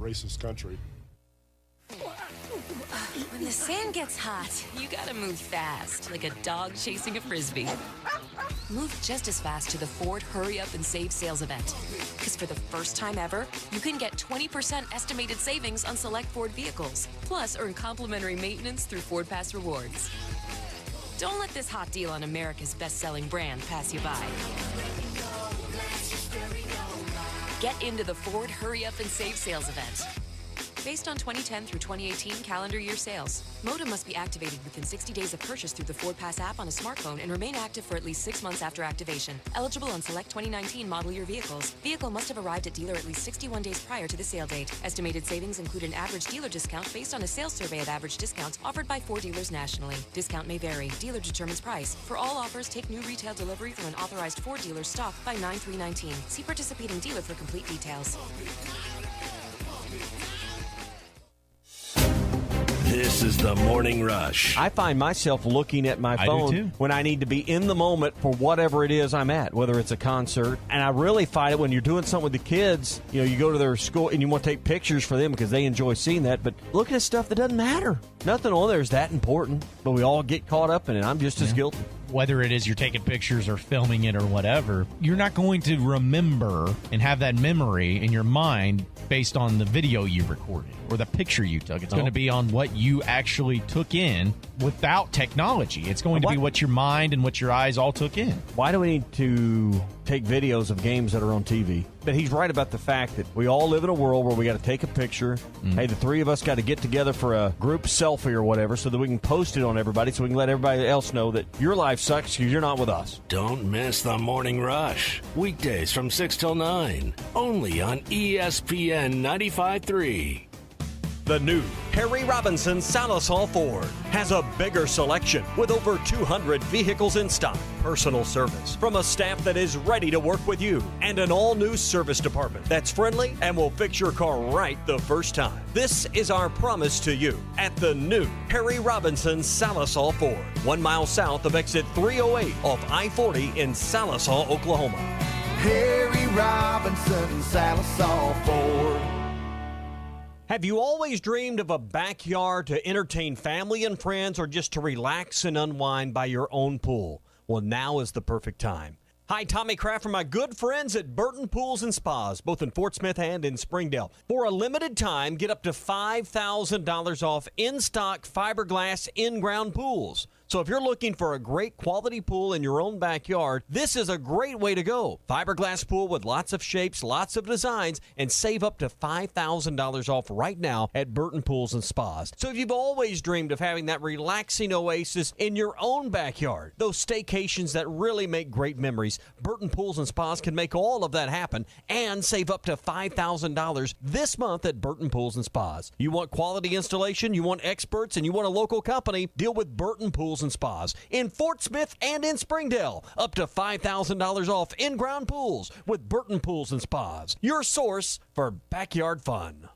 racist country. When the sand gets hot, you gotta move fast, like a dog chasing a Frisbee. Move just as fast to the Ford Hurry Up and Save sales event. Because for the first time ever, you can get 20% estimated savings on select Ford vehicles. Plus, earn complimentary maintenance through Ford Pass Rewards. Don't let this hot deal on America's best-selling brand pass you by. Get into the Ford Hurry Up and Save sales event. Based on 2010 through 2018 calendar year sales. Modem must be activated within 60 days of purchase through the Ford Pass app on a smartphone and remain active for at least 6 months after activation. Eligible on select 2019 model year vehicles. Vehicle must have arrived at dealer at least 61 days prior to the sale date. Estimated savings include an average dealer discount based on a sales survey of average discounts offered by Ford dealers nationally. Discount may vary. Dealer determines price. For all offers, take new retail delivery from an authorized Ford dealer stock by 9/3/19. See participating dealer for complete details. This is the Morning Rush. I find myself looking at my phone when I need to be in the moment for whatever it is I'm at, whether it's a concert. And I really find it when you're doing something with the kids, you go to their school and you want to take pictures for them because they enjoy seeing that. But looking at stuff that doesn't matter. Nothing on there is that important, but we all get caught up in it. I'm just as guilty. Whether it is you're taking pictures or filming it or whatever, you're not going to remember and have that memory in your mind based on the video you recorded or the picture you took. It's going to be on what you actually took in without technology. It's going to be what your mind and what your eyes all took in. Why do we need to take videos of games that are on TV? But he's right about the fact that we all live in a world where we got to take a picture. Hey, the three of us got to get together for a group selfie or whatever so that we can post it on everybody so we can let everybody else know that your life sucks because you're not with us. Don't miss the Morning Rush. Weekdays from 6 till 9. Only on ESPN 95.3. The new Harry Robinson Salisal Ford has a bigger selection with over 200 vehicles in stock, personal service from a staff that is ready to work with you, and an all-new service department that's friendly and will fix your car right the first time. This is our promise to you at the new Harry Robinson Salisal Ford, 1 mile south of exit 308 off I-40 in Salisal, Oklahoma. Harry Robinson Salisal Ford. Have you always dreamed of a backyard to entertain family and friends or just to relax and unwind by your own pool? Well, now is the perfect time. Hi, Tommy Kraft from my good friends at Burton Pools and Spas, both in Fort Smith and in Springdale. For a limited time, get up to $5,000 off in-stock fiberglass in-ground pools. So if you're looking for a great quality pool in your own backyard, this is a great way to go. Fiberglass pool with lots of shapes, lots of designs, and save up to $5,000 off right now at Burton Pools and Spas. So if you've always dreamed of having that relaxing oasis in your own backyard, those staycations that really make great memories, Burton Pools and Spas can make all of that happen and save up to $5,000 this month at Burton Pools and Spas. You want quality installation, you want experts, and you want a local company, deal with Burton Pools and Spas in Fort Smith and in Springdale. Up to $5,000 off in-ground pools with Burton Pools and Spas. Your source for backyard fun.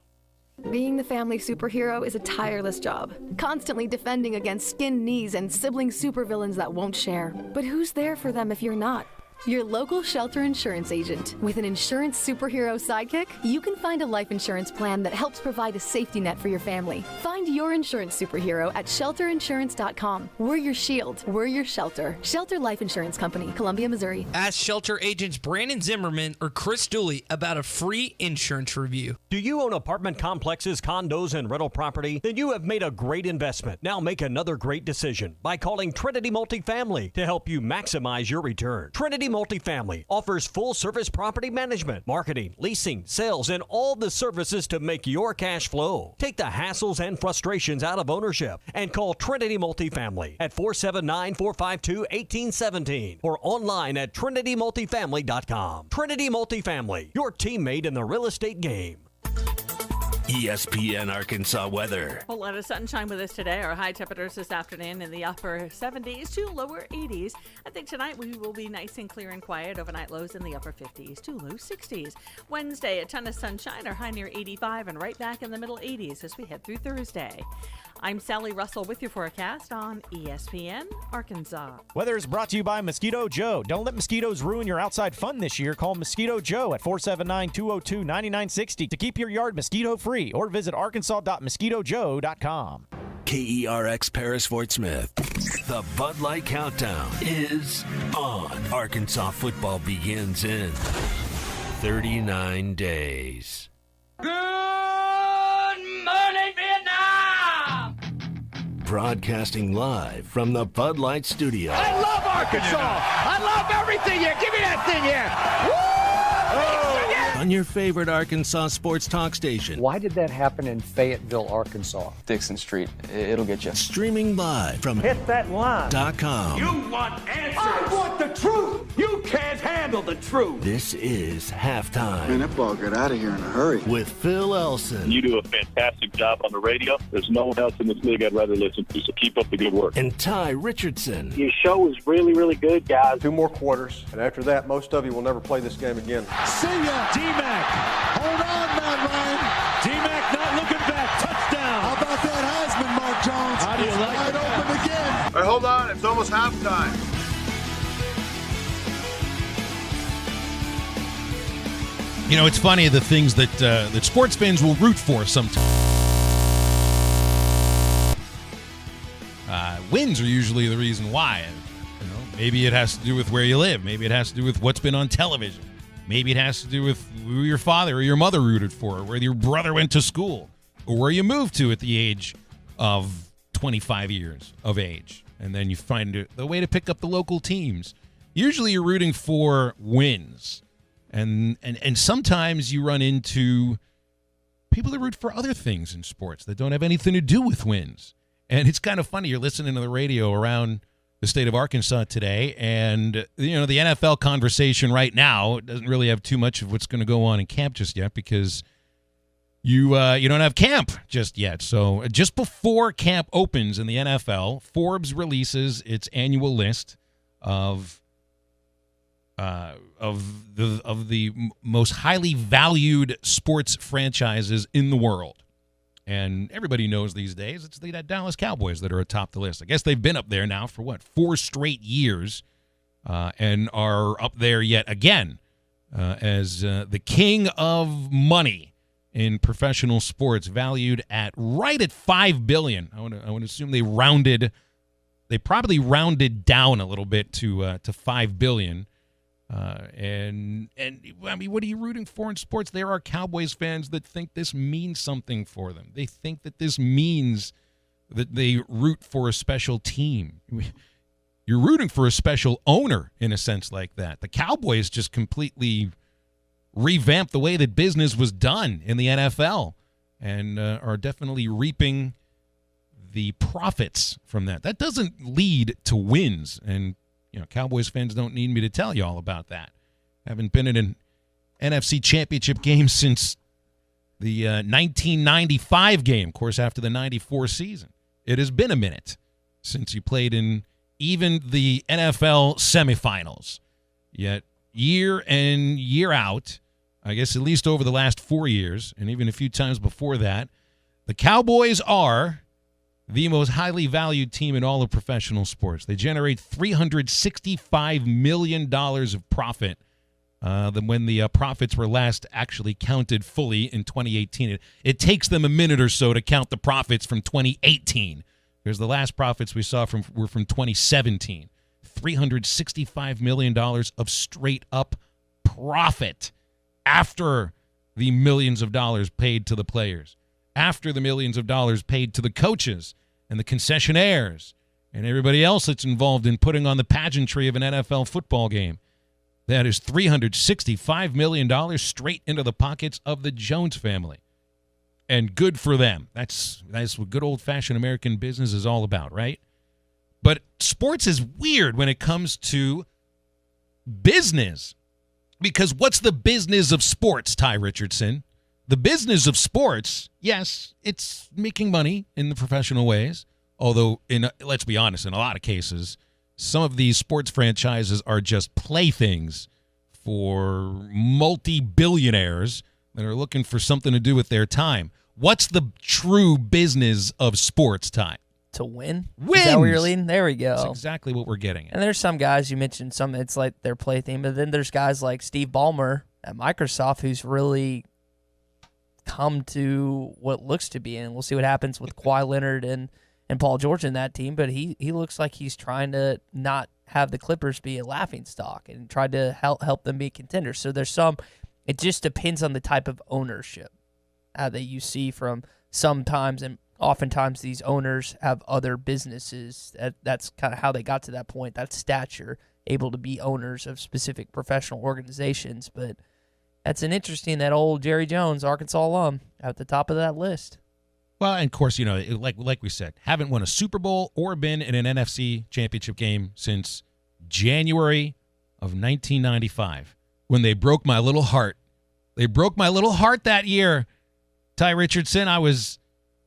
Being the family superhero is a tireless job, constantly defending against skinned knees and sibling supervillains that won't share. But who's there for them if you're not? Your local Shelter Insurance agent. With an insurance superhero sidekick, you can find a life insurance plan that helps provide a safety net for your family. Find your insurance superhero at shelterinsurance.com. We're your shield. We're your shelter. Shelter Life Insurance Company, Columbia, Missouri. Ask Shelter agents Brandon Zimmerman or Chris Dooley about a free insurance review. Do you own apartment complexes, condos, and rental property? Then you have made a great investment. Now make another great decision by calling Trinity Multifamily to help you maximize your return. Trinity Multifamily offers full-service property management, marketing, leasing, sales, and all the services to make your cash flow. Take the hassles and frustrations out of ownership and call Trinity Multifamily at 479-452-1817 or online at trinitymultifamily.com. Trinity Multifamily, your teammate in the real estate game. ESPN Arkansas weather. A lot of sunshine with us today. Our high temperatures this afternoon in the upper 70s to lower 80s. I think tonight we will be nice and clear and quiet. Overnight lows in the upper 50s to low 60s. Wednesday, a ton of sunshine. Our high near 85 and right back in the middle 80s as we head through Thursday. I'm Sally Russell with your forecast on ESPN Arkansas. Weather is brought to you by Mosquito Joe. Don't let mosquitoes ruin your outside fun this year. Call Mosquito Joe at 479-202-9960 to keep your yard mosquito-free, or visit arkansas.mosquitojoe.com. KERX Paris Fort Smith. The Bud Light Countdown is on. Arkansas football begins in 39 days. Good morning, Vietnam! Broadcasting live from the Bud Light Studio. I love Arkansas! I love everything here! Give me that thing here! Woo! On your favorite Arkansas sports talk station. Why did that happen in Fayetteville, Arkansas? Dixon Street. It'll get you. Streaming live from HitThatLine.com. You want answers! I want the truth! You can't handle the truth! This is Halftime. Man, that ball got out of here in a hurry. With Phil Elson. You do a fantastic job on the radio. There's no one else in this league I'd rather listen to, so keep up the good work. And Tye Richardson. Your show is really, really good, guys. 2 more quarters, and after that, most of you will never play this game again. See ya, D-Mac. Hold on, Matt Ryan. D-Mac not looking back. Touchdown. How about that Heisman, Mark Jones? How do you like it? Wide open again. All right, hold on. It's almost halftime. You know, it's funny, the things that sports fans will root for sometimes. Wins are usually the reason why. You know, maybe it has to do with where you live. Maybe it has to do with what's been on television. Maybe it has to do with who your father or your mother rooted for, or where your brother went to school, or where you moved to at the age of 25 years of age. And then you find the way to pick up the local teams. Usually you're rooting for wins. And sometimes you run into people that root for other things in sports that don't have anything to do with wins. And it's kind of funny. You're listening to the radio around the state of Arkansas today, and you know the NFL conversation right now doesn't really have too much of what's going to go on in camp just yet, because you don't have camp just yet. So just before camp opens in the NFL, Forbes releases its annual list of the most highly valued sports franchises in the world. And everybody knows these days it's the Dallas Cowboys that are atop the list. I guess they've been up there now for, 4 straight years, and are up there yet again as the king of money in professional sports, valued at right at $5 billion. I want to assume they probably rounded down a little bit to $5 billion. And I mean, what are you rooting for in sports? There are Cowboys fans that think this means something for them. They think that this means that they root for a special team. You're rooting for a special owner in a sense like that. The Cowboys just completely revamped the way that business was done in the NFL, and are definitely reaping the profits from that. That doesn't lead to wins, and you know, Cowboys fans don't need me to tell you all about that. Haven't been in an NFC Championship game since the 1995 game, of course, after the 94 season. It has been a minute since you played in even the NFL semifinals. Yet, year in, year out, I guess at least over the last 4 years, and even a few times before that, the Cowboys are the most highly valued team in all of professional sports. They generate $365 million of profit than when the profits were last actually counted fully in 2018. It takes them a minute or so to count the profits from 2018, because the last profits we saw were from 2017. $365 million of straight-up profit after the millions of dollars paid to the players, after the millions of dollars paid to the coaches and the concessionaires and everybody else that's involved in putting on the pageantry of an NFL football game. That is $365 million straight into the pockets of the Jones family. And good for them. That's what good old-fashioned American business is all about, right? But sports is weird when it comes to business. Because what's the business of sports, Tye Richardson? the business of sports, yes, it's making money in the professional ways. Although, let's be honest, in a lot of cases, some of these sports franchises are just playthings for multi-billionaires that are looking for something to do with their time. What's the true business of sports, Tye? To win? Wins! Is that where you're leading? There we go. That's exactly what we're getting at. And there's some guys, you mentioned some, it's like their plaything, but then there's guys like Steve Ballmer at Microsoft who's really come to what looks to be, and we'll see what happens with Kawhi Leonard and Paul George in that team, but he looks like he's trying to not have the Clippers be a laughingstock and try to help them be contenders. So there's some, it just depends on the type of ownership that you see from sometimes, and oftentimes these owners have other businesses. That's kind of how they got to that point, that stature, able to be owners of specific professional organizations. But that's an interesting, that old Jerry Jones, Arkansas alum, at the top of that list. Well, and of course, like we said, haven't won a Super Bowl or been in an NFC championship game since January of 1995, when they broke my little heart. They broke my little heart that year. Tye Richardson, I was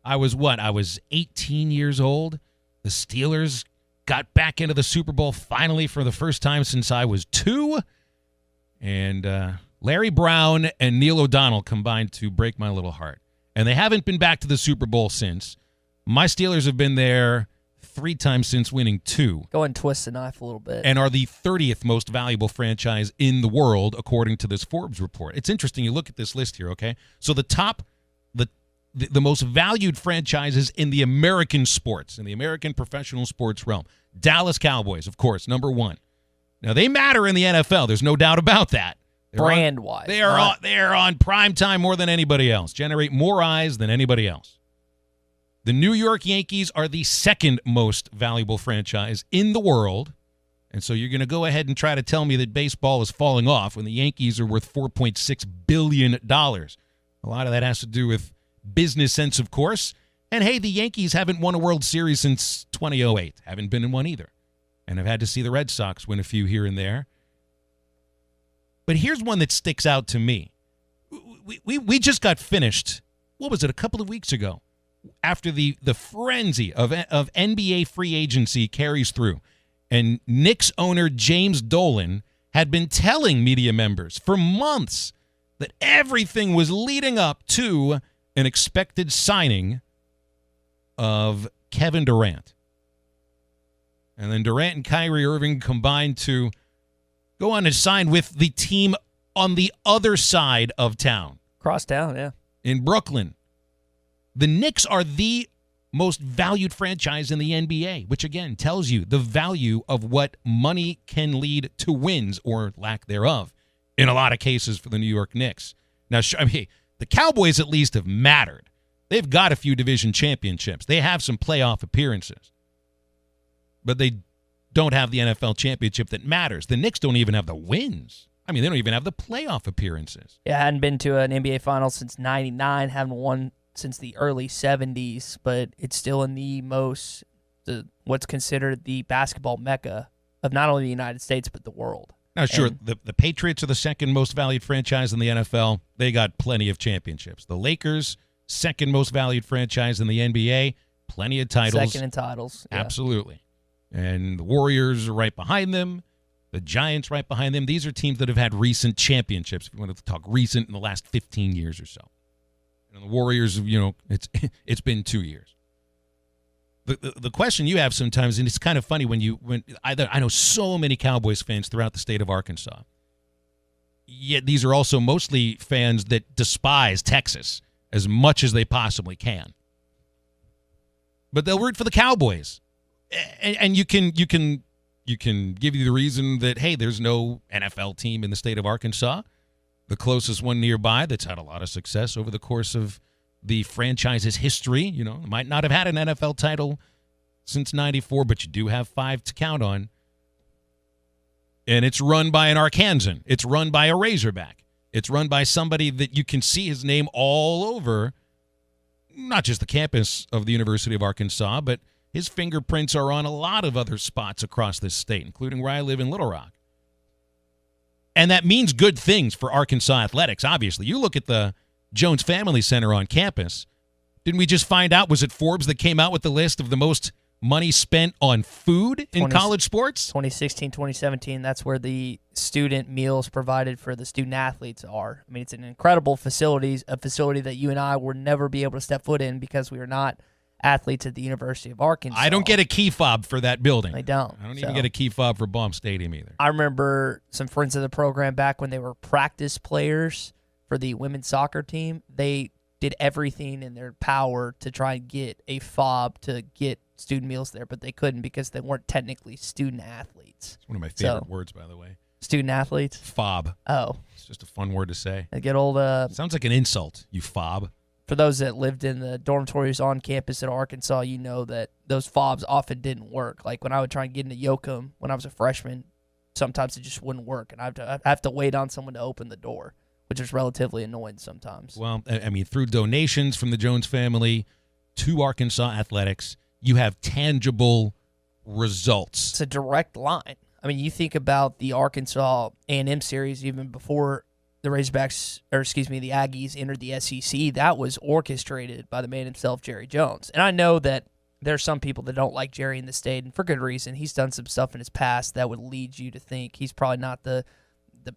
what? I was 18 years old. The Steelers got back into the Super Bowl finally for the first time since I was 2. And Larry Brown and Neil O'Donnell combined to break my little heart. And they haven't been back to the Super Bowl since. My Steelers have been there 3 times since winning 2. Go and twist the knife a little bit. And are the 30th most valuable franchise in the world, according to this Forbes report. It's interesting. You look at this list here, okay? So the top, the most valued franchises in the American sports, in the American professional sports realm. Dallas Cowboys, of course, number 1. Now, they matter in the NFL. There's no doubt about that. Brand-wise. They are on prime time more than anybody else, generate more eyes than anybody else. The New York Yankees are the 2nd most valuable franchise in the world, and so you're going to go ahead and try to tell me that baseball is falling off when the Yankees are worth $4.6 billion. A lot of that has to do with business sense, of course. And, hey, the Yankees haven't won a World Series since 2008. Haven't been in one either. And I've had to see the Red Sox win a few here and there. But here's one that sticks out to me. We just got finished, what was it, a couple of weeks ago, after the frenzy of NBA free agency carries through. And Knicks owner James Dolan had been telling media members for months that everything was leading up to an expected signing of Kevin Durant. And then Durant and Kyrie Irving combined to go on and sign with the team on the other side of town. Cross town, yeah. In Brooklyn. The Knicks are the most valued franchise in the NBA, which again tells you the value of what money can lead to wins or lack thereof in a lot of cases for the New York Knicks. Now, the Cowboys at least have mattered. They've got a few division championships. They have some playoff appearances. But they don't have the NFL championship that matters. The Knicks don't even have the wins. I mean, they don't even have the playoff appearances. Yeah, I hadn't been to an NBA Finals since 99, haven't won since the early 70s, but it's still in what's considered the basketball mecca of not only the United States, but the world. Now, sure, the Patriots are the 2nd most valued franchise in the NFL. They got plenty of championships. The Lakers, 2nd most valued franchise in the NBA, plenty of titles. 2nd in titles. Yeah. Absolutely. And the Warriors are right behind them. The Giants right behind them. These are teams that have had recent championships, if you want to talk recent in the last 15 years or so. And the Warriors, it's been 2 years. The question you have sometimes, and it's kind of funny when I know so many Cowboys fans throughout the state of Arkansas, yet these are also mostly fans that despise Texas as much as they possibly can. But they'll root for the Cowboys. And you can give you the reason that, hey, there's no NFL team in the state of Arkansas. The closest one nearby that's had a lot of success over the course of the franchise's history, might not have had an NFL title since 94, but you do have 5 to count on. And it's run by an Arkansan. It's run by a Razorback. It's run by somebody that you can see his name all over, not just the campus of the University of Arkansas, but his fingerprints are on a lot of other spots across this state, including where I live in Little Rock. And that means good things for Arkansas athletics, obviously. You look at the Jones Family Center on campus. Didn't we just find out, was it Forbes that came out with the list of the most money spent on food in college sports? 2016, 2017, that's where the student meals provided for the student athletes are. I mean, it's an incredible facility, a facility that you and I will never be able to step foot in because we are not athletes at the University of Arkansas. I don't get a key fob for that building. I don't. I don't even get a key fob for Baum Stadium either. I remember some friends of the program back when they were practice players for the women's soccer team. They did everything in their power to try and get a fob to get student meals there, but they couldn't because they weren't technically student athletes. It's one of my favorite words, by the way. Student athletes? Fob. Oh. It's just a fun word to say. A good old... sounds like an insult, you fob. For those that lived in the dormitories on campus at Arkansas, you know that those fobs often didn't work. Like when I would try and get into Yoakum when I was a freshman, sometimes it just wouldn't work, and I have to wait on someone to open the door, which is relatively annoying sometimes. Well, I mean, through donations from the Jones family to Arkansas athletics, you have tangible results. It's a direct line. I mean, you think about the Arkansas A&M series even before the Razorbacks, or excuse me, the Aggies entered the SEC. That was orchestrated by the man himself, Jerry Jones. And I know that there are some people that don't like Jerry in the state, and for good reason. He's done some stuff in his past that would lead you to think he's probably not the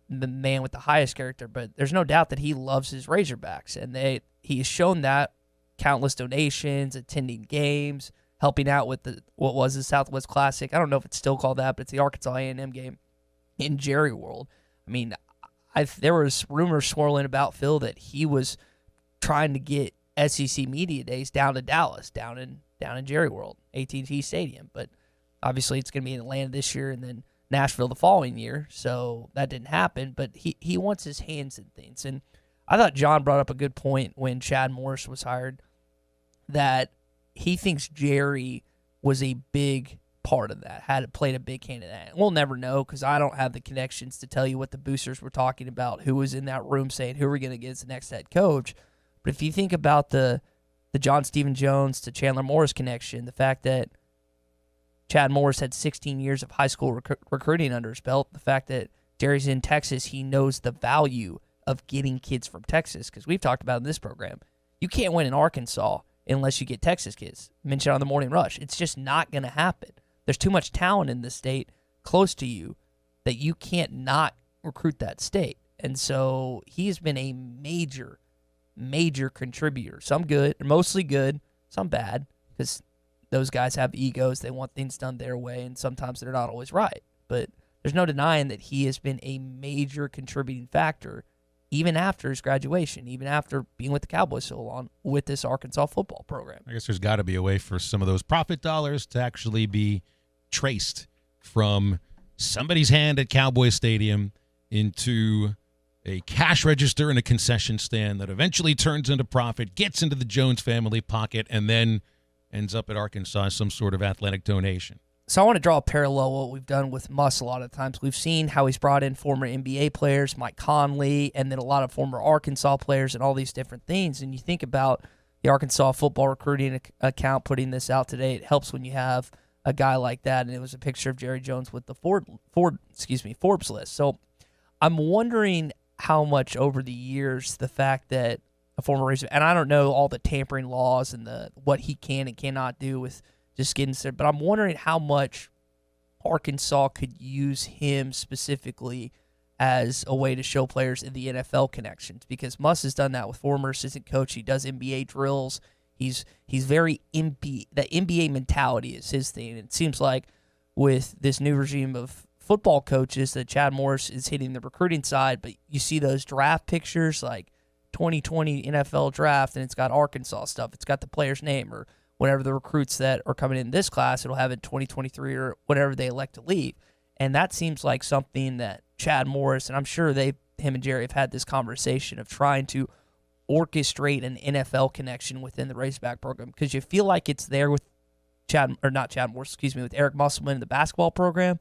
man with the highest character, but there's no doubt that he loves his Razorbacks, and he has shown that countless donations, attending games, helping out with what was the Southwest Classic. I don't know if it's still called that, but it's the Arkansas A&M game in Jerry World. I mean, there was rumors swirling about Phil that he was trying to get SEC Media Days down to Dallas, down in Jerry World, AT&T Stadium. But obviously it's going to be in Atlanta this year and then Nashville the following year, so that didn't happen. But he wants his hands in things. And I thought John brought up a good point when Chad Morris was hired, that he thinks Jerry was a big part of that, had played a big hand in that. We'll never know because I don't have the connections to tell you what the boosters were talking about, who was in that room saying who are we going to get as the next head coach. But if you think about the John Stephen Jones to Chandler Morris connection, the fact that Chad Morris had 16 years of high school recruiting under his belt, the fact that Jerry's in Texas, he knows the value of getting kids from Texas, because we've talked about in this program, you can't win in Arkansas unless you get Texas kids. Mentioned on the Morning Rush. It's just not going to happen. There's too much talent in the state close to you that you can't not recruit that state. And so he has been a major, major contributor. Some good, mostly good, some bad, because those guys have egos. They want things done their way, and sometimes they're not always right. But there's no denying that he has been a major contributing factor even after his graduation, even after being with the Cowboys so long with this Arkansas football program. I guess there's got to be a way for some of those profit dollars to actually be traced from somebody's hand at Cowboy Stadium into a cash register in a concession stand that eventually turns into profit, gets into the Jones family pocket, and then ends up at Arkansas as some sort of athletic donation. So I want to draw a parallel what we've done with Muss a lot of times. We've seen how he's brought in former NBA players, Mike Conley, and then a lot of former Arkansas players and all these different things. And you think about the Arkansas football recruiting account putting this out today. It helps when you have a guy like that, and it was a picture of Jerry Jones with the Forbes list. So I'm wondering how much over the years the fact that a former Razor, and I don't know all the tampering laws and what he can and cannot do with just getting started, but I'm wondering how much Arkansas could use him specifically as a way to show players in the NFL connections, because Muss has done that with former assistant coach. He does NBA drills. He's very NBA. That NBA mentality is his thing. It seems like with this new regime of football coaches that Chad Morris is hitting the recruiting side, but you see those draft pictures like 2020 NFL draft, and it's got Arkansas stuff. It's got the player's name or whatever the recruits that are coming in this class, it'll have in 2023 or whatever they elect to leave. And that seems like something that Chad Morris, and I'm sure him and Jerry have had this conversation of trying to orchestrate an NFL connection within the Razorback program, because you feel like it's there with with Eric Musselman in the basketball program,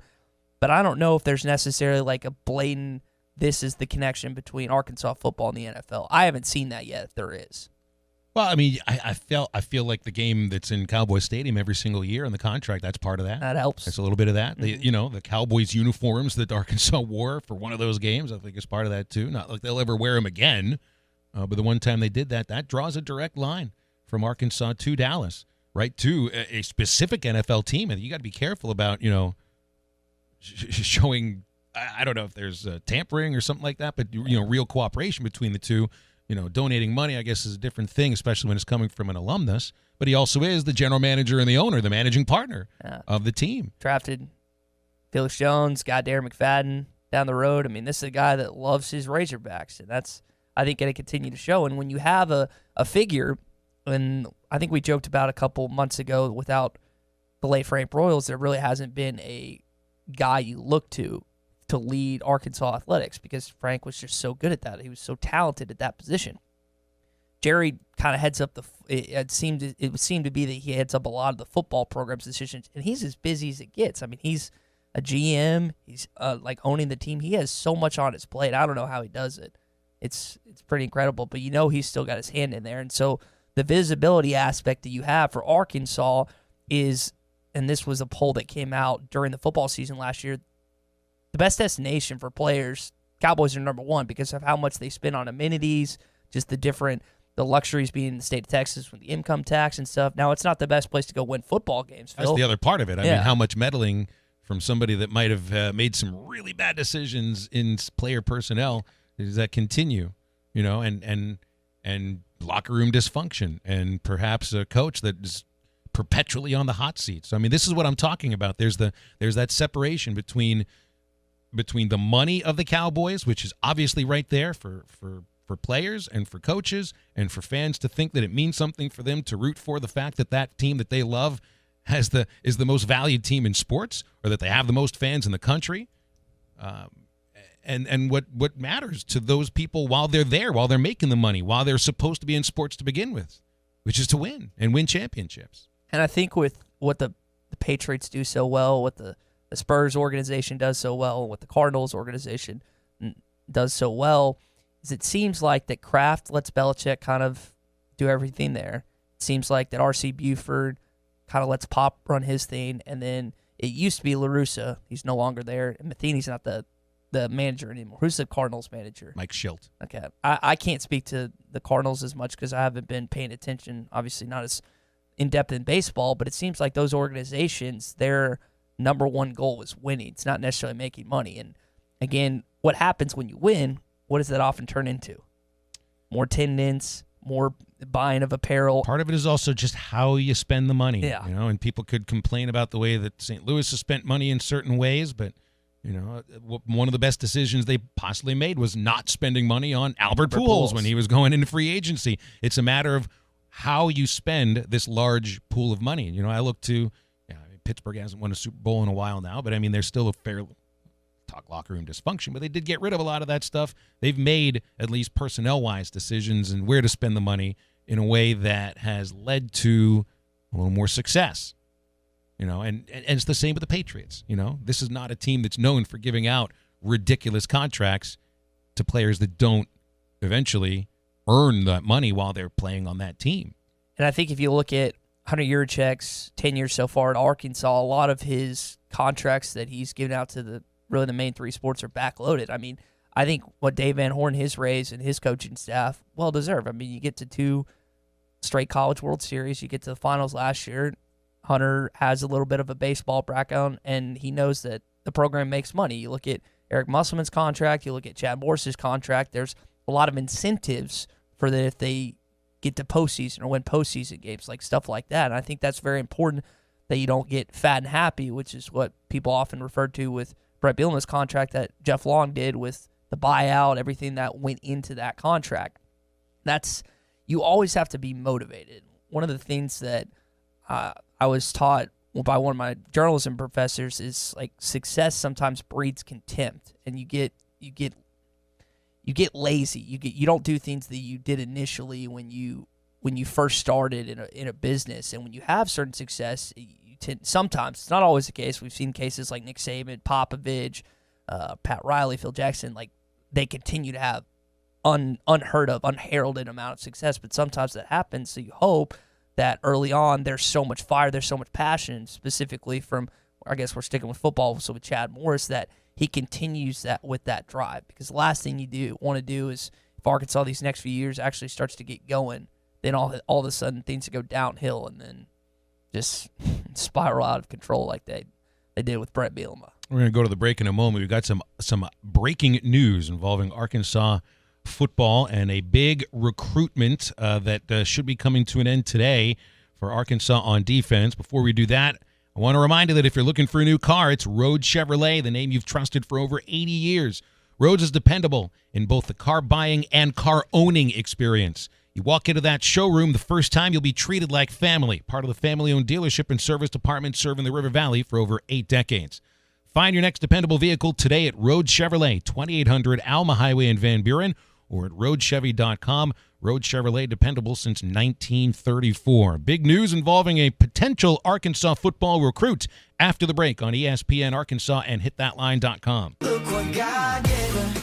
but I don't know if there's necessarily like a blatant, this is the connection between Arkansas football and the NFL. I haven't seen that yet, if there is. Well, I mean, I feel like the game that's in Cowboy Stadium every single year in the contract, that's part of that. That helps. That's a little bit of that. Mm-hmm. The Cowboys uniforms that Arkansas wore for one of those games, I think is part of that too. Not like they'll ever wear them again, But the one time they did that, that draws a direct line from Arkansas to Dallas, right, to a specific NFL team. And you got to be careful about, showing, I don't know if there's tampering or something like that, but, real cooperation between the two. Donating money, I guess, is a different thing, especially when it's coming from an alumnus. But he also is the general manager and the owner, the managing partner of the team. Drafted Felix Jones, got Darren McFadden down the road. I mean, this is a guy that loves his Razorbacks, and that's, I think, going to continue to show. And when you have a figure, and I think we joked about a couple months ago, without the late Frank Broyles, there really hasn't been a guy you look to lead Arkansas athletics, because Frank was just so good at that. He was so talented at that position. Jerry kind of heads up it seemed to be that he heads up a lot of the football program's decisions, and he's as busy as it gets. I mean, he's a GM. He's like owning the team. He has so much on his plate. I don't know how he does it. It's pretty incredible, but he's still got his hand in there. And so the visibility aspect that you have for Arkansas is, and this was a poll that came out during the football season last year, the best destination for players, Cowboys are number one because of how much they spend on amenities, just the luxuries being in the state of Texas with the income tax and stuff. Now, it's not the best place to go win football games, Phil. That's the other part of it. I mean, how much meddling from somebody that might have made some really bad decisions in player personnel does that continue? And locker room dysfunction, and perhaps a coach that is perpetually on the hot seat. So, I mean, this is what I'm talking about. There's that separation between the money of the Cowboys, which is obviously right there for players and for coaches and for fans to think that it means something for them to root for the fact that team that they love is the most valued team in sports, or that they have the most fans in the country. And what matters to those people while they're there, while they're making the money, while they're supposed to be in sports to begin with, which is to win and win championships. And I think with what the Patriots do so well, what the Spurs organization does so well, what the Cardinals organization does so well, is it seems like that Kraft lets Belichick kind of do everything there. It seems like that R.C. Buford kind of lets Pop run his thing, and then it used to be La Russa. He's no longer there, and Matheny's not the manager anymore. Who's the Cardinals manager? Mike Schilt. Okay. I can't speak to the Cardinals as much because I haven't been paying attention, obviously not as in-depth in baseball, but it seems like those organizations, their number one goal is winning. It's not necessarily making money. And again, what happens when you win, what does that often turn into? More attendance, more buying of apparel. Part of it is also just how you spend the money. Yeah. And people could complain about the way that St. Louis has spent money in certain ways, but one of the best decisions they possibly made was not spending money on Albert Pujols when he was going into free agency. It's a matter of how you spend this large pool of money. I look to Pittsburgh hasn't won a Super Bowl in a while now, but I mean, there's still a fair locker room dysfunction, but they did get rid of a lot of that stuff. They've made, at least personnel-wise, decisions and where to spend the money in a way that has led to a little more success. And it's the same with the Patriots. This is not a team that's known for giving out ridiculous contracts to players that don't eventually earn that money while they're playing on that team. And I think if you look at Hunter Yurichek's 10 years so far at Arkansas, a lot of his contracts that he's given out to the main three sports are backloaded. I mean, I think what Dave Van Horn has raised and his coaching staff, well deserved. I mean, you get to 2 straight College World Series, you get to the finals last year. Hunter has a little bit of a baseball background, and he knows that the program makes money. You look at Eric Musselman's contract, you look at Chad Morris's contract, there's a lot of incentives for that if they get to postseason or win postseason games, like stuff like that. And I think that's very important that you don't get fat and happy, which is what people often refer to with Brett Bielema's contract that Jeff Long did with the buyout, everything that went into that contract. You always have to be motivated. One of the things that I was taught by one of my journalism professors is like success sometimes breeds contempt, and you get lazy. You don't do things that you did initially when you first started in a business, and when you have certain success, you tend, sometimes it's not always the case. We've seen cases like Nick Saban, Popovich, Pat Riley, Phil Jackson. Like they continue to have unheard of, unheralded amount of success, but sometimes that happens. So you hope that early on there's so much fire, there's so much passion, specifically from, I guess we're sticking with football, so with Chad Morris, that he continues that with that drive. Because the last thing you want to do is if Arkansas these next few years actually starts to get going, then all of a sudden things go downhill and then just spiral out of control like they did with Brett Bielema. We're going to go to the break in a moment. We've got some breaking news involving Arkansas football and a big recruitment that should be coming to an end today for Arkansas on defense. Before we do that, I want to remind you that if you're looking for a new car, it's Rhodes Chevrolet, the name you've trusted for over 80 years. Rhodes is dependable in both the car buying and car owning experience. You walk into that showroom the first time, you'll be treated like family, part of the family-owned dealership and service department serving the River Valley for over 8 decades. Find your next dependable vehicle today at Rhodes Chevrolet, 2800 Alma Highway in Van Buren, or at RhodesChevy.com. Rhodes Chevrolet, dependable since 1934. Big news involving a potential Arkansas football recruit after the break on ESPN Arkansas and hitthatline.com.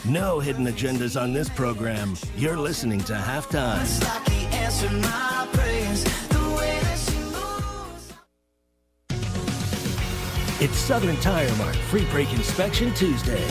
No hidden agendas on this program. You're listening to Halftime. It's Southern Tire Mart Free Break Inspection Tuesday.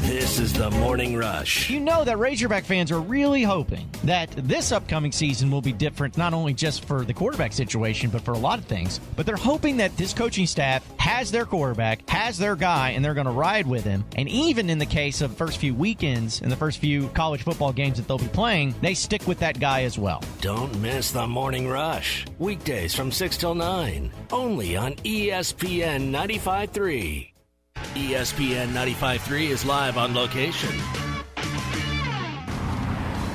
This is the Morning Rush. You know that Razorback fans are really hoping that this upcoming season will be different, not only just for the quarterback situation, but for a lot of things. But they're hoping that this coaching staff has their quarterback, has their guy, and they're going to ride with him. And even in the case of the first few weekends and the first few college football games that they'll be playing, they stick with that guy as well. Don't miss the Morning Rush. Weekdays from 6 till 9. Only on ESPN 95.3. ESPN 95.3 is live on location.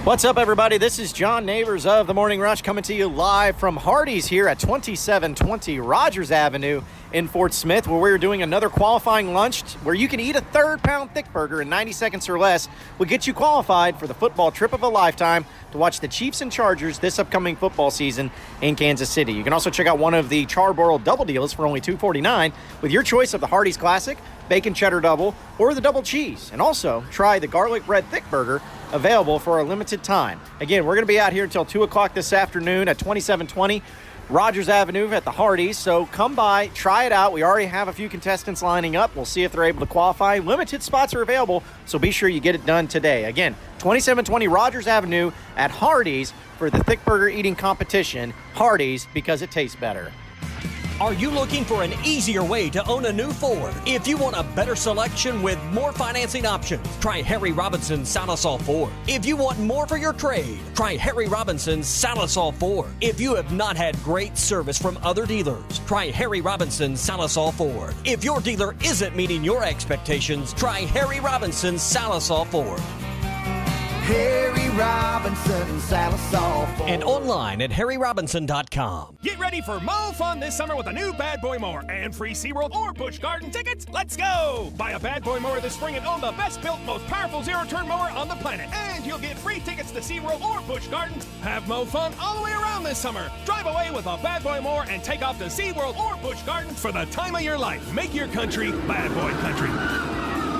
What's up, everybody? This is John Neighbors of The Morning Rush coming to you live from Hardee's here at 2720 Rogers Avenue in Fort Smith, where we're doing another qualifying lunch where you can eat a third-pound thick burger in 90 seconds or less. Will get you qualified for the football trip of a lifetime to watch the Chiefs and Chargers this upcoming football season in Kansas City. You can also check out one of the Charborough double deals for only $2.49 with your choice of the Hardee's Classic, Bacon Cheddar Double, or the Double Cheese. And also try the Garlic Bread Thick Burger, available for a limited time. Again, we're going to be out here until 2 o'clock this afternoon at 2720 Rogers Avenue at the Hardee's. So come by, try it out. We already have a few contestants lining up. We'll see if they're able to qualify. Limited spots are available, so be sure you get it done today. Again, 2720 Rogers Avenue at Hardee's for the thick burger eating competition. Hardee's, because it tastes better. Are you looking for an easier way to own a new Ford? If you want a better selection with more financing options, try Harry Robinson's Salisal Ford. If you want more for your trade, try Harry Robinson's Salisal Ford. If you have not had great service from other dealers, try Harry Robinson's Salisal Ford. If your dealer isn't meeting your expectations, try Harry Robinson's Salisal Ford. Harry Robinson, Salisal Ford. And online at harryrobinson.com. Get ready for Mo Fun this summer with a new Bad Boy Mower and free SeaWorld or Busch Garden tickets. Let's go! Buy a Bad Boy Mower this spring and own the best-built, most powerful zero-turn mower on the planet. And you'll get free tickets to SeaWorld or Busch Gardens. Have Mo Fun all the way around this summer. Drive away with a Bad Boy Mower and take off to SeaWorld or Busch Gardens for the time of your life. Make your country Bad Boy Country.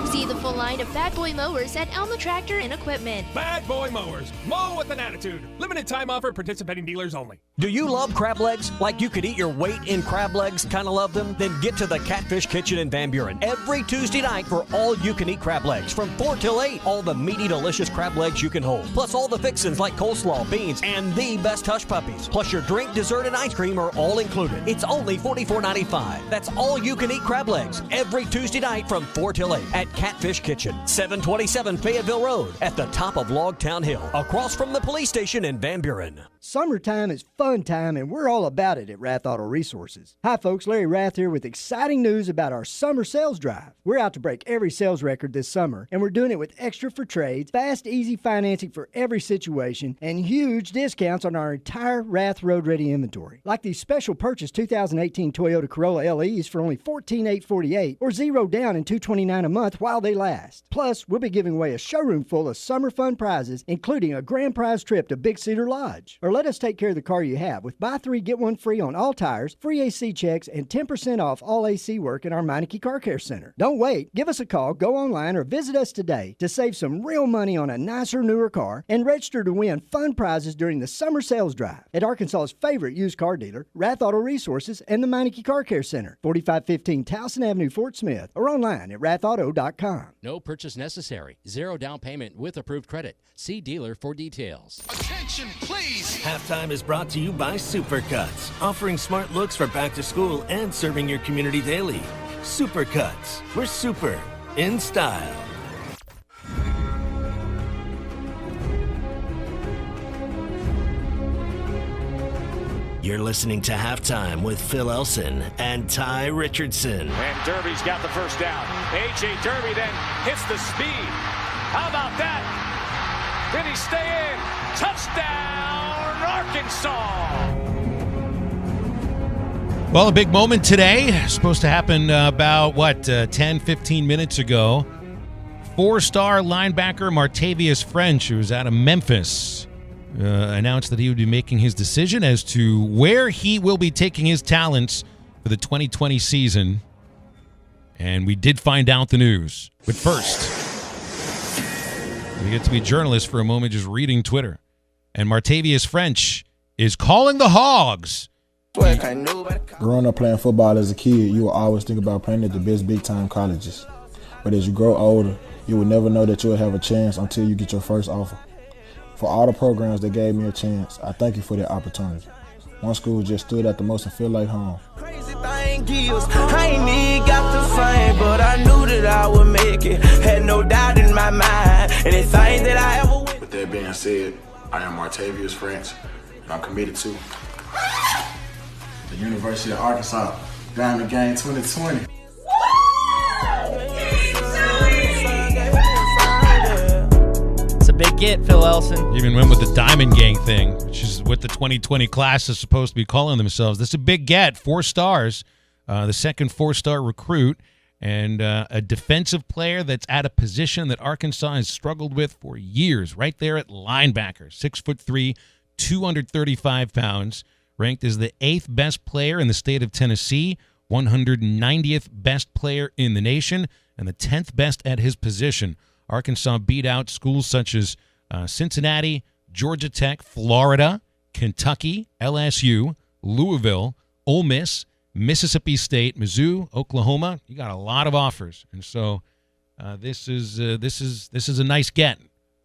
See the full line of Bad Boy mowers at Elma Tractor and Equipment. Bad Boy Mowers. Mow with an attitude. Limited time offer, participating dealers only. Do you love crab legs? Like you could eat your weight in crab legs? Kind of love them? Then get to the Catfish Kitchen in Van Buren every Tuesday night for all you can eat crab legs from 4 till 8. All the meaty, delicious crab legs you can hold. Plus all the fixins like coleslaw, beans, and the best hush puppies. Plus your drink, dessert, and ice cream are all included. It's only $44.95. That's all you can eat crab legs every Tuesday night from 4 till 8 at Catfish Kitchen, 727 Fayetteville Road, at the top of Logtown Hill, across from the police station in Van Buren. Summertime is fun time, and we're all about it at Rath Auto Resources. Hi, folks. Larry Rath here with exciting news about our summer sales drive. We're out to break every sales record this summer, and we're doing it with extra for trades, fast, easy financing for every situation, and huge discounts on our entire Rath road-ready inventory. Like these special purchase 2018 Toyota Corolla LEs for only $14,848 or $0 down and $229 a month while they last. Plus, we'll be giving away a showroom full of summer fun prizes, including a grand prize trip to Big Cedar Lodge. Or let us take care of the car you have with buy 3, get 1 free on all tires, free AC checks, and 10% off all AC work in our Meineke Car Care Center. Don't wait. Give us a call, go online, or visit us today to save some real money on a nicer, newer car and register to win fun prizes during the summer sales drive at Arkansas's favorite used car dealer, Rath Auto Resources, and the Meineke Car Care Center, 4515 Towson Avenue, Fort Smith, or online at rathauto.com. FieldStart.com. No purchase necessary. 0 down payment with approved credit. See dealer for details. Attention, please! Halftime is brought to you by Supercuts, offering smart looks for back to school and serving your community daily. Supercuts, we're super in style. You're listening to Halftime with Phil Elson and Tye Richardson. And Derby's got the first down. A.J. Derby then hits the speed. How about that? Did he stay in? Touchdown, Arkansas! Well, a big moment today. Supposed to happen about, 10, 15 minutes ago. 4-star linebacker Martavius French, who was out of Memphis, announced that he would be making his decision as to where he will be taking his talents for the 2020 season. And we did find out the news. But first, we get to be journalists for a moment just reading Twitter. And Martavius French is calling the Hogs. Growing up playing football as a kid, you will always think about playing at the best big-time colleges. But as you grow older, you will never know that you'll have a chance until you get your first offer. For all the programs that gave me a chance, I thank you for that opportunity. One school just stood out the most and feel like home. Crazy thing is, I ain't even got the fame, but I knew that I would make it. Had no doubt in my mind, anything that I ever went. With that being said, I am Martavius French, and I'm committed to the University of Arkansas Diamond Game 2020. Big get, Phil Elson. Even went with the Diamond Gang thing, which is what the 2020 class is supposed to be calling themselves. This is a big get. 4 stars. The second 4-star recruit. And a defensive player that's at a position that Arkansas has struggled with for years. Right there at linebacker. 6'3", 235 pounds. Ranked as the 8th best player in the state of Tennessee. 190th best player in the nation. And the 10th best at his position. Arkansas beat out schools such as Cincinnati, Georgia Tech, Florida, Kentucky, LSU, Louisville, Ole Miss, Mississippi State, Mizzou, Oklahoma. You got a lot of offers, and so this is a nice get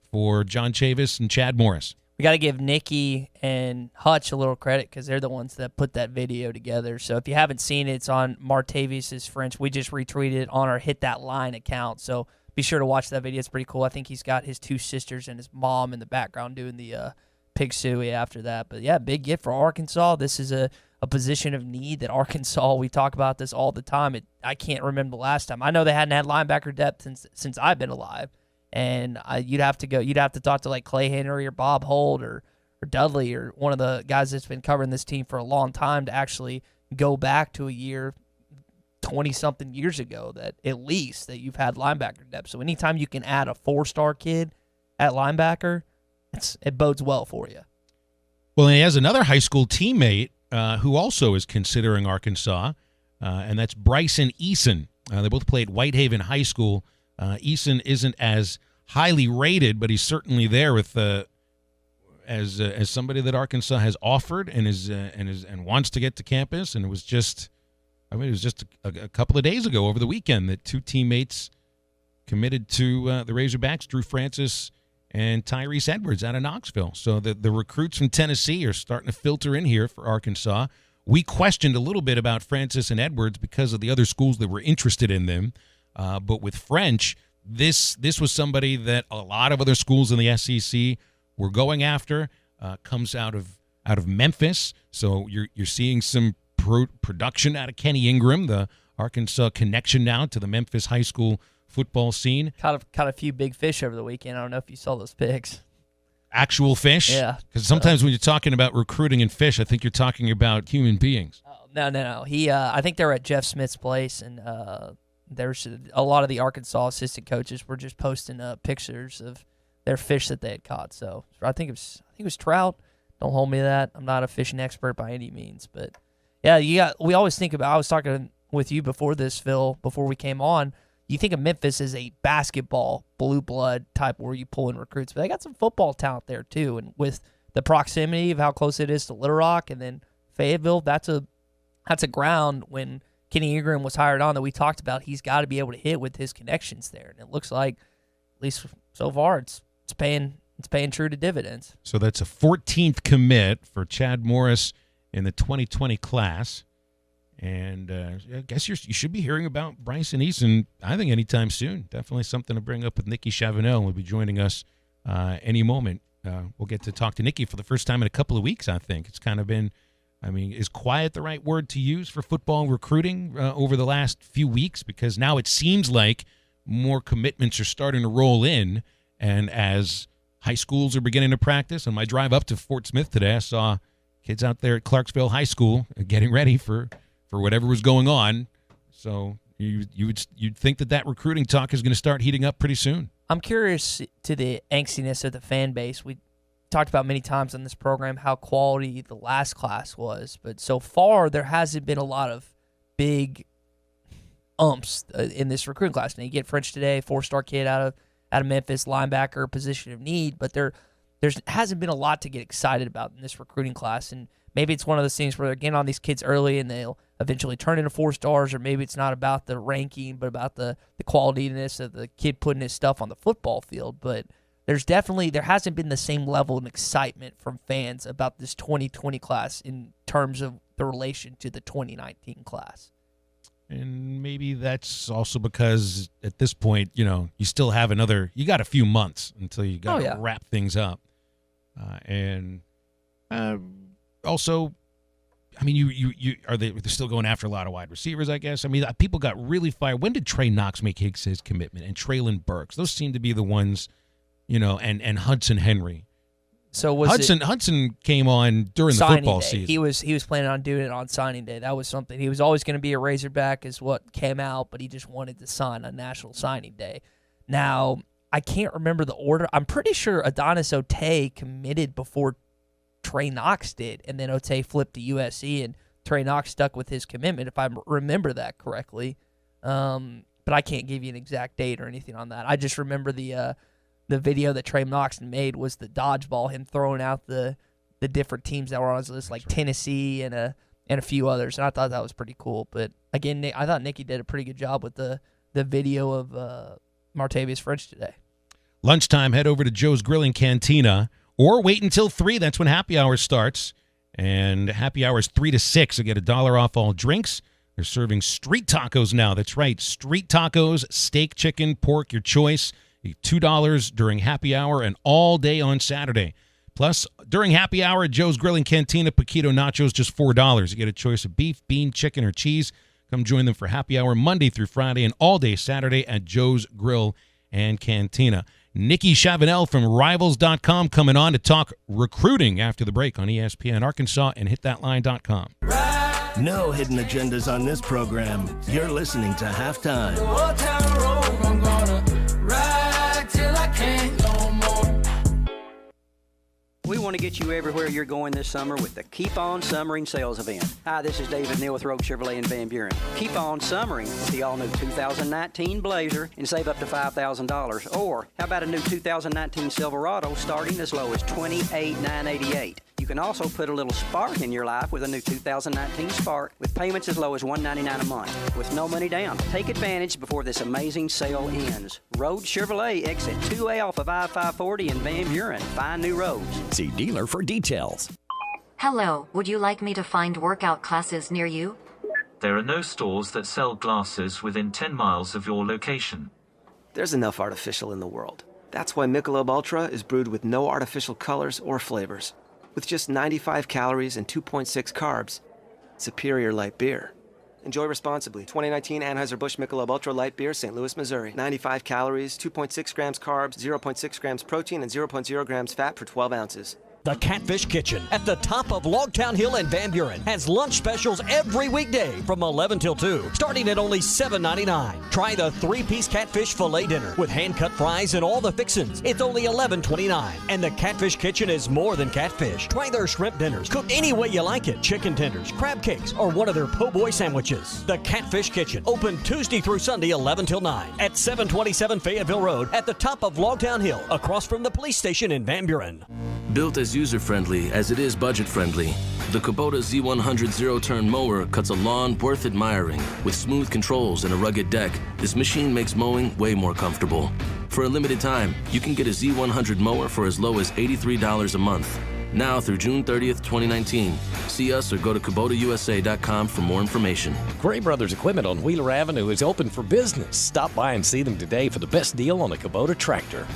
for John Chavis and Chad Morris. We got to give Nikki and Hutch a little credit because they're the ones that put that video together. So if you haven't seen it, it's on Martavius French. We just retweeted it on our Hit That Line account. So be sure to watch that video. It's pretty cool. I think he's got his 2 sisters and his mom in the background doing the pig suey after that. But, yeah, big gift for Arkansas. This is a position of need that Arkansas, we talk about this all the time. I can't remember the last time. I know they hadn't had linebacker depth since I've been alive. And you'd have to talk to like Clay Henry or Bob Holt or Dudley or one of the guys that's been covering this team for a long time to actually go back to a year 20-something years ago that at least that you've had linebacker depth. So anytime you can add a 4-star kid at linebacker, it bodes well for you. Well, and he has another high school teammate who also is considering Arkansas, and that's Bryson Eason. They both played Whitehaven High School. Eason isn't as highly rated, but he's certainly there with as somebody that Arkansas has offered and wants to get to campus. And it was just a couple of days ago over the weekend that 2 teammates committed to the Razorbacks, Drew Francis and Tyrese Edwards out of Knoxville. So the recruits from Tennessee are starting to filter in here for Arkansas. We questioned a little bit about Francis and Edwards because of the other schools that were interested in them. But with French, this was somebody that a lot of other schools in the SEC were going after. Comes out of Memphis, so you're seeing some production out of Kenny Ingram, the Arkansas connection now to the Memphis high school football scene. Caught a few big fish over the weekend. I don't know if you saw those pics. Actual fish? Yeah. Because sometimes when you're talking about recruiting and fish, I think you're talking about human beings. Oh, no. I think they were at Jeff Smith's place, and there's a lot of the Arkansas assistant coaches were just posting pictures of their fish that they had caught. So I think it was trout. Don't hold me to that. I'm not a fishing expert by any means, but yeah, we always think about. I was talking with you before this, Phil, before we came on. You think of Memphis as a basketball blue blood type where you pull in recruits, but they got some football talent there too. And with the proximity of how close it is to Little Rock and then Fayetteville, that's a ground when Kenny Ingram was hired on that we talked about, he's got to be able to hit with his connections there. And it looks like, at least so far, it's paying true to dividends. So that's a 14th commit for Chad Morris in the 2020 class. And I guess you should be hearing about Bryson Eason, I think, anytime soon. Definitely something to bring up with Nikki Chavanel. Will be joining us any moment. We'll get to talk to Nikki for the first time in a couple of weeks, I think. It's kind of been, is quiet the right word to use for football recruiting over the last few weeks? Because now it seems like more commitments are starting to roll in. And as high schools are beginning to practice, on my drive up to Fort Smith today, I saw kids out there at Clarksville High School getting ready for whatever was going on. So you'd think that recruiting talk is going to start heating up pretty soon. I'm curious to the angstiness of the fan base. We talked about many times on this program how quality the last class was, but so far there hasn't been a lot of big umps in this recruiting class. Now you get French today, 4-star kid out of Memphis, linebacker, position of need, but there hasn't been a lot to get excited about in this recruiting class. And maybe it's one of those things where they're getting on these kids early and they'll eventually turn into 4-stars, or maybe it's not about the ranking, but about the qualityness of the kid putting his stuff on the football field. But there hasn't been the same level of excitement from fans about this 2020 class in terms of the relation to the 2019 class. And maybe that's also because at this point, you still have you got a few months until you got to wrap things up. Also, they're still going after a lot of wide receivers, I guess. People got really fired. When did Trey Knox make his commitment? And Traylon Burks? Those seem to be the ones, and Hudson Henry. So Hudson came on during the football season. He was planning on doing it on signing day. That was something. He was always going to be a Razorback is what came out, but he just wanted to sign on National Signing Day. Now, I can't remember the order. I'm pretty sure Adonis Otey committed before Trey Knox did, and then Otey flipped to USC, and Trey Knox stuck with his commitment, if I remember that correctly. But I can't give you an exact date or anything on that. I just remember the video that Trey Knox made was the dodgeball, him throwing out the different teams that were on his list, like Tennessee and a few others, and I thought that was pretty cool. But again, I thought Nikki did a pretty good job with the video of Martavius French today. Lunchtime, head over to Joe's Grill and Cantina, or wait until 3. That's when happy hour starts. And happy hour is 3 to 6. You'll get $1 off all drinks. They're serving street tacos now. That's right, street tacos, steak, chicken, pork, your choice. $2 during happy hour and all day on Saturday. Plus, during happy hour at Joe's Grill and Cantina, Paquito Nachos, just $4. You get a choice of beef, bean, chicken, or cheese. Come join them for happy hour Monday through Friday and all day Saturday at Joe's Grill and Cantina. Nikki Chavanel from Rivals.com coming on to talk recruiting after the break on ESPN Arkansas and HitThatLine.com. No hidden agendas on this program. You're listening to Halftime. We want to get you everywhere you're going this summer with the Keep On Summering sales event. Hi, this is David Neal with Rogue Chevrolet in Van Buren. Keep on summering with the all-new 2019 Blazer and save up to $5,000. Or how about a new 2019 Silverado starting as low as $28,988? You can also put a little spark in your life with a new 2019 Spark with payments as low as $199 a month with no money down. Take advantage before this amazing sale ends. Road Chevrolet, exit 2A off of I-540 in Van Buren. Find new roads. See dealer for details. Hello, would you like me to find workout classes near you? There are no stores that sell glasses within 10 miles of your location. There's enough artificial in the world. That's why Michelob Ultra is brewed with no artificial colors or flavors. With just 95 calories and 2.6 carbs. Superior light beer. Enjoy responsibly. 2019 Anheuser-Busch Michelob Ultra Light Beer, St. Louis, Missouri. 95 calories, 2.6 grams carbs, 0.6 grams protein, and 0.0 grams fat per 12 ounces. The Catfish Kitchen at the top of Logtown Hill in Van Buren has lunch specials every weekday from 11 till 2, starting at only $7.99. Try the 3-piece catfish filet dinner with hand-cut fries and all the fixins. It's only $11.29. And the Catfish Kitchen is more than catfish. Try their shrimp dinners, cooked any way you like it. Chicken tenders, crab cakes, or one of their po' boy sandwiches. The Catfish Kitchen, open Tuesday through Sunday 11 till 9 at 727 Fayetteville Road at the top of Logtown Hill, across from the police station in Van Buren. Built as user-friendly as it is budget-friendly, the Kubota Z100 zero-turn mower cuts a lawn worth admiring. With smooth controls and a rugged deck, this machine makes mowing way more comfortable. For a limited time, you can get a Z100 mower for as low as $83 a month. Now through June 30th, 2019. See us or go to KubotaUSA.com for more information. Gray Brothers Equipment on Wheeler Avenue is open for business. Stop by and see them today for the best deal on a Kubota tractor.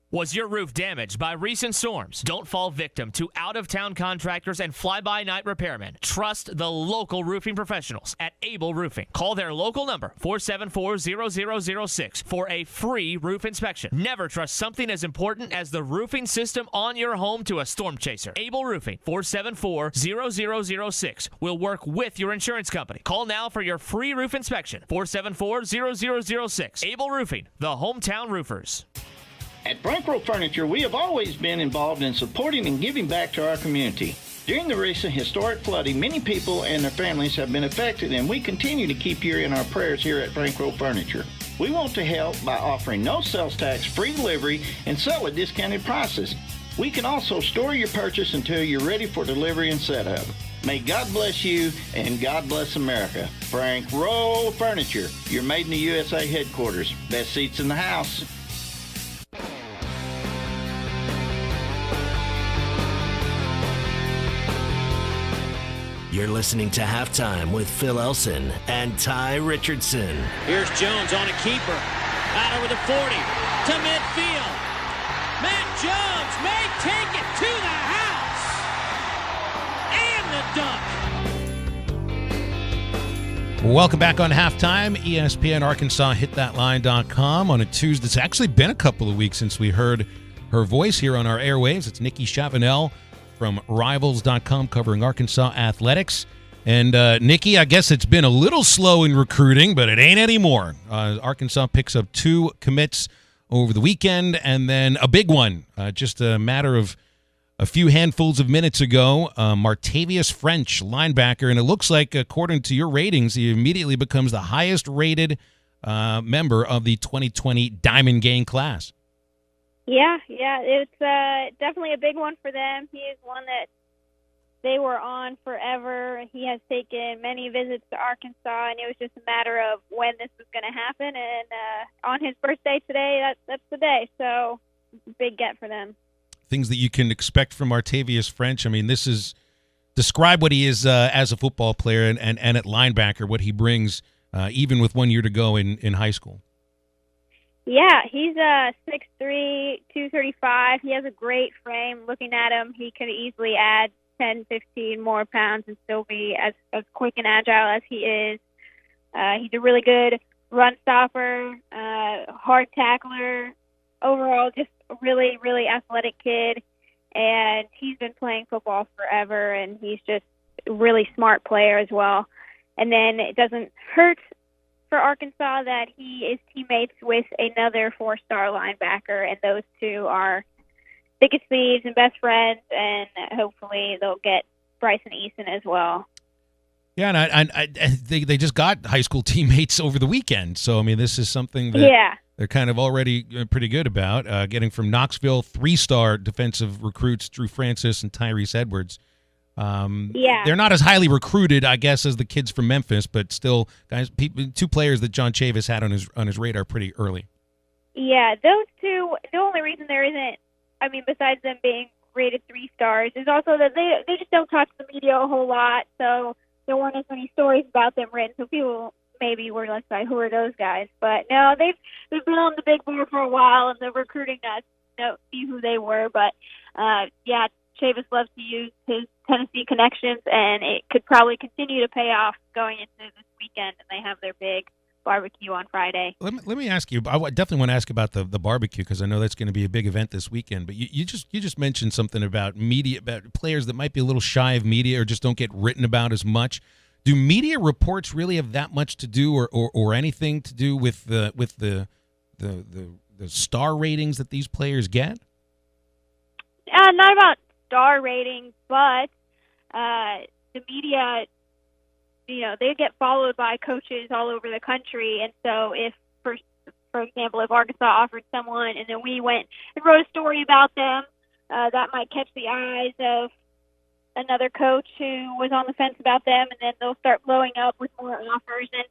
Was your roof damaged by recent storms? Don't fall victim to out-of-town contractors and fly-by-night repairmen. Trust the local roofing professionals at Able Roofing. Call their local number, 474-0006, for a free roof inspection. Never trust something as important as the roofing system on your home to a storm chaser. Able Roofing, 474-0006, will work with your insurance company. Call now for your free roof inspection, 474-0006. Able Roofing, the hometown roofers. At Brankrow Furniture, we have always been involved in supporting and giving back to our community. During the recent historic flooding, many people and their families have been affected, and we continue to keep you in our prayers here at Brankrow Furniture. We want to help by offering no sales tax, free delivery, and sell at discounted prices. We can also store your purchase until you're ready for delivery and setup. May God bless you and God bless America. Brankrow Furniture, your Made in the USA headquarters. Best seats in the house. You're listening to Halftime with Phil Elson and Tye Richardson. Here's Jones on a keeper. Out over the 40 to midfield. Matt Jones may take it to the house. And the dunk. Welcome back on Halftime. ESPN Arkansas, hitthatline.com on a Tuesday. It's actually been a couple of weeks since we heard her voice here on our airwaves. It's Nikki Chavanel from Rivals.com covering Arkansas athletics. And Nikki, I guess it's been a little slow in recruiting, but it ain't anymore. Arkansas picks up 2 commits over the weekend, and then a big one just a matter of a few handfuls of minutes ago, Martavius French, linebacker, and it looks like, according to your ratings, he immediately becomes the highest-rated member of the 2020 Diamond Gang class. Yeah, it's definitely a big one for them. He is one that they were on forever. He has taken many visits to Arkansas, and it was just a matter of when this was going to happen. And on his birthday today, that's the day. So, big get for them. Things that you can expect from Martavius French. I mean, this is describe what he is as a football player and at linebacker, what he brings, even with 1 year to go in high school. Yeah, he's 6'3", 235. He has a great frame. Looking at him, he could easily add 10, 15 more pounds and still be as quick and agile as he is. He's a really good run stopper, hard tackler. Overall, just a really, really athletic kid. And he's been playing football forever, and he's just a really smart player as well. And then it doesn't hurt for Arkansas that he is teammates with another 4-star linebacker, and those two are thick as thieves and best friends, and hopefully they'll get Bryson Eason as well. Yeah, and they just got high school teammates over the weekend, so I mean this is something that they're kind of already pretty good about, getting from Knoxville 3-star defensive recruits Drew Francis and Tyrese Edwards. They're not as highly recruited, I guess, as the kids from Memphis, but still, guys, 2 players that John Chavis had on his radar pretty early. Yeah, those two. The only reason there isn't, I mean, besides them being rated 3 stars, is also that they just don't talk to the media a whole lot. So there weren't as many stories about them written. So people maybe were like, "Who are those guys?" But no, they've been on the big board for a while, and the recruiting guys see who they were. But Chavis loves to use his Tennessee connections, and it could probably continue to pay off going into this weekend, and they have their big barbecue on Friday. Let me ask you, I definitely want to ask about the barbecue, because I know that's going to be a big event this weekend, but you just mentioned something about media, about players that might be a little shy of media or just don't get written about as much. Do media reports really have that much to do or anything to do with the star ratings that these players get? Not about star ratings, but the media, they get followed by coaches all over the country. And so if, for example, if Arkansas offered someone and then we went and wrote a story about them, that might catch the eyes of another coach who was on the fence about them, and then they'll start blowing up with more offers. And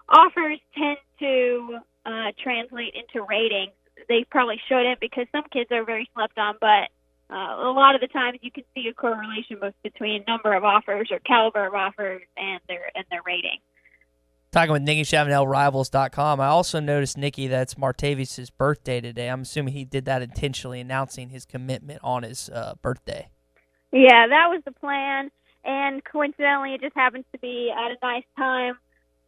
offers tend to translate into ratings. They probably shouldn't, because some kids are very slept on, but a lot of the times you can see a correlation both between number of offers or caliber of offers and their rating. Talking with Nikki Chavanel, Rivals.com. I also noticed, Nikki, that's Martavius' birthday today. I'm assuming he did that intentionally, announcing his commitment on his birthday. Yeah, that was the plan, and coincidentally, it just happens to be at a nice time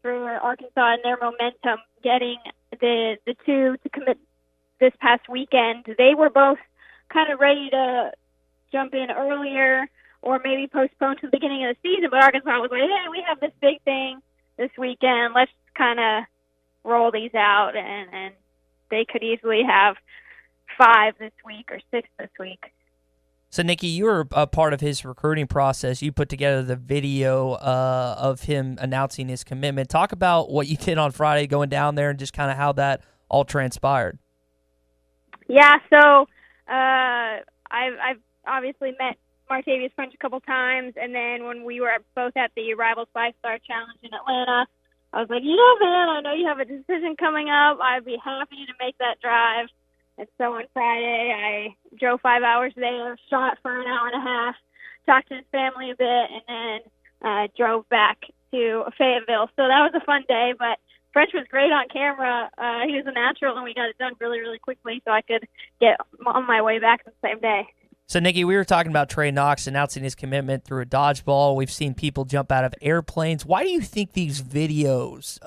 for Arkansas and their momentum, getting the two to commit this past weekend. They were both kind of ready to jump in earlier or maybe postpone to the beginning of the season, but Arkansas was like, hey, we have this big thing this weekend. Let's kind of roll these out, and they could easily have 5 this week or 6 this week. So, Nikki, you were a part of his recruiting process. You put together the video of him announcing his commitment. Talk about what you did on Friday going down there and just kind of how that all transpired. Yeah, so I've obviously met Martavius French a couple times, and then when we were both at the Rivals 5-Star Challenge in Atlanta, I was like, man, I know you have a decision coming up. I'd be happy to make that drive. And so on Friday, I drove 5 hours there, shot for an hour and a half, talked to his family a bit, and then drove back to Fayetteville. So that was a fun day, but French was great on camera. He was a natural, and we got it done really, really quickly so I could get on my way back the same day. So, Nikki, we were talking about Trey Knox announcing his commitment through a dodgeball. We've seen people jump out of airplanes. Why do you think these videos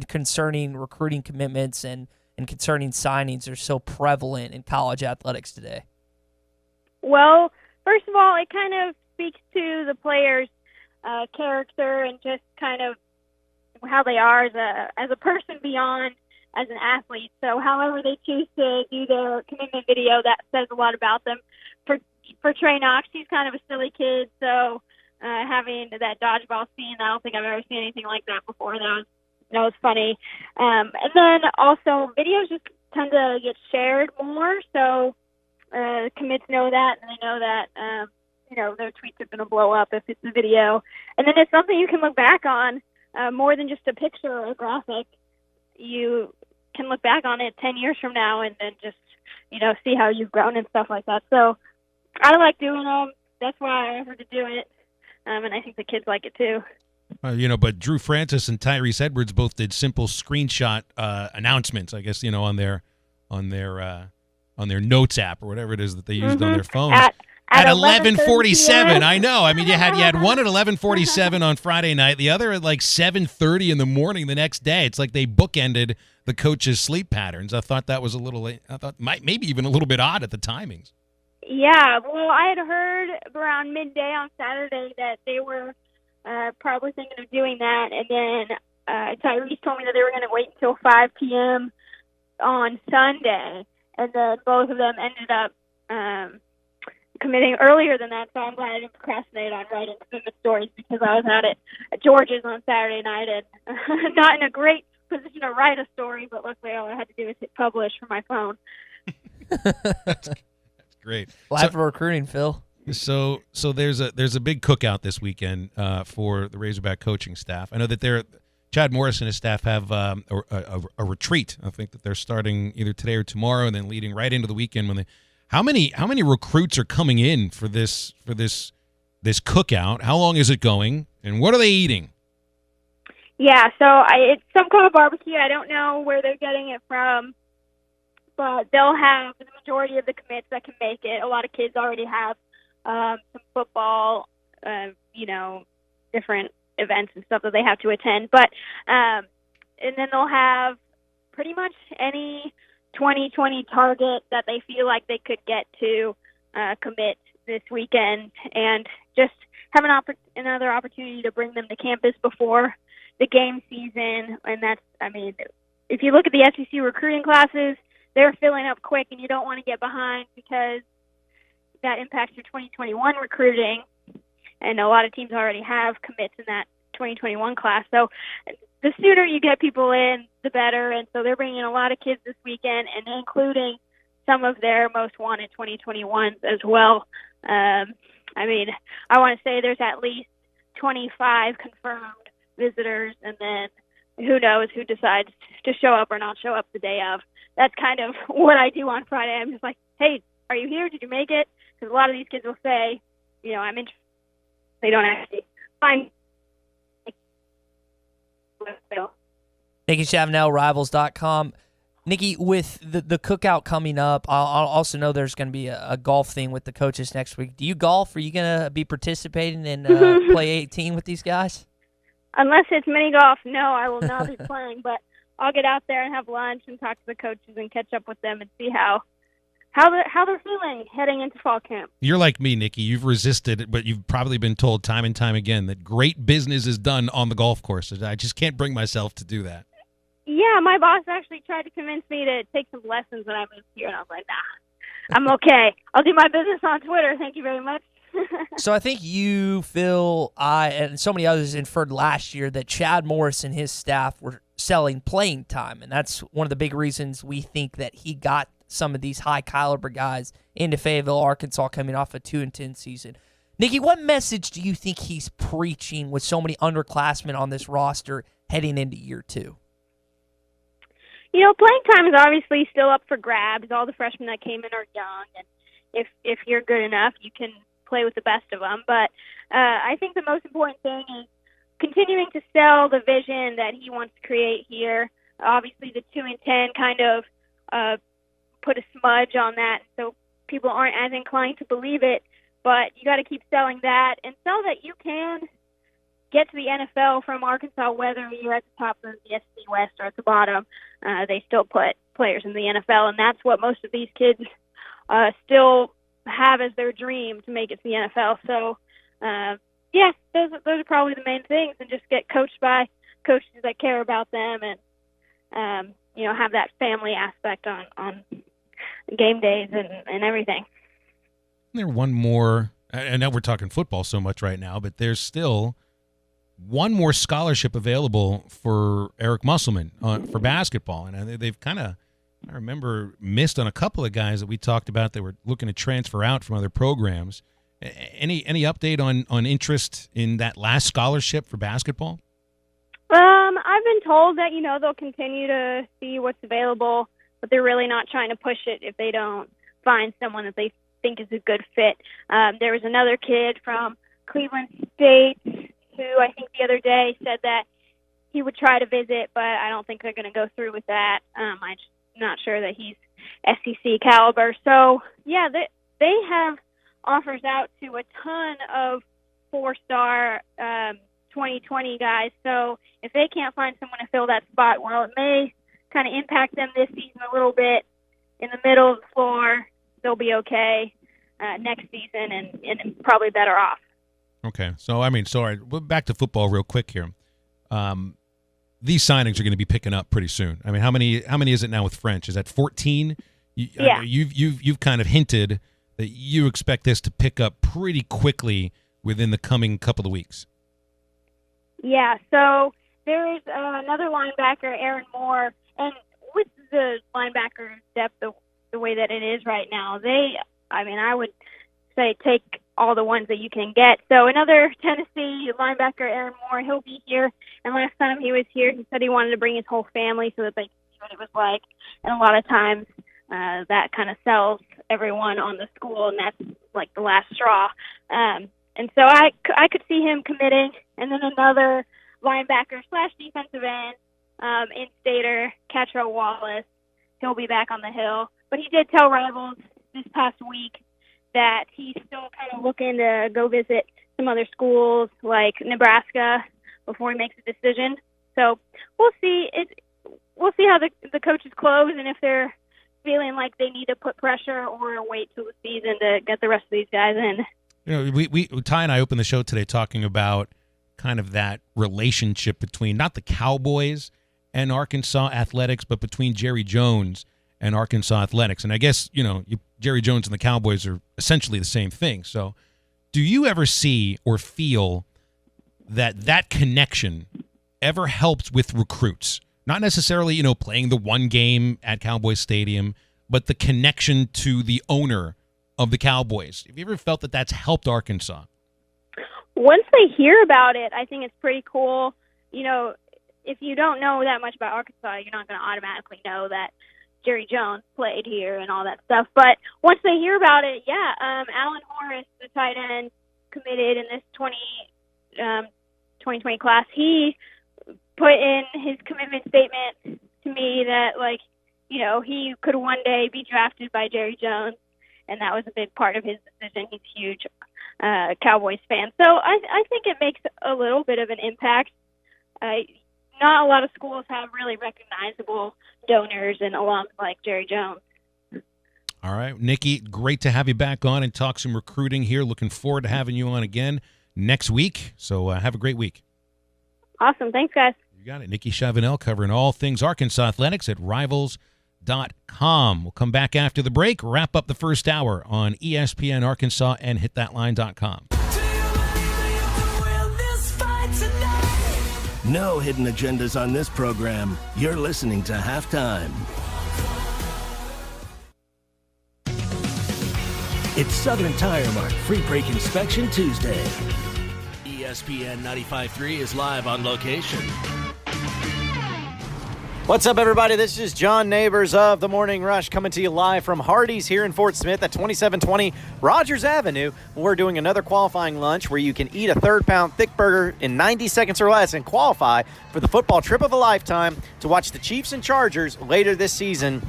concerning recruiting commitments and concerning signings are so prevalent in college athletics today? Well, first of all, it kind of speaks to the players' character and just kind of how they are as a person beyond as an athlete. So however they choose to do their commitment video, that says a lot about them. For Trey Knox, he's kind of a silly kid, so having that dodgeball scene, I don't think I've ever seen anything like that before. That was funny. And then also videos just tend to get shared more, so commits know that, and they know that their tweets are going to blow up if it's a video. And then it's something you can look back on more than just a picture or a graphic. You can look back on it 10 years from now and then just see how you've grown and stuff like that. So I like doing them. That's why I offered to do it, and I think the kids like it too. But Drew Francis and Tyrese Edwards both did simple screenshot announcements, I guess, on their notes app or whatever it is that they used on their phones. At 11:47, I know. I mean, you had one at 11:47 on Friday night, the other at like 7:30 in the morning the next day. It's like they bookended the coach's sleep patterns. I thought that was maybe even a little bit odd at the timings. Yeah, well, I had heard around midday on Saturday that they were probably thinking of doing that, and then Tyrese told me that they were going to wait until 5 p.m. on Sunday, and then both of them ended up committing earlier than that, so I'm glad I didn't procrastinate on writing commitment stories because I was out at George's on Saturday night and not in a great position to write a story, but luckily all I had to do was hit publish from my phone. That's great. Live for recruiting, Phil. So there's a big cookout this weekend for the Razorback coaching staff. I know that Chad Morris and his staff have a retreat. I think that they're starting either today or tomorrow, and then leading right into the weekend. How many recruits are coming in for this cookout? How long is it going, and what are they eating? Yeah, so it's some kind of barbecue. I don't know where they're getting it from, but they'll have the majority of the commits that can make it. A lot of kids already have some football, different events and stuff that they have to attend. But and then they'll have pretty much any 2020 target that they feel like they could get to commit this weekend, and just have another opportunity to bring them to campus before the game season. And that's, if you look at the SEC recruiting classes, they're filling up quick, and you don't want to get behind because that impacts your 2021 recruiting. And a lot of teams already have commits in that 2021 class. So the sooner you get people in, the better. And so they're bringing a lot of kids this weekend, and including some of their most wanted 2021s as well. I mean, I want to say there's at least 25 confirmed visitors, and then who knows who decides to show up or not show up the day of. That's kind of what I do on Friday. I'm just like, hey, are you here? Did you make it? Because a lot of these kids will say, you know, I'm interested. They don't actually find. Nikki Chavanel, Rivals.com. Nikki, with the cookout coming up, I'll also know there's going to be a golf thing with the coaches next week. Do you golf? Are you going to be participating and play 18 with these guys? Unless it's mini golf, no, I will not be playing. But I'll get out there and have lunch and talk to the coaches and catch up with them and see how they're feeling heading into fall camp. You're like me, Nikki. You've resisted it, but you've probably been told time and time again that great business is done on the golf course. I just can't bring myself to do that. Yeah, my boss actually tried to convince me to take some lessons when I moved here, and I was like, nah, I'm okay. I'll do my business on Twitter. Thank you very much. So I think you, Phil, I, and so many others inferred last year that Chad Morris and his staff were selling playing time, and that's one of the big reasons we think that he got some of these high-caliber guys into Fayetteville, Arkansas, coming off a 2-10 season. Nikki, what message do you think he's preaching with so many underclassmen on this roster heading into year 2? You know, playing time is obviously still up for grabs. All the freshmen that came in are young, and if you're good enough, you can play with the best of them. But I think the most important thing is continuing to sell the vision that he wants to create here. Obviously, the 2-10 kind of put a smudge on that, so people aren't as inclined to believe it. But you got to keep selling that and sell that you can get to the NFL from Arkansas, whether you're at the top of the SEC West or at the bottom. They still put players in the NFL, and that's what most of these kids still have as their dream, to make it to the NFL. So, yeah, those are probably the main things, and just get coached by coaches that care about them and, you know, have that family aspect on game days and everything. There one more, I know we're talking football so much right now, but there's still one more scholarship available for Eric Musselman for basketball. And they've kind of, I remember, missed on a couple of guys that we talked about that were looking to transfer out from other programs. Any update on interest in that last scholarship for basketball? I've been told that, you know, they'll continue to see what's available, but they're really not trying to push it if they don't find someone that they think is a good fit. There was another kid from Cleveland State who I think the other day said that he would try to visit, but I don't think they're going to go through with that. I'm not sure that he's SEC caliber. So, yeah, they have offers out to a ton of 4-star 2020 guys. So if they can't find someone to fill that spot, well, it may kind of impact them this season a little bit. In the middle of the floor, they'll be okay next season and probably better off. Okay. So, I mean, sorry, back to football real quick here. These signings are going to be picking up pretty soon. I mean, how many is it now with French? Is that 14? Yeah. You've kind of hinted that you expect this to pick up pretty quickly within the coming couple of weeks. Yeah, so there's another linebacker, Aaron Moore, and with the linebacker depth the way that it is right now, I would say take all the ones that you can get. So another Tennessee linebacker, Aaron Moore, he'll be here. And last time he was here, he said he wanted to bring his whole family so that they could see what it was like. And a lot of times that kind of sells everyone on the school, and that's like the last straw. And so I could see him committing. And then another linebacker / defensive end, in-stater, Catrell Wallace, he'll be back on the Hill. But he did tell Rivals this past week that he's still kind of looking to go visit some other schools like Nebraska before he makes a decision. So we'll see. We'll see how the coaches close, and if they're feeling like they need to put pressure or wait till the season to get the rest of these guys in. You know, we Tye and I opened the show today talking about kind of that relationship between not the Cowboys and Arkansas athletics, but between Jerry Jones and Arkansas athletics. And I guess, you know, Jerry Jones and the Cowboys are essentially the same thing. So do you ever see or feel that connection ever helps with recruits? Not necessarily, you know, playing the one game at Cowboy Stadium, but the connection to the owner of the Cowboys. Have you ever felt that that's helped Arkansas? Once they hear about it, I think it's pretty cool. You know, if you don't know that much about Arkansas, you're not going to automatically know that Jerry Jones played here and all that stuff. But once they hear about it, Alan Horace, the tight end, committed in this 2020 class. He put in his commitment statement to me that, like, you know, he could one day be drafted by Jerry Jones, and that was a big part of his decision. He's a huge Cowboys fan. So I think it makes a little bit of an impact. Not a lot of schools have really recognizable donors and alums like Jerry Jones. All right, Nikki, great to have you back on and talk some recruiting here. Looking forward to having you on again next week. So have a great week. Awesome. Thanks, guys. You got it. Nikki Chavanel covering all things Arkansas athletics at Rivals.com. We'll come back after the break, wrap up the first hour on ESPN Arkansas and hitthatline.com. No hidden agendas on this program. You're listening to Halftime. It's Southern Tire Mart Free Break Inspection Tuesday. ESPN 95.3 is live on location. What's up, everybody? This is John Neighbors of The Morning Rush coming to you live from Hardee's here in Fort Smith at 2720 Rogers Avenue. We're doing another qualifying lunch where you can eat a third-pound thick burger in 90 seconds or less and qualify for the football trip of a lifetime to watch the Chiefs and Chargers later this season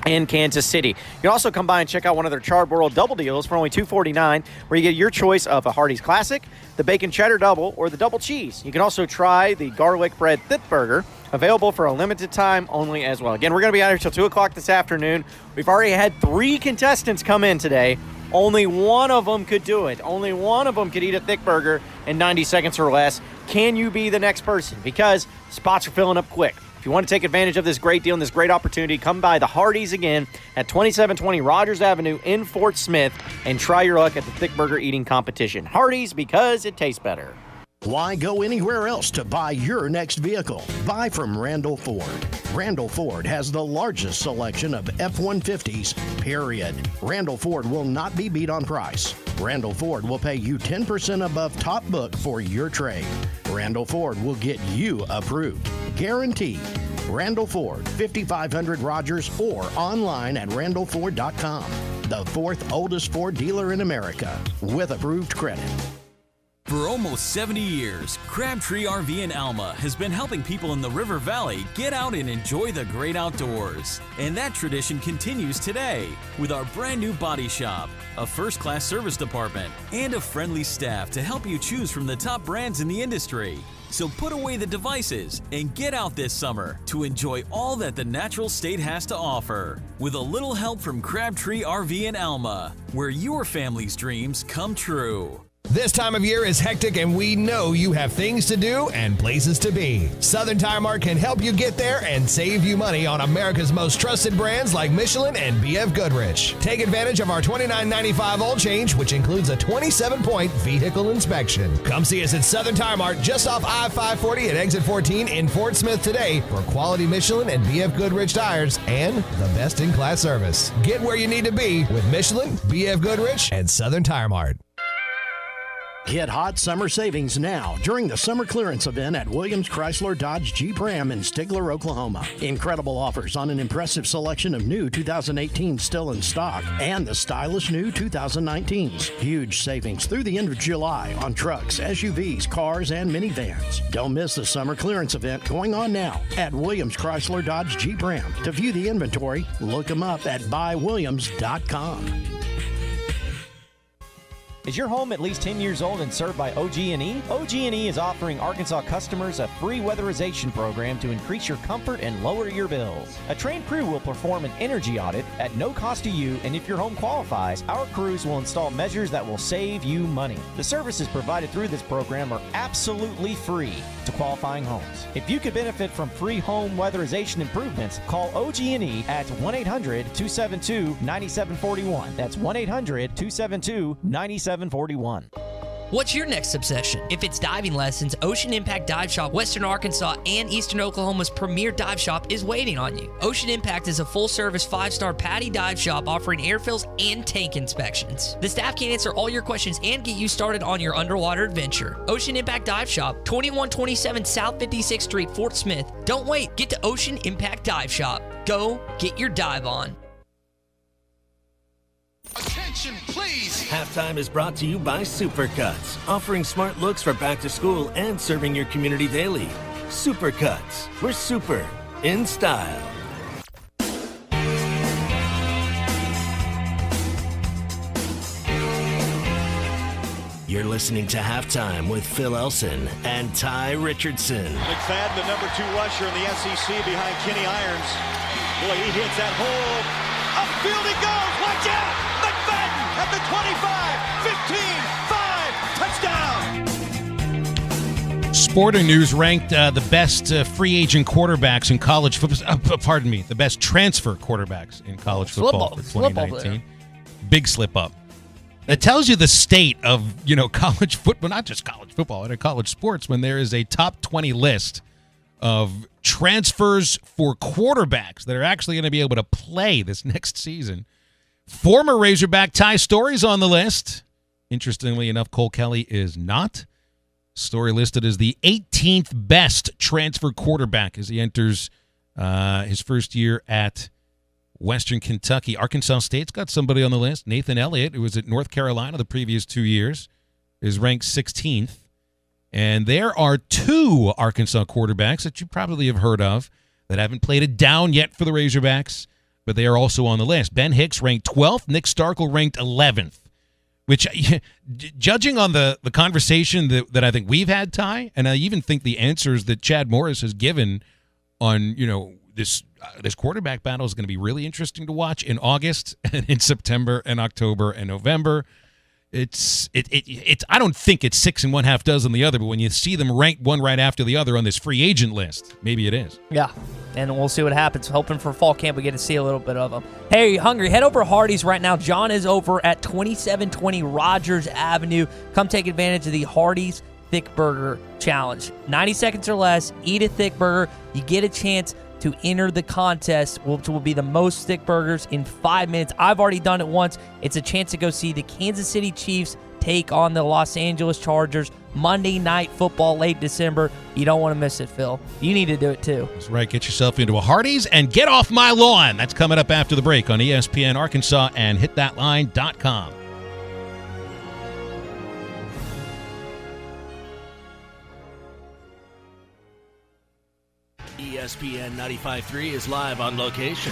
in Kansas City. You can also come by and check out one of their Charbroil double deals for only $2.49, where you get your choice of a Hardee's Classic, the Bacon Cheddar Double, or the Double Cheese. You can also try the Garlic Bread Thick Burger, available for a limited time only as well. Again, we're going to be out here till 2 o'clock this afternoon. We've already had 3 contestants come in today. Only one of them could do it. Only one of them could eat a thick burger in 90 seconds or less. Can you be the next person? Because spots are filling up quick. If you want to take advantage of this great deal and this great opportunity, come by the Hardee's again at 2720 Rogers Avenue in Fort Smith and try your luck at the thick burger eating competition. Hardee's, because it tastes better. Why go anywhere else to buy your next vehicle? Buy from Randall Ford. Randall Ford has the largest selection of F-150s, period. Randall Ford will not be beat on price. Randall Ford will pay you 10% above top book for your trade. Randall Ford will get you approved. Guaranteed. Randall Ford, 5500 Rogers, or online at randallford.com. The 4th oldest Ford dealer in America with approved credit. For almost 70 years, Crabtree RV in Alma has been helping people in the River Valley get out and enjoy the great outdoors. And that tradition continues today with our brand new body shop, a first-class service department, and a friendly staff to help you choose from the top brands in the industry. So put away the devices and get out this summer to enjoy all that the natural state has to offer. With a little help from Crabtree RV in Alma, where your family's dreams come true. This time of year is hectic, and we know you have things to do and places to be. Southern Tire Mart can help you get there and save you money on America's most trusted brands like Michelin and BF Goodrich. Take advantage of our $29.95 oil change, which includes a 27-point vehicle inspection. Come see us at Southern Tire Mart just off I-540 at exit 14 in Fort Smith today for quality Michelin and BF Goodrich tires and the best-in-class service. Get where you need to be with Michelin, BF Goodrich, and Southern Tire Mart. Get hot summer savings now during the summer clearance event at Williams Chrysler Dodge Jeep Ram in Stigler, Oklahoma. Incredible offers on an impressive selection of new 2018s still in stock and the stylish new 2019s. Huge savings through the end of July on trucks, SUVs, cars, and minivans. Don't miss the summer clearance event going on now at Williams Chrysler Dodge Jeep Ram. To view the inventory, look them up at buywilliams.com. Is your home at least 10 years old and served by OG&E? OG&E is offering Arkansas customers a free weatherization program to increase your comfort and lower your bills. A trained crew will perform an energy audit at no cost to you, and if your home qualifies, our crews will install measures that will save you money. The services provided through this program are absolutely free to qualifying homes. If you could benefit from free home weatherization improvements, call OG&E at 1-800-272-9741. That's 1-800-272-9741. What's your next obsession? If it's diving lessons, Ocean Impact Dive Shop, Western Arkansas, and Eastern Oklahoma's premier dive shop is waiting on you. Ocean Impact is a full-service 5-star PADI dive shop offering air fills and tank inspections. The staff can answer all your questions and get you started on your underwater adventure. Ocean Impact Dive Shop, 2127 South 56th Street, Fort Smith. Don't wait. Get to Ocean Impact Dive Shop. Go get your dive on. Attention, please! Halftime is brought to you by Supercuts, offering smart looks for back to school and serving your community daily. Supercuts, we're super in style. You're listening to Halftime with Phil Elson and Tye Richardson. McFadden, the number 2 rusher in the SEC behind Kenny Irons. Boy, he hits that hole. Upfield he goes. Watch out! McFadden at the 25, 15, 5, touchdown! Sporting News ranked the best free agent quarterbacks in college football. The best transfer quarterbacks in college football for 2019. Big slip up. It tells you the state of, college football, not just college football, but college sports, when there is a top 20 list of transfers for quarterbacks that are actually going to be able to play this next season. Former Razorback Tye Story's on the list. Interestingly enough, Cole Kelly is not. Story listed as the 18th best transfer quarterback as he enters his first year at Western Kentucky. Arkansas State's got somebody on the list. Nathan Elliott, who was at North Carolina the previous 2 years, is ranked 16th. And there are 2 Arkansas quarterbacks that you probably have heard of that haven't played it down yet for the Razorbacks, but they are also on the list. Ben Hicks ranked 12th. Nick Starkel ranked 11th, which, judging on the conversation that I think we've had, Tye, and I even think the answers that Chad Morris has given on, this quarterback battle is going to be really interesting to watch in August and in September and October and November. It's I don't think it's 6 and 1/2 dozen the other, but when you see them ranked one right after the other on this free agent list, maybe it is. Yeah, and we'll see what happens. Hoping for fall camp we get to see a little bit of them. Hey, are you hungry? Head over to Hardee's right now. John is over at 2720 Rogers Avenue. Come take advantage of the Hardee's Thick Burger Challenge. 90 seconds or less, eat a thick burger. You get a chance to enter the contest, which will be the most thick burgers in 5 minutes. I've already done it once. It's a chance to go see the Kansas City Chiefs take on the Los Angeles Chargers. Monday Night Football, late December. You don't want to miss it, Phil. You need to do it too. That's right. Get yourself into a Hardee's and get off my lawn. That's coming up after the break on ESPN Arkansas and hitthatline.com. ESPN 95.3 is live on location.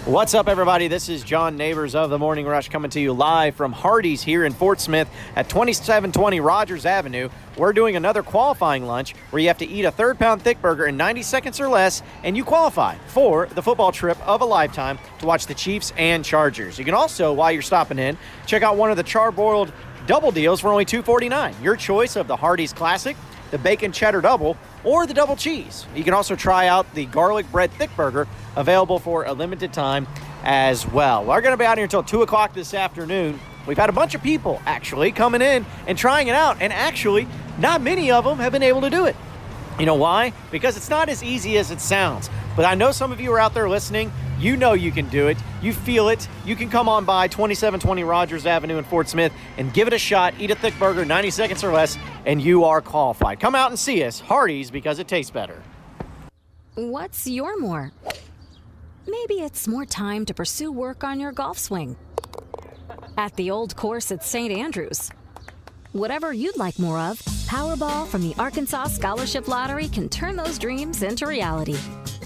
What's up, everybody? This is John Neighbors of the Morning Rush coming to you live from Hardee's here in Fort Smith at 2720 Rogers Avenue. We're doing another qualifying lunch where you have to eat a 3-pound thick burger in 90 seconds or less, and you qualify for the football trip of a lifetime to watch the Chiefs and Chargers. You can also, while you're stopping in, check out one of the charbroiled double deals for only $2.49. Your choice of the Hardee's Classic, the Bacon Cheddar Double, or the Double Cheese. You can also try out the Garlic Bread Thick Burger, available for a limited time as well. We're going to be out here until 2 o'clock this afternoon. We've had a bunch of people, actually, coming in and trying it out, and actually, not many of them have been able to do it. You know why? Because it's not as easy as it sounds. But I know some of you are out there listening. You know you can do it. You feel it. You can come on by 2720 Rogers Avenue in Fort Smith and give it a shot. Eat a thick burger, 90 seconds or less, and you are qualified. Come out and see us, Hardee's, because it tastes better. What's your more? Maybe it's more time to pursue work on your golf swing. At the old course at St. Andrews. Whatever you'd like more of, Powerball from the Arkansas Scholarship Lottery can turn those dreams into reality.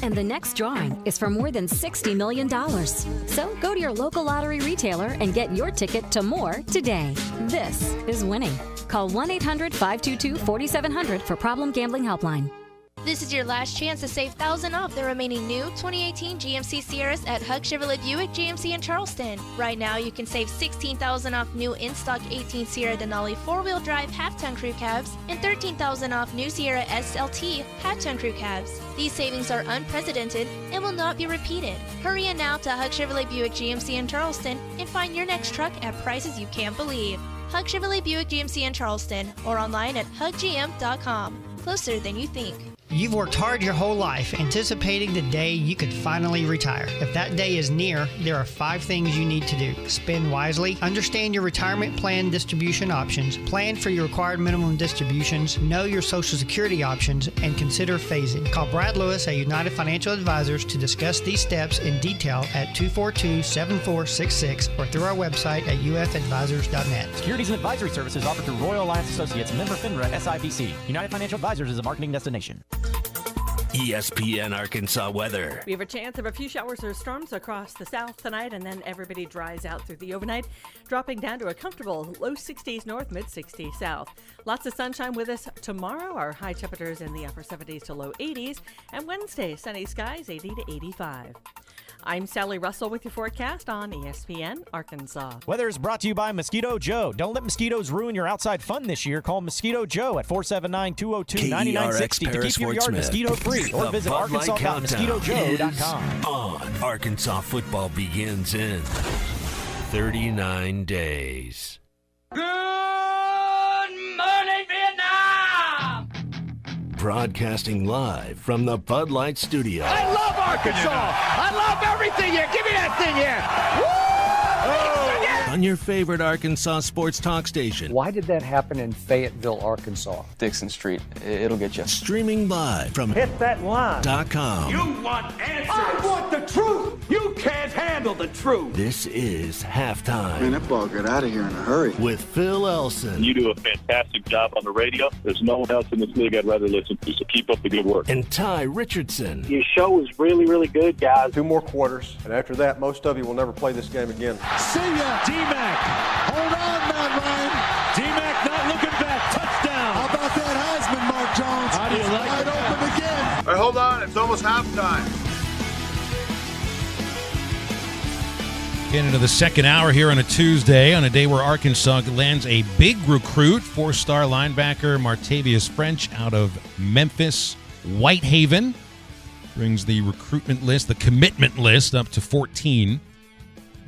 And the next drawing is for more than $60 million. So go to your local lottery retailer and get your ticket to more today. This is winning. Call 1-800-522-4700 for Problem Gambling Helpline. This is your last chance to save $1,000 off the remaining new 2018 GMC Sierras at Hug Chevrolet Buick GMC in Charleston. Right now, you can save $16,000 off new in-stock 18 Sierra Denali 4-wheel drive half-ton crew cabs and $13,000 off new Sierra SLT half-ton crew cabs. These savings are unprecedented and will not be repeated. Hurry in now to Hug Chevrolet Buick GMC in Charleston and find your next truck at prices you can't believe. Hug Chevrolet Buick GMC in Charleston or online at huggm.com. Closer than you think. You've worked hard your whole life anticipating the day you could finally retire. If that day is near, there are 5 things you need to do. Spend wisely, understand your retirement plan distribution options, plan for your required minimum distributions, know your Social Security options, and consider phasing. Call Brad Lewis at United Financial Advisors to discuss these steps in detail at 242-7466 or through our website at ufadvisors.net. Securities and advisory services offered through Royal Alliance Associates, member FINRA SIPC. United Financial Advisors is a marketing destination. ESPN Arkansas weather. We have a chance of a few showers or storms across the south tonight, and then everybody dries out through the overnight, dropping down to a comfortable low 60s north, mid 60s south. Lots of sunshine with us tomorrow. Our high temperatures in the upper 70s to low 80s, and Wednesday, sunny skies 80 to 85. I'm Sally Russell with your forecast on ESPN Arkansas. Weather is brought to you by Mosquito Joe. Don't let mosquitoes ruin your outside fun this year. Call Mosquito Joe at 479-202-9960 to keep your yard mosquito-free, or visit arkansas.mosquitojoe.com. On Arkansas football begins in 39 days. Good morning, Vietnam! Broadcasting live from the Bud Light Studio. I love Arkansas! I love everything here! Give me that thing here! Woo! On your favorite Arkansas sports talk station. Why did that happen in Fayetteville, Arkansas? Dixon Street. It'll get you. Streaming live from Hit that line. .com. You want answers! I want the truth! You can't handle the truth! This is Halftime. Man, that ball got out of here in a hurry. With Phil Elson. You do a fantastic job on the radio. There's no one else in this league I'd rather listen to, so keep up the good work. And Tye Richardson. Your show is really, really good, guys. 2 more quarters, and after that, most of you will never play this game again. See ya! D-Mac! Hold on, Matt Ryan! D-Mac not looking back. Touchdown! How about that Heisman, Mark Jones? How do you like it? Wide open again. All right, hold on. It's almost halftime. Getting into the second hour here on a Tuesday, on a day where Arkansas lands a big recruit, 4-star linebacker Martavius French out of Memphis, Whitehaven. Brings the recruitment list, the commitment list, up to 14.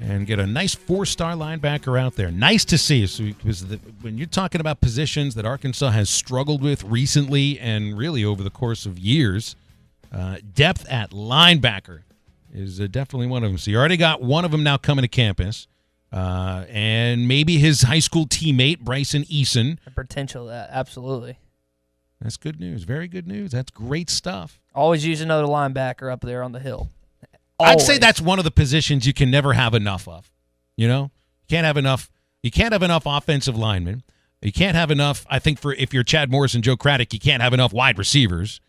And get a nice 4-star linebacker out there. Nice to see. Because when you're talking about positions that Arkansas has struggled with recently and really over the course of years, depth at linebacker is definitely one of them. So you already got one of them now coming to campus. And maybe his high school teammate, Bryson Eason. The potential of that, absolutely. That's good news. Very good news. That's great stuff. Always use another linebacker up there on the hill. Always. I'd say that's one of the positions you can never have enough of. You know, you can't have enough offensive linemen. You can't have enough. I think if you're Chad Morris and Joe Craddock, you can't have enough wide receivers.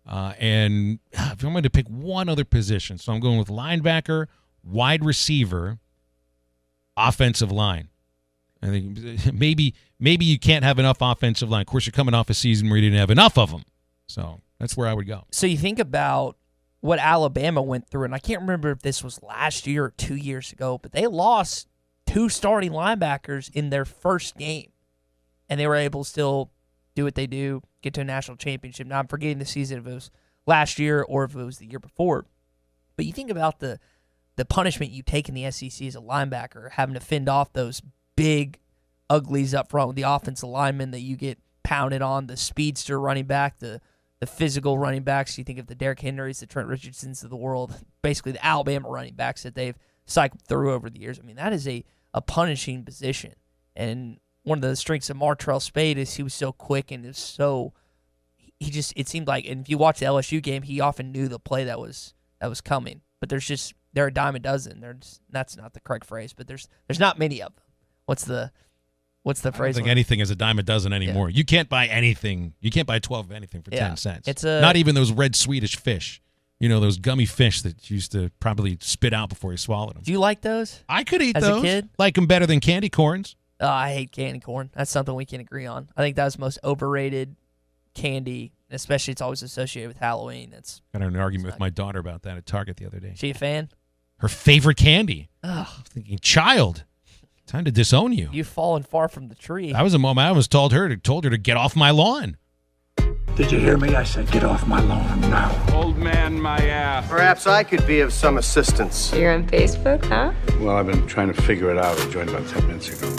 And if I'm going to pick one other position, so I'm going with linebacker, wide receiver, offensive line. I think maybe you can't have enough offensive line. Of course, you're coming off a season where you didn't have enough of them. So that's where I would go. So you think about what Alabama went through, and I can't remember if this was last year or 2 years ago, but they lost 2 starting linebackers in their first game, and they were able to still do what they do, get to a national championship. Now, I'm forgetting the season if it was last year or if it was the year before, but you think about the punishment you take in the SEC as a linebacker, having to fend off those big uglies up front with the offensive linemen that you get pounded on, the speedster running back, the physical running backs. You think of the Derrick Henrys, the Trent Richardsons of the world, basically the Alabama running backs that they've cycled through over the years. I mean, that is a punishing position. And one of the strengths of Martrell Spade is he was so quick and is so it seemed like, and if you watch the LSU game, he often knew the play that was coming. But they're a dime a dozen. That's not the correct phrase, but there's not many of them. What's the phrase? I don't think anything is a dime a dozen anymore. Yeah. You can't buy anything. You can't buy 12 of anything for 10 cents. It's not even those red Swedish fish. You know, those gummy fish that you used to probably spit out before you swallowed them. Do you like those? I could eat as those. As a kid? Like them better than candy corns. I hate candy corn. That's something we can agree on. I think that's the most overrated candy Especially it's always associated with Halloween. It's Got in an argument with my daughter about that at Target the other day. She a fan? Her favorite candy. Ugh. I'm thinking, child, time to disown you. You've fallen far from the tree. That was a moment I almost told her to get off my lawn. Did you hear me? I said get off my lawn now. Old man, my ass. Perhaps I could be of some assistance. You're on Facebook, huh? Well, I've been trying to figure it out. I joined about 10 minutes ago.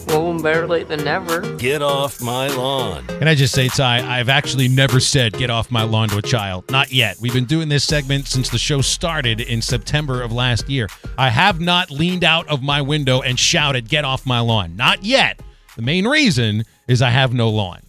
Well, better late than never. Get off my lawn. Can I just say, Ty, I've actually never said get off my lawn to a child. Not yet. We've been doing this segment since the show started in September of last year. I have not leaned out of my window and shouted, get off my lawn. Not yet. The main reason is I have no lawn.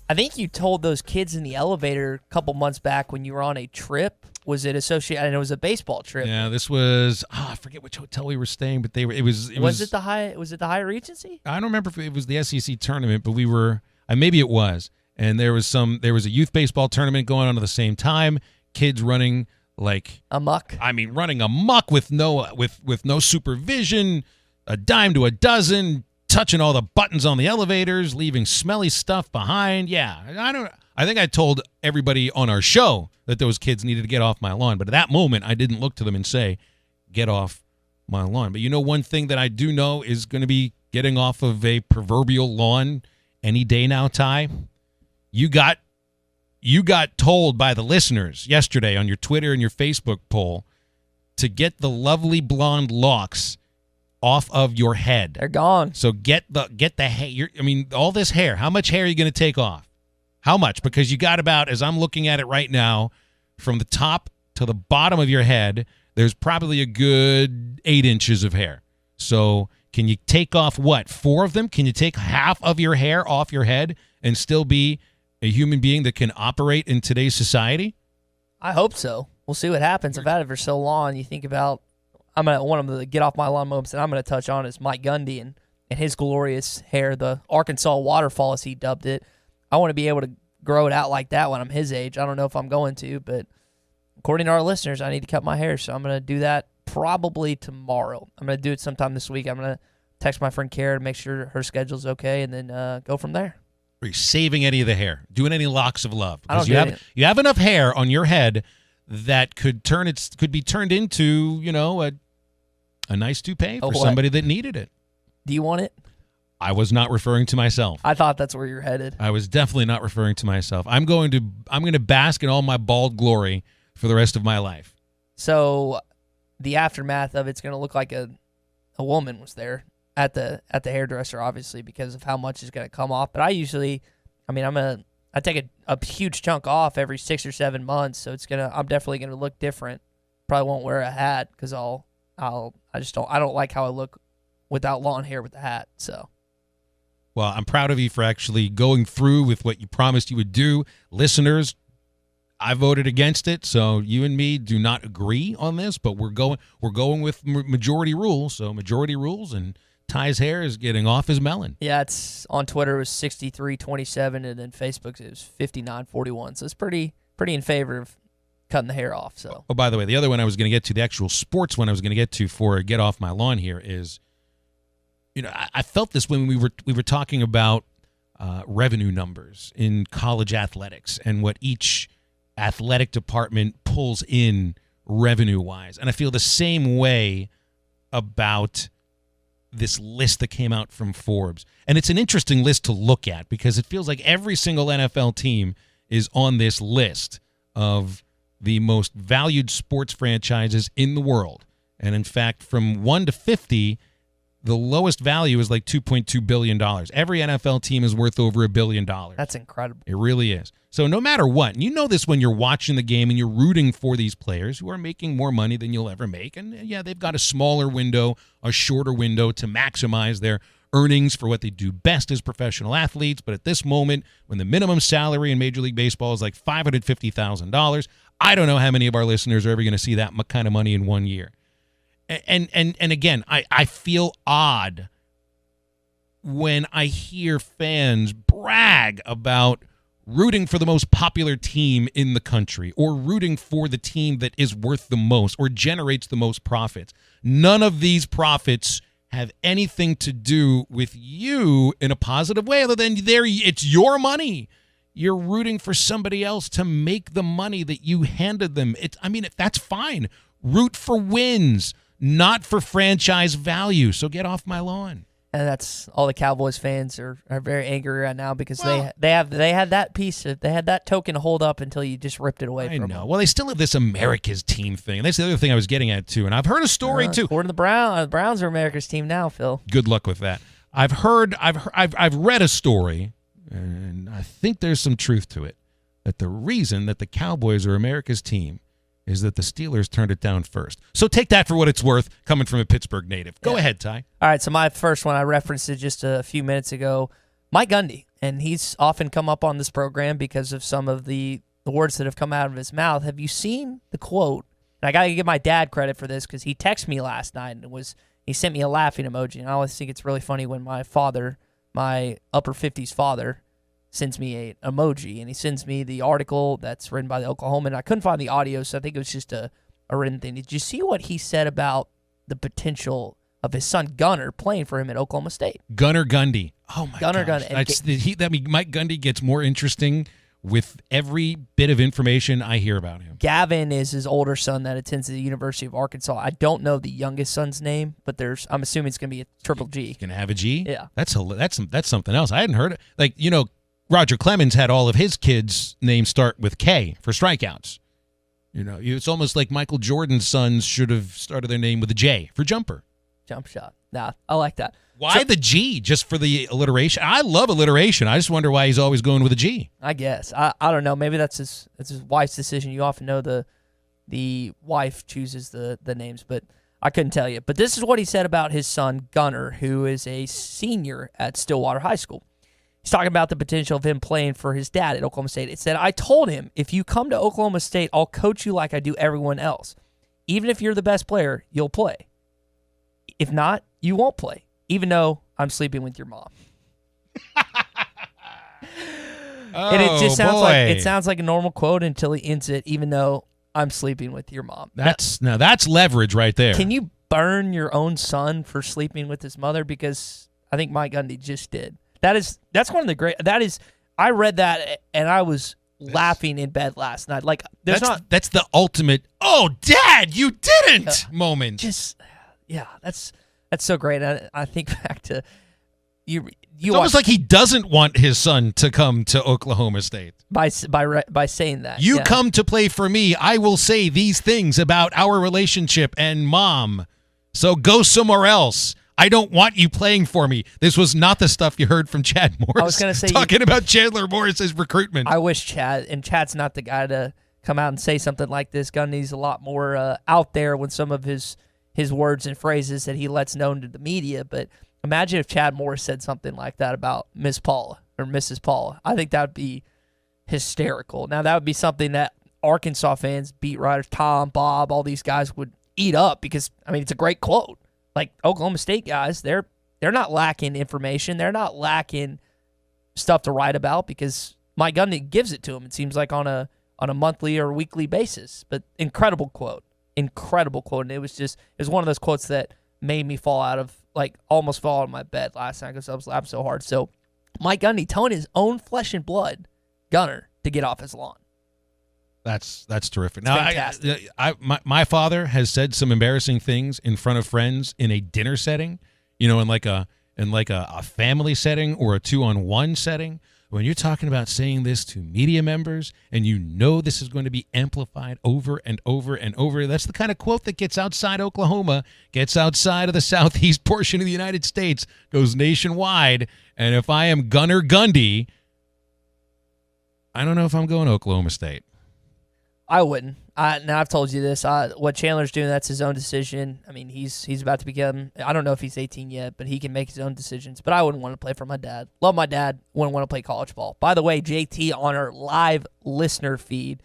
I think you told those kids in the elevator a couple months back when you were on a trip. Was it associated? And it was a baseball trip. Yeah, this was I forget which hotel we were staying, but it was it the Hyatt Regency? I don't remember if it was the SEC tournament, but we were maybe it was. And there was a youth baseball tournament going on at the same time. Kids running like amok. I mean, running amok with no supervision, a dime to a dozen, touching all the buttons on the elevators, leaving smelly stuff behind. Yeah, I think I told everybody on our show that those kids needed to get off my lawn. But at that moment, I didn't look to them and say, get off my lawn. But you know, one thing that I do know is going to be getting off of a proverbial lawn any day now, Ty. You got told by the listeners yesterday on your Twitter and your Facebook poll to get the lovely blonde locks off of your head. They're gone. So get the hair. All this hair. How much hair are you going to take off? How much? Because you got about, as I'm looking at it right now, from the top to the bottom of your head, there's probably a good 8 inches of hair. So can you take off what? 4 of them? Can you take half of your hair off your head and still be a human being that can operate in today's society? I hope so. We'll see what happens. I've had it for so long. You think about, one of the get off my lawn moments that I'm going to touch on is Mike Gundy and his glorious hair, the Arkansas waterfall as he dubbed it. I want to be able to grow it out like that when I'm his age. I don't know if I'm going to, but according to our listeners, I need to cut my hair, so I'm going to do that probably tomorrow. I'm going to do it sometime this week. I'm going to text my friend Kara to make sure her schedule's okay, and then go from there. Are you saving any of the hair? Doing any locks of love? Because you have enough hair on your head that could be turned into, a nice toupee for somebody that needed it. Do you want it? I was not referring to myself. I thought that's where you're headed. I was definitely not referring to myself. I'm going to bask in all my bald glory for the rest of my life. So the aftermath of it's going to look like a woman was there at the hairdresser, obviously, because of how much is going to come off. But I take a huge chunk off every 6 or 7 months, so I'm definitely going to look different. Probably won't wear a hat because I don't like how I look without lawn hair with the hat. So. Well, I'm proud of you for actually going through with what you promised you would do. Listeners, I voted against it, so you and me do not agree on this, but we're going with majority rules. So majority rules, and Ty's hair is getting off his melon. Yeah, it's on Twitter it was 63-27, and then Facebook it was 59-41. So it's pretty in favor of cutting the hair off. So. Oh, by the way, the other one I was going to get to, the actual sports one I was going to get to for get off my lawn here is, I felt this when we were talking about revenue numbers in college athletics and what each athletic department pulls in revenue-wise. And I feel the same way about this list that came out from Forbes. And it's an interesting list to look at because it feels like every single NFL team is on this list of the most valued sports franchises in the world. And in fact, from 1 to 50, the lowest value is like $2.2 billion. Every NFL team is worth over $1 billion. That's incredible. It really is. So no matter what, and you know this when you're watching the game and you're rooting for these players who are making more money than you'll ever make. And yeah, they've got a smaller window, a shorter window to maximize their earnings for what they do best as professional athletes. But at this moment, when the minimum salary in Major League Baseball is like $550,000, I don't know how many of our listeners are ever going to see that kind of money in 1 year. And again, I feel odd when I hear fans brag about rooting for the most popular team in the country or rooting for the team that is worth the most or generates the most profits. None of these profits have anything to do with you in a positive way other than it's your money. you're rooting for somebody else to make the money that you handed them. That's fine. Root for wins, not for franchise value. So get off my lawn. And that's all the Cowboys fans are very angry right now because they had that piece, they had that token to hold up until you just ripped it away from them. Well, they still have this America's team thing. And that's the other thing I was getting at too. And I've heard a story too. According to the Browns are America's team now, Phil. Good luck with that. I've read a story, and I think there's some truth to it, that the reason that the Cowboys are America's team is that the Steelers turned it down first. So take that for what it's worth, coming from a Pittsburgh native. Go ahead, Ty. All right, so my first one, I referenced it just a few minutes ago, Mike Gundy. And he's often come up on this program because of some of the words that have come out of his mouth. Have you seen the quote? And I got to give my dad credit for this because he texted me last night and he sent me a laughing emoji. And I always think it's really funny when my father, my upper 50s father, sends me a emoji, and he sends me the article that's written by the Oklahoman. I couldn't find the audio, so I think it was just a written thing. Did you see what he said about the potential of his son Gunner playing for him at Oklahoma State? Gunner Gundy. Oh, my Gunner gosh. Gundy. Mike Gundy gets more interesting with every bit of information I hear about him. Gavin is his older son that attends the University of Arkansas. I don't know the youngest son's name, but I'm assuming it's going to be a triple G. He's going to have a G? Yeah. That's something else. I hadn't heard it. Roger Clemens had all of his kids' names start with K for strikeouts. It's almost like Michael Jordan's sons should have started their name with a J for jumper. Jump shot. Nah, I like that. Why the G? Just for the alliteration? I love alliteration. I just wonder why he's always going with a G. I guess. I don't know. Maybe that's his wife's decision. You often know the wife chooses the names, but I couldn't tell you. But this is what he said about his son, Gunner, who is a senior at Stillwater High School. He's talking about the potential of him playing for his dad at Oklahoma State. It said, I told him, if you come to Oklahoma State, I'll coach you like I do everyone else. Even if you're the best player, you'll play. If not, you won't play, even though I'm sleeping with your mom. And it just sounds like a normal quote until he ends it, even though I'm sleeping with your mom. That's leverage right there. Can you burn your own son for sleeping with his mother? Because I think Mike Gundy just did. That's one of the great. I read that and I was laughing in bed last night. Like that's the ultimate. Oh, Dad, you didn't moment. That's so great. I think back to you. It's almost like he doesn't want his son to come to Oklahoma State by saying that. You come to play for me. I will say these things about our relationship and Mom. So go somewhere else. I don't want you playing for me. This was not the stuff you heard from Chad Morris. I was going to say talking about Chandler Morris's recruitment. I wish Chad's not the guy to come out and say something like this. Gundy's a lot more out there with some of his words and phrases that he lets known to the media. But imagine if Chad Morris said something like that about Miss Paula or Mrs. Paula. I think that would be hysterical. Now, that would be something that Arkansas fans, beat writers, Tom, Bob, all these guys would eat up because, it's a great quote. Like Oklahoma State guys, they're not lacking information. They're not lacking stuff to write about because Mike Gundy gives it to them. It seems like on a monthly or weekly basis. But incredible quote, and it was one of those quotes that made me almost fall out of my bed last night because I was laughing so hard. So Mike Gundy telling his own flesh and blood Gunner to get off his lawn. That's terrific. It's fantastic. My father has said some embarrassing things in front of friends in a dinner setting, in like a family setting or a 2-on-1 setting. When you're talking about saying this to media members and this is going to be amplified over and over and over, that's the kind of quote that gets outside Oklahoma, gets outside of the southeast portion of the United States, goes nationwide. And if I am Gunner Gundy, I don't know if I'm going to Oklahoma State. I wouldn't. Now I've told you this. What Chandler's doing, that's his own decision. He's about to become, I don't know if he's 18 yet, but he can make his own decisions. But I wouldn't want to play for my dad. Love my dad. Wouldn't want to play college ball. By the way, JT on our live listener feed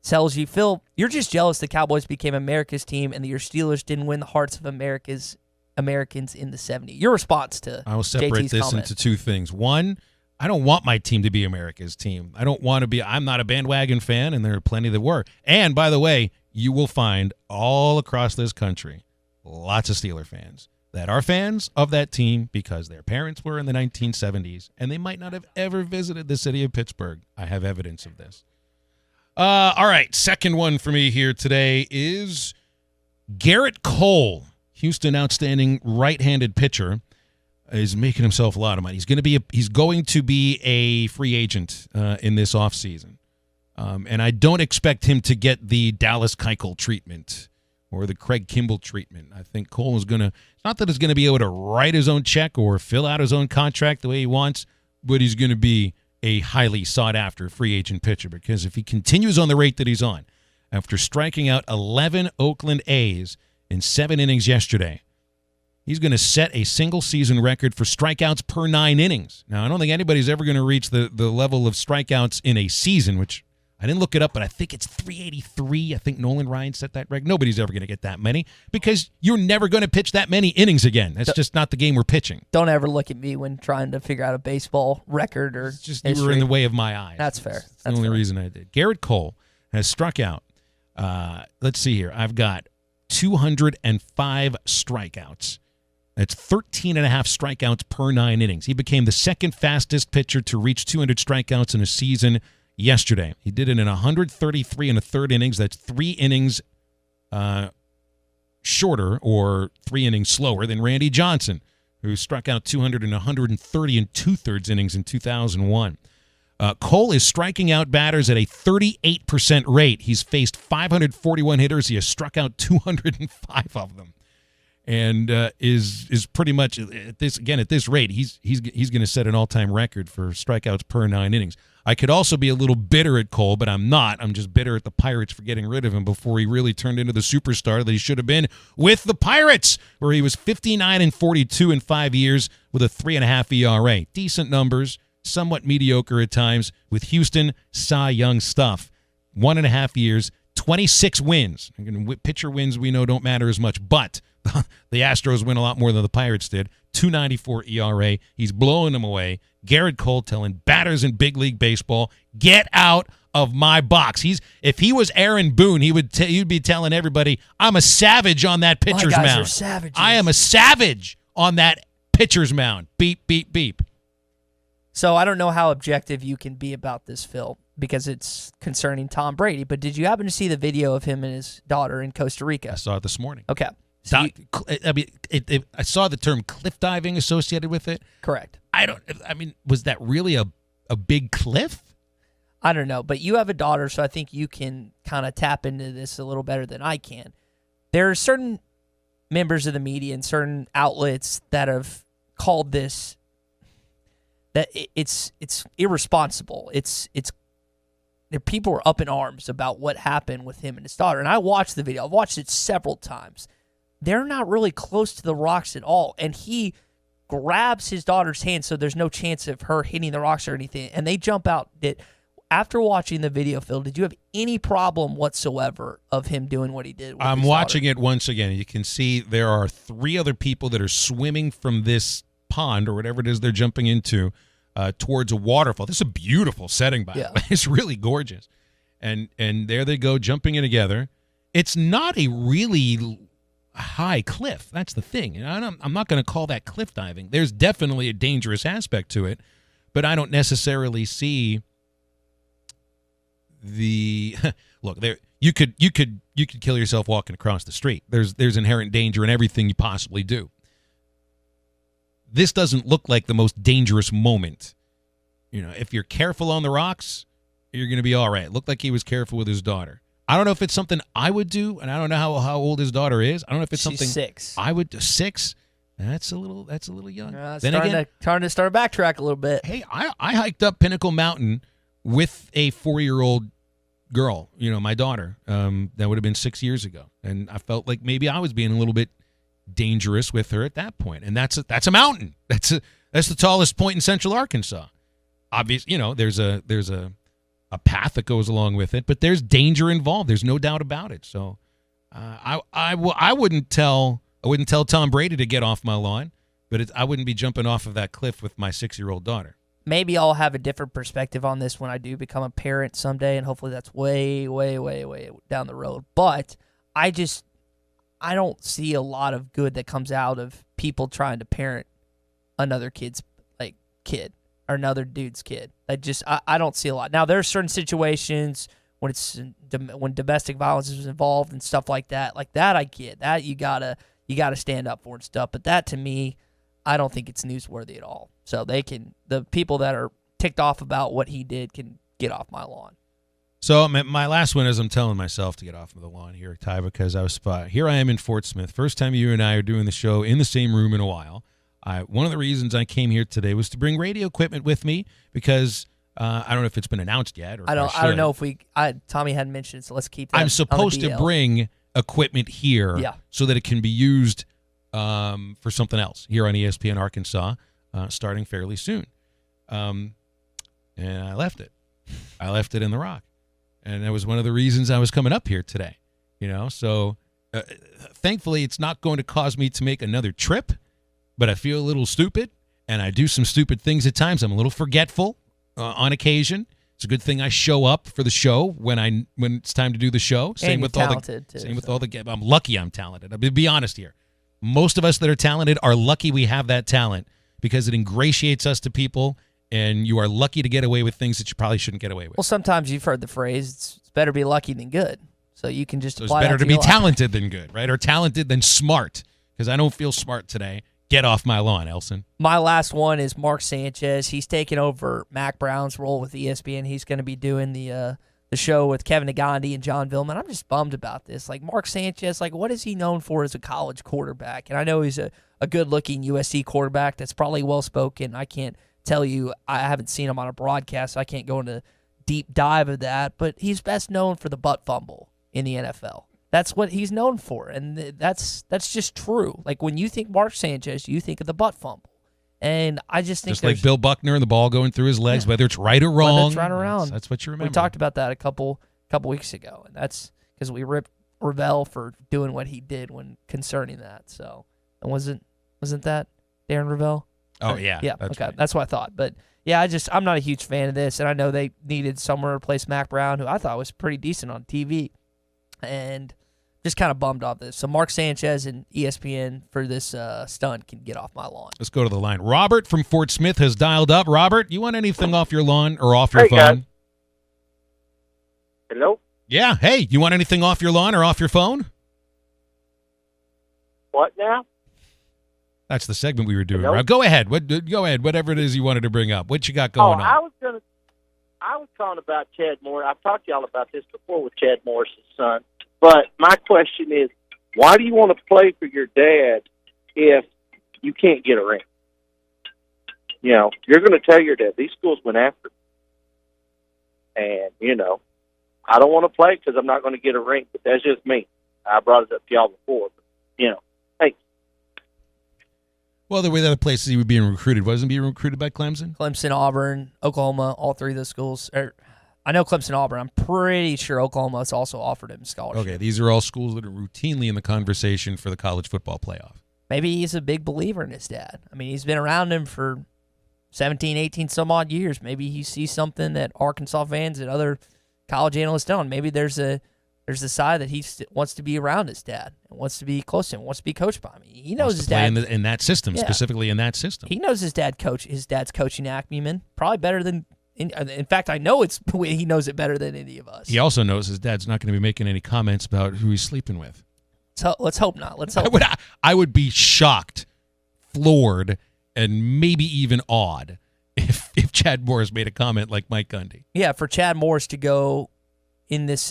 tells you, Phil, you're just jealous the Cowboys became America's team and that your Steelers didn't win the hearts of Americans in the 70s. Your response to I will separate JT's this comment. into two things. One, I don't want my team to be America's team. I'm not a bandwagon fan, and there are plenty that were. And, by the way, you will find all across this country lots of Steeler fans that are fans of that team because their parents were in the 1970s, and they might not have ever visited the city of Pittsburgh. I have evidence of this. All right, second one for me here today is Garrett Cole, Houston outstanding right-handed pitcher, is making himself a lot of money. He's going to be a free agent in this offseason. And I don't expect him to get the Dallas Keuchel treatment or the Craig Kimball treatment. I think Cole is going to, not that he's going to be able to write his own check or fill out his own contract the way he wants, but he's going to be a highly sought-after free agent pitcher, because if he continues on the rate that he's on, after striking out 11 Oakland A's in 7 innings yesterday, he's going to set a single-season record for strikeouts per 9 innings. Now, I don't think anybody's ever going to reach the level of strikeouts in a season, which I didn't look it up, but I think it's 383. I think Nolan Ryan set that record. Nobody's ever going to get that many because you're never going to pitch that many innings again. That's just not the game we're pitching. Don't ever look at me when trying to figure out a baseball record or just history. You were in the way of my eyes. That's fair. That's the only reason I did. Garrett Cole has struck out. Let's see here. I've got 205 strikeouts. That's 13 and a half strikeouts per 9 innings. He became the second fastest pitcher to reach 200 strikeouts in a season yesterday. He did it in 133 and a third innings. That's 3 innings shorter or 3 innings slower than Randy Johnson, who struck out 200 and 130 and 2/3 innings in 2001. Cole is striking out batters at a 38% rate. He's faced 541 hitters. He has struck out 205 of them, and is pretty much at this rate. He's going to set an all-time record for strikeouts per 9 innings. I could also be a little bitter at Cole, but I'm not. I'm just bitter at the Pirates for getting rid of him before he really turned into the superstar that he should have been with the Pirates, where he was 59 and 42 in 5 years with a 3.5 ERA. Decent numbers, somewhat mediocre at times. With Houston, Cy Young stuff. 1.5 years, 26 wins. Pitcher wins we know don't matter as much, but the Astros win a lot more than the Pirates did. 2.94 ERA. He's blowing them away. Garrett Cole telling batters in big league baseball, get out of my box. If he was Aaron Boone, he'd be telling everybody, I'm a savage on that pitcher's my guys mound. Are savages. I am a savage on that pitcher's mound. Beep, beep, beep. So I don't know how objective you can be about this, Phil, because it's concerning Tom Brady. But did you happen to see the video of him and his daughter in Costa Rica? I saw it this morning. Okay. So I saw the term cliff diving associated with it. Correct. Was that really a big cliff? I don't know, but you have a daughter, so I think you can kind of tap into this a little better than I can. There are certain members of the media and certain outlets that have called this that it's irresponsible. People are up in arms about what happened with him and his daughter, and I watched the video. I've watched it several times. They're not really close to the rocks at all, and he grabs his daughter's hand so there's no chance of her hitting the rocks or anything, and they jump out. After watching the video, Phil, did you have any problem whatsoever of him doing what he did with I'm his watching daughter? it once again. You can see there are 3 other people that are swimming from this pond or whatever it is they're jumping into towards a waterfall. This is a beautiful setting, by the way. It's really gorgeous. And there they go, jumping in together. It's not a really high cliff. That's the thing. I'm not going to call that cliff diving. There's definitely a dangerous aspect to it, but I don't necessarily see the look there. You could kill yourself walking across the street. There's inherent danger in everything you possibly do. This doesn't look like the most dangerous moment. If you're careful on the rocks, you're going to be all right. It looked like he was careful with his daughter. I don't know if it's something I would do, and I don't know how old his daughter is. I don't know if it's She's something 6. I would do. 6. That's a little young. Starting to start backtrack a little bit. Hey, I hiked up Pinnacle Mountain with a 4-year-old girl. My daughter. That would have been 6 years ago, and I felt like maybe I was being a little bit dangerous with her at that point. And that's a mountain. That's the tallest point in Central Arkansas. Obviously, there's a path that goes along with it, but there's danger involved. There's no doubt about it. So I wouldn't tell Tom Brady to get off my lawn, but I wouldn't be jumping off of that cliff with my 6-year-old daughter. Maybe I'll have a different perspective on this when I do become a parent someday, and hopefully that's way, way, way, way down the road. But I'm I don't see a lot of good that comes out of people trying to parent another kid's kid or another dude's kid. I don't see a lot. Now there are certain situations when when domestic violence is involved and stuff like that. Like that, I get that you gotta stand up for and stuff. But that to me, I don't think it's newsworthy at all. So the people that are ticked off about what he did can get off my lawn. So my last one is I'm telling myself to get off of the lawn here, Tye, because here I am in Fort Smith. First time you and I are doing the show in the same room in a while. One of the reasons I came here today was to bring radio equipment with me because I don't know if it's been announced yet. Or I don't know if Tommy hadn't mentioned it, so let's keep that. I'm supposed to bring equipment here so that it can be used for something else here on ESPN Arkansas starting fairly soon. And I left it. I left it in the Rock. And that was one of the reasons I was coming up here today. So thankfully it's not going to cause me to make another trip. But I feel a little stupid, and I do some stupid things at times. I'm a little forgetful on occasion. It's a good thing I show up for the show when it's time to do the show. Same with all the. I'm lucky I'm talented. I'll be honest here. Most of us that are talented are lucky we have that talent because it ingratiates us to people, and you are lucky to get away with things that you probably shouldn't get away with. Well, sometimes you've heard the phrase, "It's better to be lucky than good." So you can just apply it's better that to be talented than good, right? Or talented than smart, because I don't feel smart today. Get off my lawn, Elson. My last one is Mark Sanchez. He's taking over Mac Brown's role with ESPN. He's going to be doing the show with Kevin Nagandi and John Villman. I'm just bummed about this. Like Mark Sanchez, what is he known for as a college quarterback? And I know he's a good-looking USC quarterback that's probably well-spoken. I can't tell you. I haven't seen him on a broadcast, so I can't go into deep dive of that. But he's best known for the butt fumble in the NFL. That's what he's known for, and that's just true. Like, when you think Mark Sanchez, you think of the butt fumble. And I just think like Bill Buckner and the ball going through his legs, whether it's right or wrong. Whether it's right or wrong. That's what you remember. We talked about that a couple weeks ago, and that's because we ripped Ravel for doing what he did when concerning that. So, and wasn't that Darren Ravel? Oh, yeah. Yeah, okay. Right. That's what I thought. But, yeah, I'm not a huge fan of this, and I know they needed somewhere to replace Mac Brown, who I thought was pretty decent on TV. And just kind of bummed off this. So Mark Sanchez and ESPN for this stunt can get off my lawn. Let's go to the line. Robert from Fort Smith has dialed up. Robert, you want anything off your lawn or off your phone? Guys. Hello? Yeah. Hey, you want anything off your lawn or off your phone? What now? That's the segment we were doing. Rob. Go ahead. Go ahead. Whatever it is you wanted to bring up. What you got going on? I was calling about Chad Moore. I've talked to y'all about this before with Chad Morris's son. But my question is, why do you want to play for your dad if you can't get a ring? You're going to tell your dad, these schools went after me. And, I don't want to play because I'm not going to get a ring, but that's just me. I brought it up to y'all before. But, hey. Well, there were other places he was being recruited. Wasn't he being recruited by Clemson? Clemson, Auburn, Oklahoma, all three of those schools. I know Clemson, Auburn. I'm pretty sure Oklahoma has also offered him a scholarship. Okay, these are all schools that are routinely in the conversation for the college football playoff. Maybe he's a big believer in his dad. I mean, he's been around him for 17, 18 some odd years. Maybe he sees something that Arkansas fans and other college analysts don't. Maybe there's a side that he wants to be around his dad and wants to be close to him, wants to be coached by him. He knows his dad in that system, specifically in that system. He knows his dad's coaching acumen probably better than. In fact, I know he knows it better than any of us. He also knows his dad's not going to be making any comments about who he's sleeping with. So let's hope not. I would be shocked, floored, and maybe even awed if Chad Morris made a comment like Mike Gundy. Yeah, for Chad Morris to go in this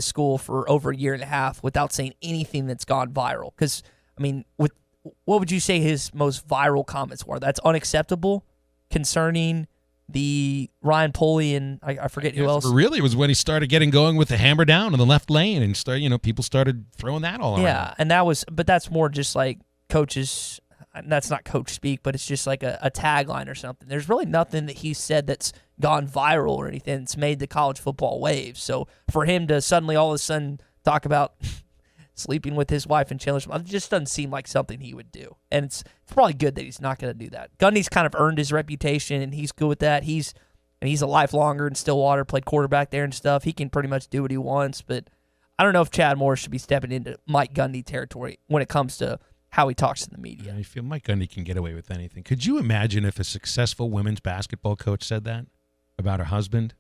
school for over a year and a half without saying anything that's gone viral. Because what would you say his most viral comments were? That's unacceptable concerning the Ryan Pulley and I forget who else. Really, it was when he started getting going with the hammer down in the left lane and people started throwing that all around. Yeah, and that's more just like coaches. That's not coach speak, but it's just like a tagline or something. There's really nothing that he said that's gone viral or anything that's made the college football waves. So for him to suddenly all of a sudden talk about sleeping with his wife and Chandler, it just doesn't seem like something he would do. And it's probably good that he's not going to do that. Gundy's kind of earned his reputation, and he's good with that. He's a lifelonger in Stillwater, played quarterback there and stuff. He can pretty much do what he wants, but I don't know if Chad Morris should be stepping into Mike Gundy territory when it comes to how he talks to the media. I feel Mike Gundy can get away with anything. Could you imagine if a successful women's basketball coach said that about her husband?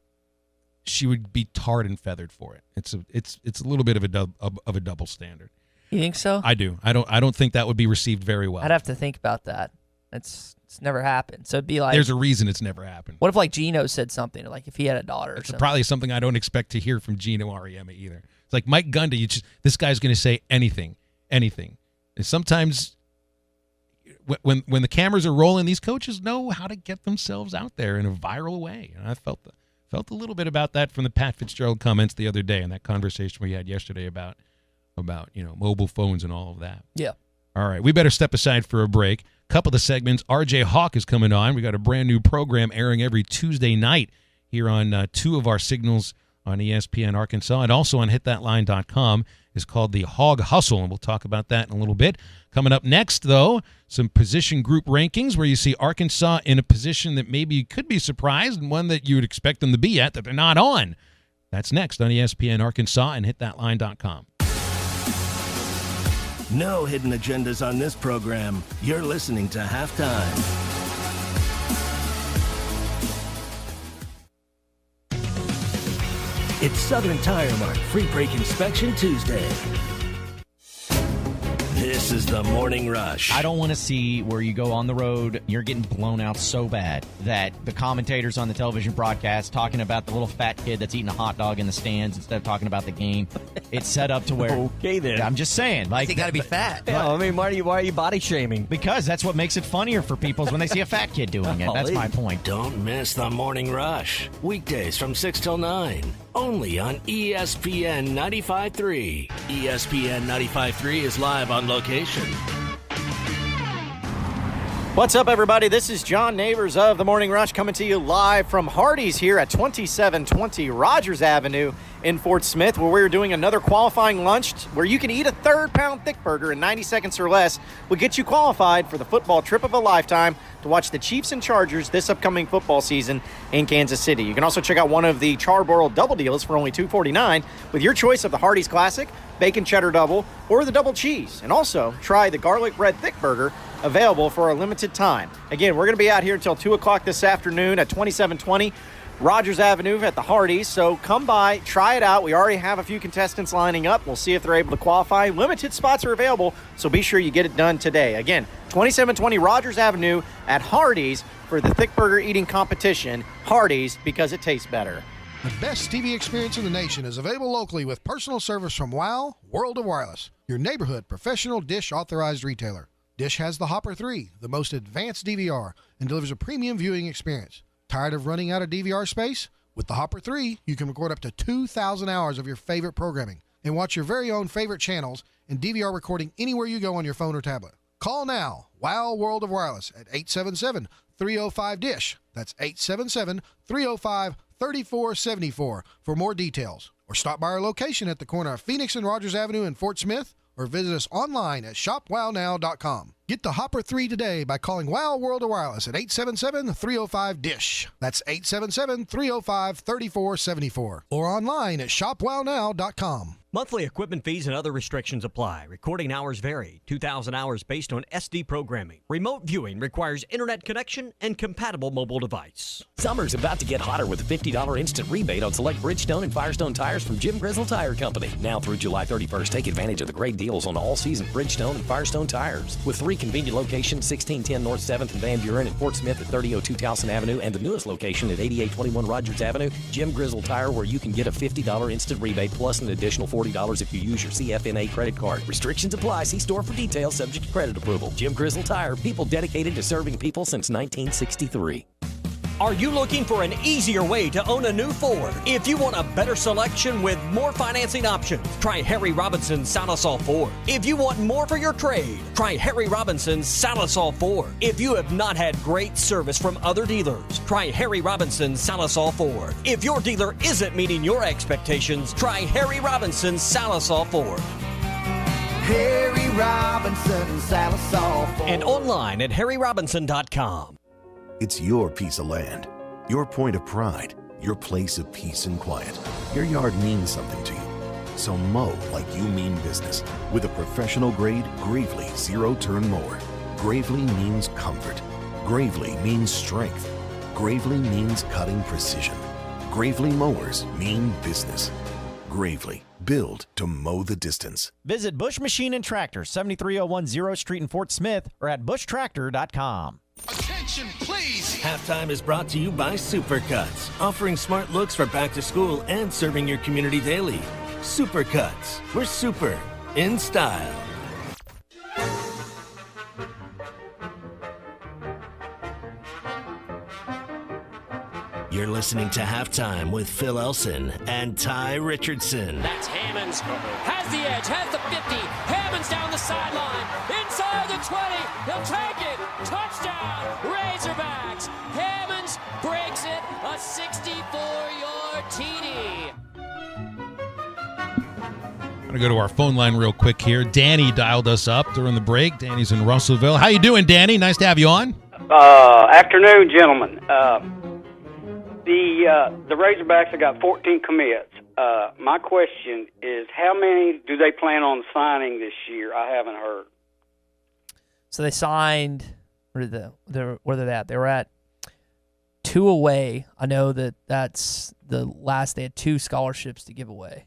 She would be tarred and feathered for it. It's a little bit of a double standard. You think so? I do. I don't think that would be received very well. I'd have to think about that. It's never happened. So it'd be like, there's a reason it's never happened. What if like Gino said something, like if he had a daughter? It's probably something I don't expect to hear from Gino Auriemma either. It's like Mike Gundy. This guy's going to say anything. And sometimes when the cameras are rolling, these coaches know how to get themselves out there in a viral way. And I felt a little bit about that from the Pat Fitzgerald comments the other day and that conversation we had yesterday about mobile phones and all of that. Yeah. All right, we better step aside for a break. Couple of the segments. RJ Hawk is coming on. We got a brand new program airing every Tuesday night here on two of our signals on ESPN Arkansas and also on hitthatline.com. Is called the Hog Hustle, and we'll talk about that in a little bit. Coming up next, though, some position group rankings where you see Arkansas in a position that maybe you could be surprised and one that you would expect them to be at that they're not on. That's next on ESPN Arkansas and hitthatline.com. No hidden agendas on this program. You're listening to Halftime. It's Southern Tire Mart Free Brake Inspection Tuesday. This is the Morning Rush. I don't want to see where you go on the road, you're getting blown out so bad that the commentators on the television broadcast talking about the little fat kid that's eating a hot dog in the stands instead of talking about the game. It's set up to where... Okay, then. I'm just saying. Like, you got to be fat. Yeah, I mean, why are you body shaming? Because that's what makes it funnier for people is when they see a fat kid doing it. That's my point. Don't miss the Morning Rush. Weekdays from 6 till 9. Only on ESPN 95.3. ESPN 95.3 is live on location. What's up, everybody? This is John Neighbors of The Morning Rush coming to you live from Hardee's here at 2720 Rogers Avenue in Fort Smith, where we're doing another qualifying lunch where you can eat a third-pound thick burger in 90 seconds or less. Will get you qualified for the football trip of a lifetime to watch the Chiefs and Chargers this upcoming football season in Kansas City. You can also check out one of the Charborough double deals for only $2.49 with your choice of the Hardee's Classic, Bacon Cheddar Double, or the Double Cheese. And also try the Garlic Bread Thick Burger, available for a limited time. Again, we're going to be out here until 2 o'clock this afternoon at 2720 Rogers Avenue at the Hardee's. So come by, try it out. We already have a few contestants lining up. We'll see if they're able to qualify. Limited spots are available, so be sure you get it done today. Again, 2720 Rogers Avenue at Hardee's for the thick burger eating competition. Hardee's, because it tastes better. The best TV experience in the nation is available locally with personal service from WOW World of Wireless, your neighborhood professional dish authorized retailer. Dish has the Hopper 3, the most advanced DVR, and delivers a premium viewing experience. Tired of running out of DVR space? With the Hopper 3, you can record up to 2,000 hours of your favorite programming and watch your very own favorite channels and DVR recording anywhere you go on your phone or tablet. Call now, WOW World of Wireless at 877-305-DISH. That's 877-305-3474 for more details. Or stop by our location at the corner of Phoenix and Rogers Avenue in Fort Smith, or visit us online at shopwownow.com. Get the Hopper 3 today by calling WOW World of Wireless at 877-305-DISH. That's 877-305-3474. Or online at shopwownow.com. Monthly equipment fees and other restrictions apply. Recording hours vary. 2,000 hours based on SD programming. Remote viewing requires internet connection and compatible mobile device. Summer's about to get hotter with a $50 instant rebate on select Bridgestone and Firestone tires from Jim Grizzle Tire Company. Now through July 31st, take advantage of the great deals on all-season Bridgestone and Firestone tires. With 3 convenient locations, 1610 North 7th and Van Buren and Fort Smith at 3002 Towson Avenue, and the newest location at 8821 Rogers Avenue, Jim Grizzle Tire, where you can get a $50 instant rebate plus an additional $40 if you use your CFNA credit card. Restrictions apply. See store for details, subject to credit approval. Jim Grizzle Tire, people dedicated to serving people since 1963. Are you looking for an easier way to own a new Ford? If you want a better selection with more financing options, try Harry Robinson's Salisol Ford. If you want more for your trade, try Harry Robinson's Salisol Ford. If you have not had great service from other dealers, try Harry Robinson's Salisol Ford. If your dealer isn't meeting your expectations, try Harry Robinson's Salisol Ford. Harry Robinson, Salisol Ford. And online at harryrobinson.com. It's your piece of land, your point of pride, your place of peace and quiet. Your yard means something to you. So mow like you mean business with a professional-grade Gravely zero-turn mower. Gravely means comfort. Gravely means strength. Gravely means cutting precision. Gravely mowers mean business. Gravely, build to mow the distance. Visit Bush Machine and Tractor, 73010 Street in Fort Smith, or at bushtractor.com. Attention, please. Halftime is brought to you by Supercuts, offering smart looks for back to school and serving your community daily. Supercuts, we're super in style. You're listening to Halftime with Phil Elson and Tye Richardson. That's Hammonds. Has the edge, has the 50. Hammonds down the sideline. Inside the 20. He'll take it. Touchdown, Razorbacks. Hammonds breaks it. A 64-yard TD. I'm going to go to our phone line real quick here. Danny dialed us up during the break. Danny's in Russellville. How you doing, Danny? Nice to have you on. Afternoon, gentlemen. The Razorbacks have got 14 commits. My question is, how many do they plan on signing this year? I haven't heard. So they signed. Where they're at? They were at 2 away. I know that's the last. They had 2 scholarships to give away.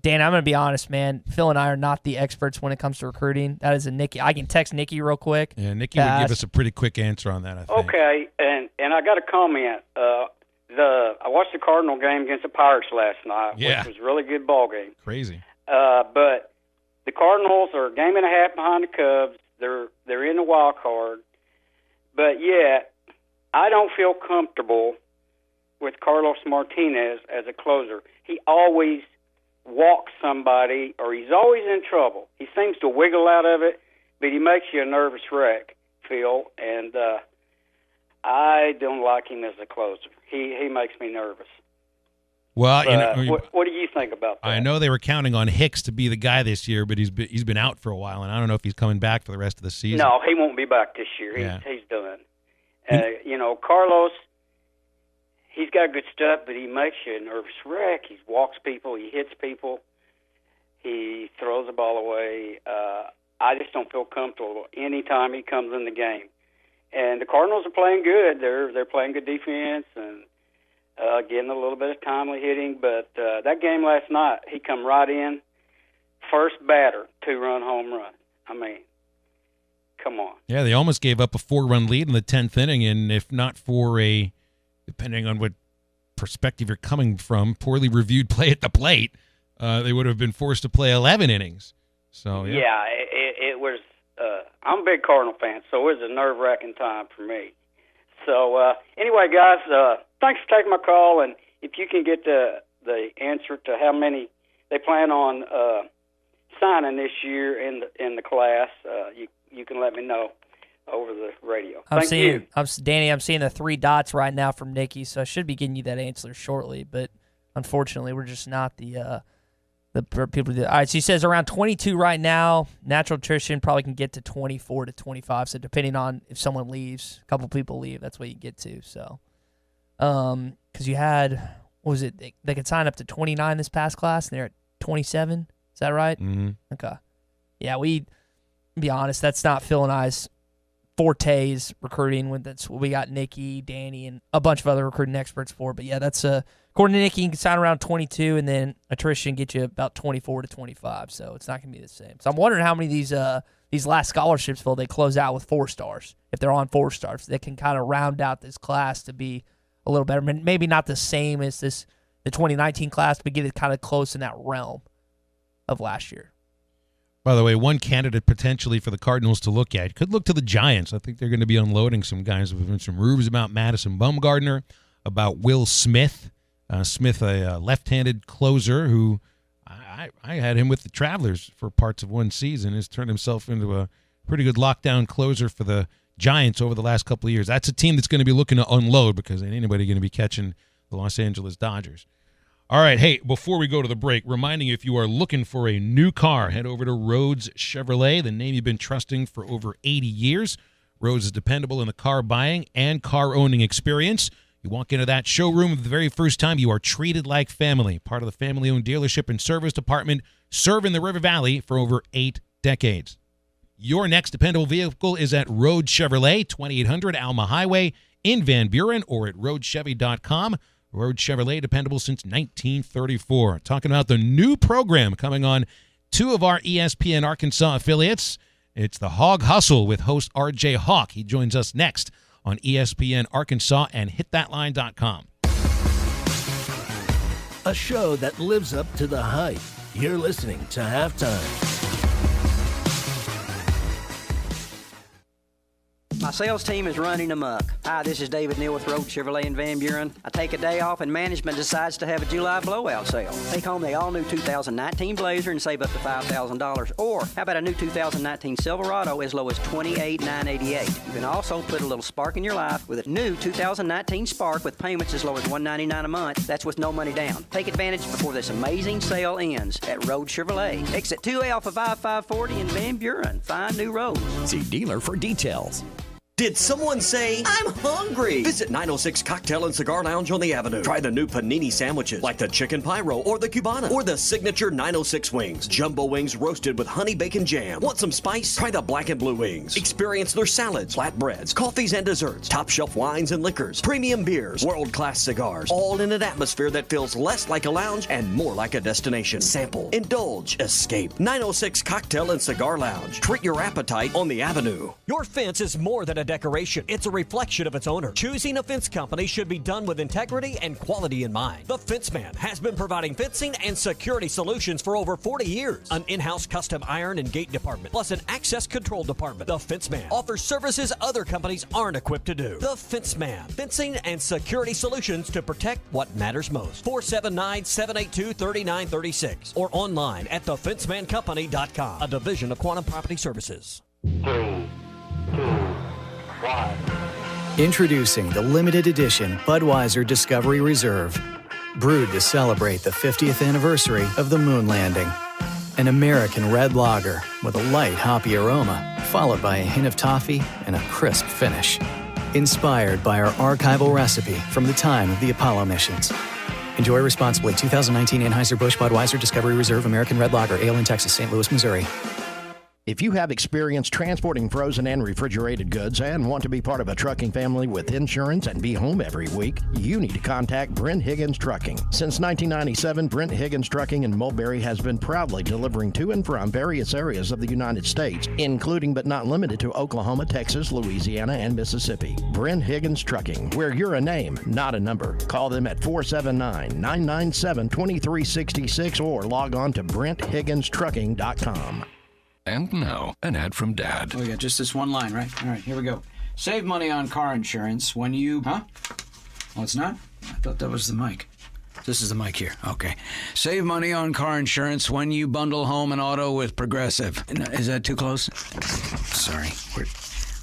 Dan, I'm going to be honest, man. Phil and I are not the experts when it comes to recruiting. That is a Nikki. I can text Nikki real quick. Yeah, Nikki would give us a pretty quick answer on that, I think. Okay, and I got a comment. I watched the Cardinal game against the Pirates last night, which was a really good ball game. Crazy. But the Cardinals are a game and a half behind the Cubs. They're in the wild card. But yet, I don't feel comfortable with Carlos Martinez as a closer. He always walks somebody, or he's always in trouble. He seems to wiggle out of it, but he makes you a nervous wreck, Phil, and I don't like him as a closer. He makes me nervous. Well, what do you think about that? I know they were counting on Hicks to be the guy this year, but he's been out for a while, and I don't know if he's coming back for the rest of the season. No, he won't be back this year. He's done. Carlos, he's got good stuff, but he makes you a nervous wreck. He walks people. He hits people. He throws the ball away. I just don't feel comfortable anytime he comes in the game. And the Cardinals are playing good. They're playing good defense and getting a little bit of timely hitting. But that game last night, he come right in, first batter, 2-run home run. I mean, come on. Yeah, they almost gave up a 4-run lead in the 10th inning, and if not for depending on what perspective you're coming from, poorly reviewed play at the plate, they would have been forced to play 11 innings. So yeah, it was. I'm a big Cardinal fan, so it was a nerve-wracking time for me. So anyway, guys, thanks for taking my call, and if you can get the answer to how many they plan on signing this year in the class, you can let me know over the radio. Thank you. Danny, I'm seeing the 3 dots right now from Nikki, so I should be getting you that answer shortly, but unfortunately we're just not the people do. All right, so he says around 22 right now. Natural attrition probably can get to 24 to 25, so depending on if someone leaves, a couple people leave, that's what you get to. So because you had, what was it, they could sign up to 29 this past class, and they're at 27, is that right? Mm-hmm. Okay. Yeah, be honest, that's not Phil and I's fortes recruiting. That's what we got Nikki, Danny, and a bunch of other recruiting experts for. But yeah, that's according to Nikki, you can sign around 22, and then attrition get you about 24 to 25. So it's not going to be the same. So I'm wondering how many of these last scholarships, Phil, they close out with 4 stars. If they're on 4 stars, they can kind of round out this class to be a little better. Maybe not the same as the 2019 class, but get it kind of close in that realm of last year. By the way, one candidate potentially for the Cardinals to look at could look to the Giants. I think they're going to be unloading some guys. There's been some rumors about Madison Bumgarner, about Will Smith. Smith, a left-handed closer who I had him with the Travelers for parts of one season, has turned himself into a pretty good lockdown closer for the Giants over the last couple of years. That's a team that's going to be looking to unload because ain't anybody going to be catching the Los Angeles Dodgers. All right, hey, before we go to the break, reminding you if you are looking for a new car, head over to Rhodes Chevrolet, the name you've been trusting for over 80 years. Rhodes is dependable in the car buying and car owning experience. You walk into that showroom the very first time, you are treated like family, part of the family-owned dealership and service department, serving the River Valley for over 8 decades. Your next dependable vehicle is at Road Chevrolet, 2800 Alma Highway in Van Buren, or at roadchevy.com. Road Chevrolet, dependable since 1934. Talking about the new program coming on 2 of our ESPN Arkansas affiliates. It's the Hog Hustle with host RJ Hawk. He joins us next on ESPN Arkansas and hitthatline.com. A show that lives up to the hype. You're listening to Halftime. My sales team is running amok. Hi, this is David Neal with Road Chevrolet in Van Buren. I take a day off and management decides to have a July blowout sale. Take home the all-new 2019 Blazer and save up to $5,000. Or how about a new 2019 Silverado as low as $28,988. You can also put a little spark in your life with a new 2019 Spark with payments as low as $199 a month. That's with no money down. Take advantage before this amazing sale ends at Road Chevrolet. Exit 2A off of I-540 in Van Buren. Find new roads. See dealer for details. Did someone say, I'm hungry? Visit 906 Cocktail and Cigar Lounge on the Avenue. Try the new panini sandwiches like the Chicken Pyro or the Cubana or the signature 906 wings. Jumbo wings roasted with honey bacon jam. Want some spice? Try the black and blue wings. Experience their salads, flatbreads, coffees and desserts, top shelf wines and liquors, premium beers, world-class cigars, all in an atmosphere that feels less like a lounge and more like a destination. Sample, indulge, escape. 906 Cocktail and Cigar Lounge. Treat your appetite on the Avenue. Your fence is more than a decoration. It's a reflection of its owner. Choosing a fence company should be done with integrity and quality in mind. The Fence Man has been providing fencing and security solutions for over 40 years. An in-house custom iron and gate department, plus an access control department. The Fence Man offers services other companies aren't equipped to do. The Fence Man, fencing and security solutions to protect what matters most. 479-782-3936 or online at thefencemancompany.com, a division of Quantum Property Services. 3, 2, Introducing the limited edition Budweiser Discovery Reserve, brewed to celebrate the 50th anniversary of the moon landing. An American red lager with a light hoppy aroma, followed by a hint of toffee and a crisp finish. Inspired by our archival recipe from the time of the Apollo missions. Enjoy responsibly. 2019 Anheuser-Busch Budweiser Discovery Reserve American Red Lager, Ale in Texas, St. Louis, Missouri. If you have experience transporting frozen and refrigerated goods and want to be part of a trucking family with insurance and be home every week, you need to contact Brent Higgins Trucking. Since 1997, Brent Higgins Trucking in Mulberry has been proudly delivering to and from various areas of the United States, including but not limited to Oklahoma, Texas, Louisiana, and Mississippi. Brent Higgins Trucking, where you're a name, not a number. Call them at 479-997-2366 or log on to BrentHigginsTrucking.com. And now, an ad from Dad. Oh, yeah, just this one line, right? All right, here we go. Save money on car insurance when you... Huh? Oh, it's not? I thought that was the mic. This is the mic here. Okay. Save money on car insurance when you bundle home and auto with Progressive. Is that too close? Sorry.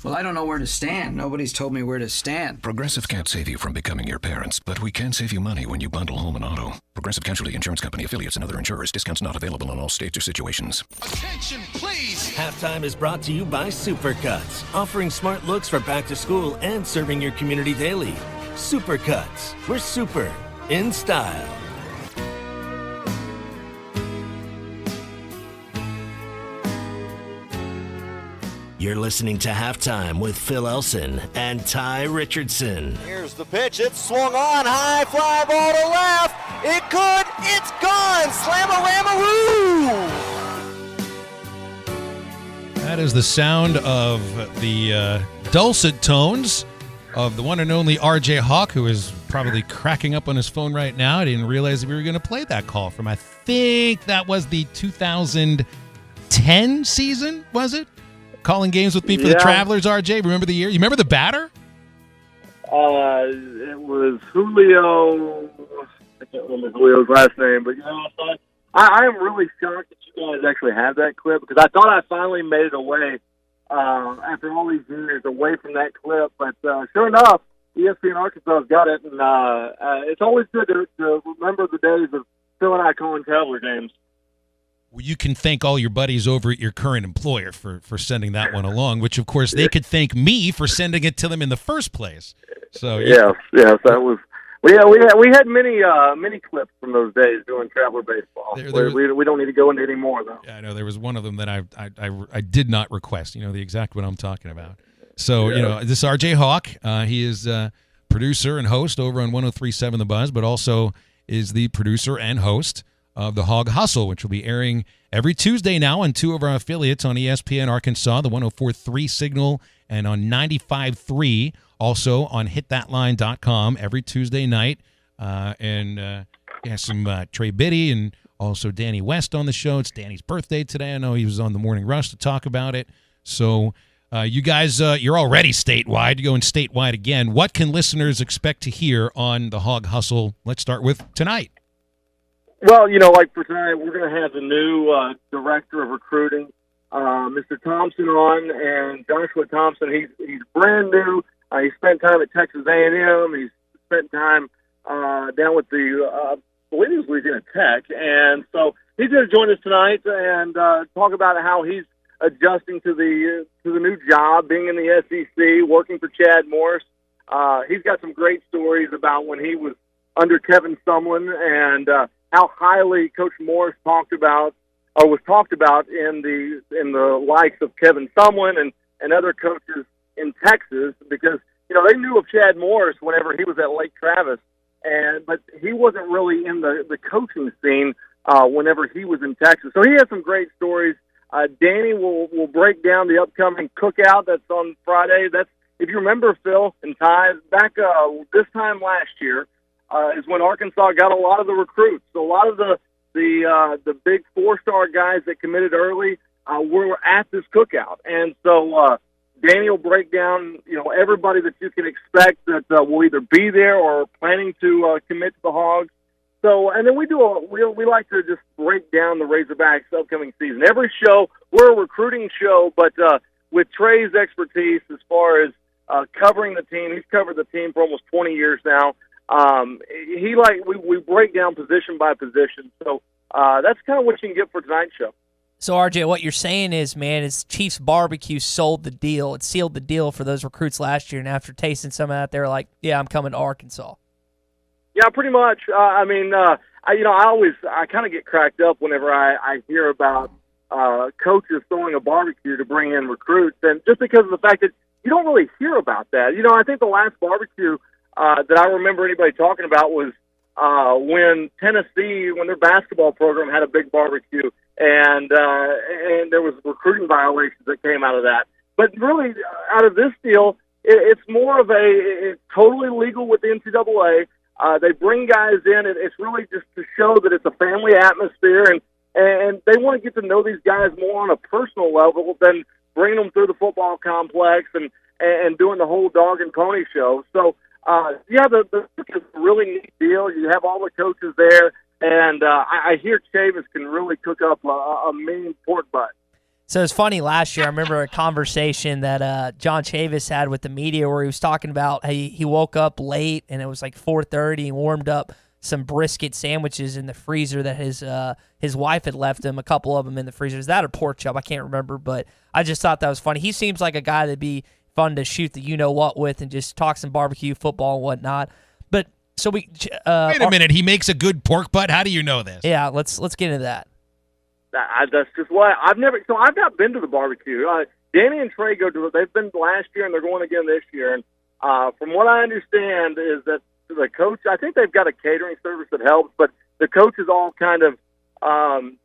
Well, I don't know where to stand. Nobody's told me where to stand. Progressive can't save you from becoming your parents, but we can save you money when you bundle home and auto. Progressive Casualty Insurance Company, affiliates, and other insurers. Discounts not available in all states or situations. Attention, please! Halftime is brought to you by Supercuts, offering smart looks for back to school and serving your community daily. Supercuts, we're super in style. You're listening to Halftime with Phil Elson and Tye Richardson. Here's the pitch. It's swung on. High fly ball to left. It could. It's gone. Slam-a-ram-a-roo. That is the sound of the dulcet tones of the one and only RJ Hawk, who is probably cracking up on his phone right now. I didn't realize we were going to play that call from, I think that was the 2010 season, was it? Calling games with me for the Travelers, RJ. Remember the year? You remember the batter? It was Julio. I can't remember Julio's last name, but I am really shocked that you guys actually have that clip because I thought I finally made it away after all these years away from that clip. But sure enough, ESPN Arkansas has got it, and it's always good to remember the days of Phil and I calling Traveler games. Well, you can thank all your buddies over at your current employer for sending that one along, which, of course, they could thank me for sending it to them in the first place. So yes, that was. We had many clips from those days doing traveler baseball. We don't need to go into any more though. Yeah, I know there was one of them that I did not request. The exact one I'm talking about. So this is RJ Hawk. He is producer and host over on 103.7 The Buzz, but also is the producer and host of the Hog Hustle, which will be airing every Tuesday now on two of our affiliates on ESPN Arkansas, the 104.3 Signal, and on 95.3, also on hitthatline.com every Tuesday night. And some Trey Biddy and also Danny West on the show. It's Danny's birthday today. I know he was on the Morning Rush to talk about it. So you guys, you're already statewide. You're going statewide again. What can listeners expect to hear on the Hog Hustle? Let's start with tonight. Well, like for tonight, we're going to have the new director of recruiting, Mr. Thompson, on, and Joshua Thompson. He's brand new. He spent time at Texas A&M. He's spent time down with I believe it was Louisiana Tech, and so he's going to join us tonight and talk about how he's adjusting to the new job, being in the SEC, working for Chad Morris. He's got some great stories about when he was under Kevin Sumlin and how highly Coach Morris was talked about in the likes of Kevin Sumlin and other coaches in Texas, because they knew of Chad Morris whenever he was at Lake Travis, but he wasn't really in the coaching scene whenever he was in Texas. So he has some great stories. Danny will break down the upcoming cookout that's on Friday. That's, if you remember, Phil and Tye, back this time last year is when Arkansas got a lot of the recruits. So a lot of the big 4-star guys that committed early were at this cookout, and so Danny will break down everybody that you can expect that will either be there or planning to commit to the Hogs. So, and then we like to just break down the Razorbacks' upcoming season. Every show, we're a recruiting show, but with Trey's expertise as far as covering the team, he's covered the team for almost 20 years now. We break down position by position. So that's kind of what you can get for tonight's show. So, RJ, what you're saying is, man, is Chiefs Barbecue sold the deal. It sealed the deal for those recruits last year, and after tasting some of that, they were like, yeah, I'm coming to Arkansas. Yeah, pretty much. I kind of get cracked up whenever I hear about coaches throwing a barbecue to bring in recruits, and just because of the fact that you don't really hear about that. I think the last barbecue that I remember anybody talking about was when Tennessee, when their basketball program had a big barbecue, and there was recruiting violations that came out of that. But really, out of this deal, it's more of it's totally legal with the NCAA. They bring guys in, and it's really just to show that it's a family atmosphere, and they want to get to know these guys more on a personal level than bringing them through the football complex and doing the whole dog and pony show. So, the is a really neat deal. You have all the coaches there, and I hear Chavis can really cook up a mean pork butt. So it's funny, last year I remember a conversation that John Chavis had with the media where he was talking about he woke up late and it was like 4:30 and warmed up some brisket sandwiches in the freezer that his wife had left him, a couple of them in the freezer. Is that a pork chop? I can't remember, but I just thought that was funny. He seems like a guy that'd be fun to shoot the you-know-what with and just talk some barbecue, football, and whatnot. But so we wait a minute, he makes a good pork butt? How do you know this? Yeah, let's get into that. That's just why I've not been to the barbecue. Danny and Trey they've been last year and they're going again this year. And from what I understand is that the coach, I think they've got a catering service that helps, but the coaches all kind of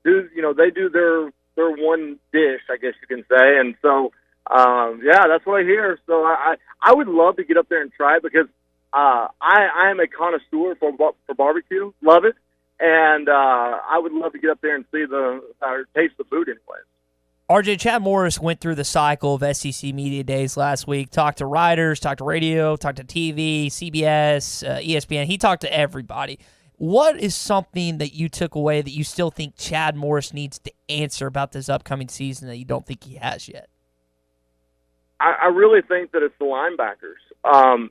they do their one dish, I guess you can say. And so that's what I hear. So I would love to get up there and try it because I am a connoisseur for barbecue. Love it. And I would love to get up there and see taste the food anyways. RJ, Chad Morris went through the cycle of SEC Media Days last week, talked to writers, talked to radio, talked to TV, CBS, ESPN. He talked to everybody. What is something that you took away that you still think Chad Morris needs to answer about this upcoming season that you don't think he has yet? I really think that it's the linebackers.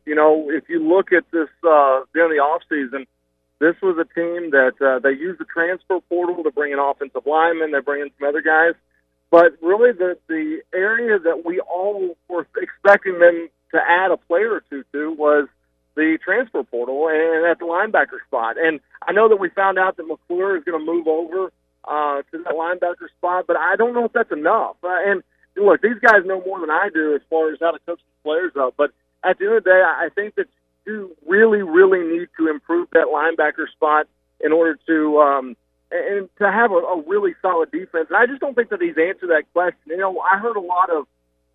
If you look at this during the offseason, this was a team that they used the transfer portal to bring in offensive linemen. They bring in some other guys. But really the area that we all were expecting them to add a player or two to was the transfer portal and at the linebacker spot. And I know that we found out that McClure is going to move over to that linebacker spot, but I don't know if that's enough. And look, these guys know more than I do as far as how to coach the players up. But at the end of the day, I think that you really, really need to improve that linebacker spot in order to and to have a really solid defense. And I just don't think that he's answered that question. You know, I heard a lot of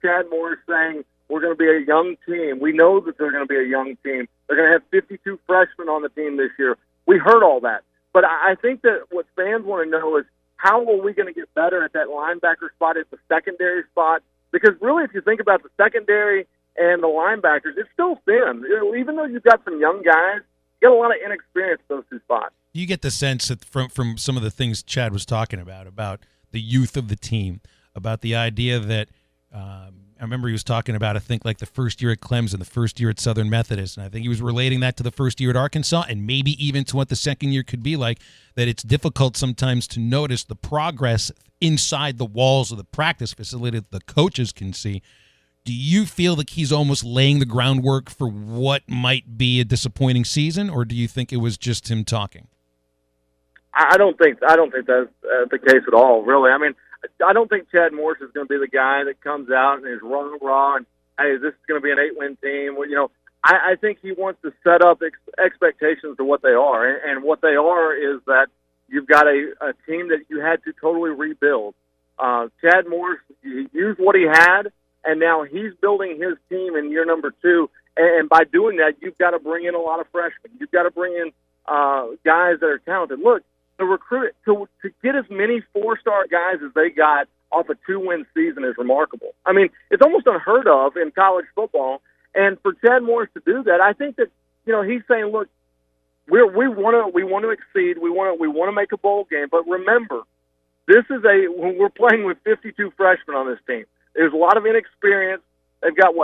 Chad Morris saying, we're going to be a young team. We know that they're going to be a young team. They're going to have 52 freshmen on the team this year. We heard all that. But I think that what fans want to know is, how are we going to get better at that linebacker spot, at the secondary spot? Because really, if you think about the secondary and the linebackers, it's still thin. Even though you've got some young guys, you got a lot of inexperience in those two spots. You get the sense that from some of the things Chad was talking about the youth of the team, about the idea that I remember he was talking about, I think, like the first year at Clemson, the first year at Southern Methodist, and I think he was relating that to the first year at Arkansas and maybe even to what the second year could be like, that it's difficult sometimes to notice the progress inside the walls of the practice facility that the coaches can see. Do you feel like he's almost laying the groundwork for what might be a disappointing season, or do you think it was just him talking? I don't think that's the case at all, really. I mean, I don't think Chad Morris is going to be the guy that comes out and is raw and, hey, this is going to be an 8-win team. Well, you know, I think he wants to set up expectations to what they are, and what they are is that you've got a team that you had to totally rebuild. Chad Morris, he used what he had, and now he's building his team in year number 2. And by doing that, you've got to bring in a lot of freshmen. You've got to bring in guys that are talented. Look, the recruit to get as many 4-star guys as they got off a 2-win season is remarkable. I mean, it's almost unheard of in college football. And for Chad Morris to do that, I think that, you know, he's saying, look, we want to exceed, we want to make a bowl game. But remember, when we're playing with 52 freshmen on this team. There's a lot of inexperience. They've got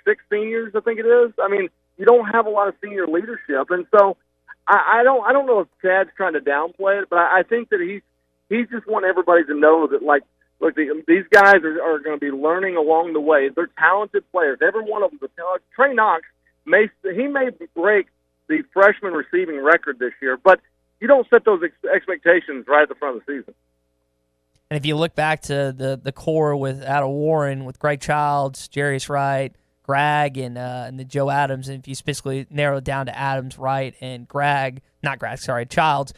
6 seniors, I think it is. I mean, you don't have a lot of senior leadership, and so I don't know if Chad's trying to downplay it, but I think that he's just want everybody to know that, like, look, these guys are going to be learning along the way. They're talented players. Every one of them. Trey Knox may break the freshman receiving record this year, but you don't set those expectations right at the front of the season. And if you look back to the core with Adam Warren, with Greg Childs, Jarius Wright, Greg, and the Joe Adams, and if you specifically narrow it down to Adams, Wright, and Childs,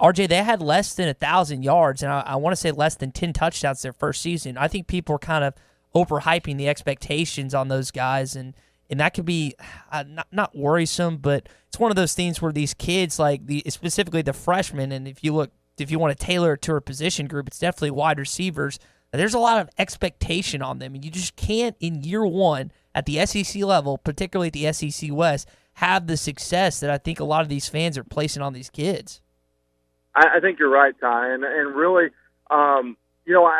RJ, they had less than 1,000 yards, and I want to say less than 10 touchdowns their first season. I think people are kind of overhyping the expectations on those guys, and that could be not worrisome, but it's one of those things where these kids, specifically the freshmen, and if you want to tailor it to a position group, it's definitely wide receivers. There's a lot of expectation on them, and you just can't, in year one, at the SEC level, particularly at the SEC West, have the success that I think a lot of these fans are placing on these kids. I think you're right, Ty, and really, you know,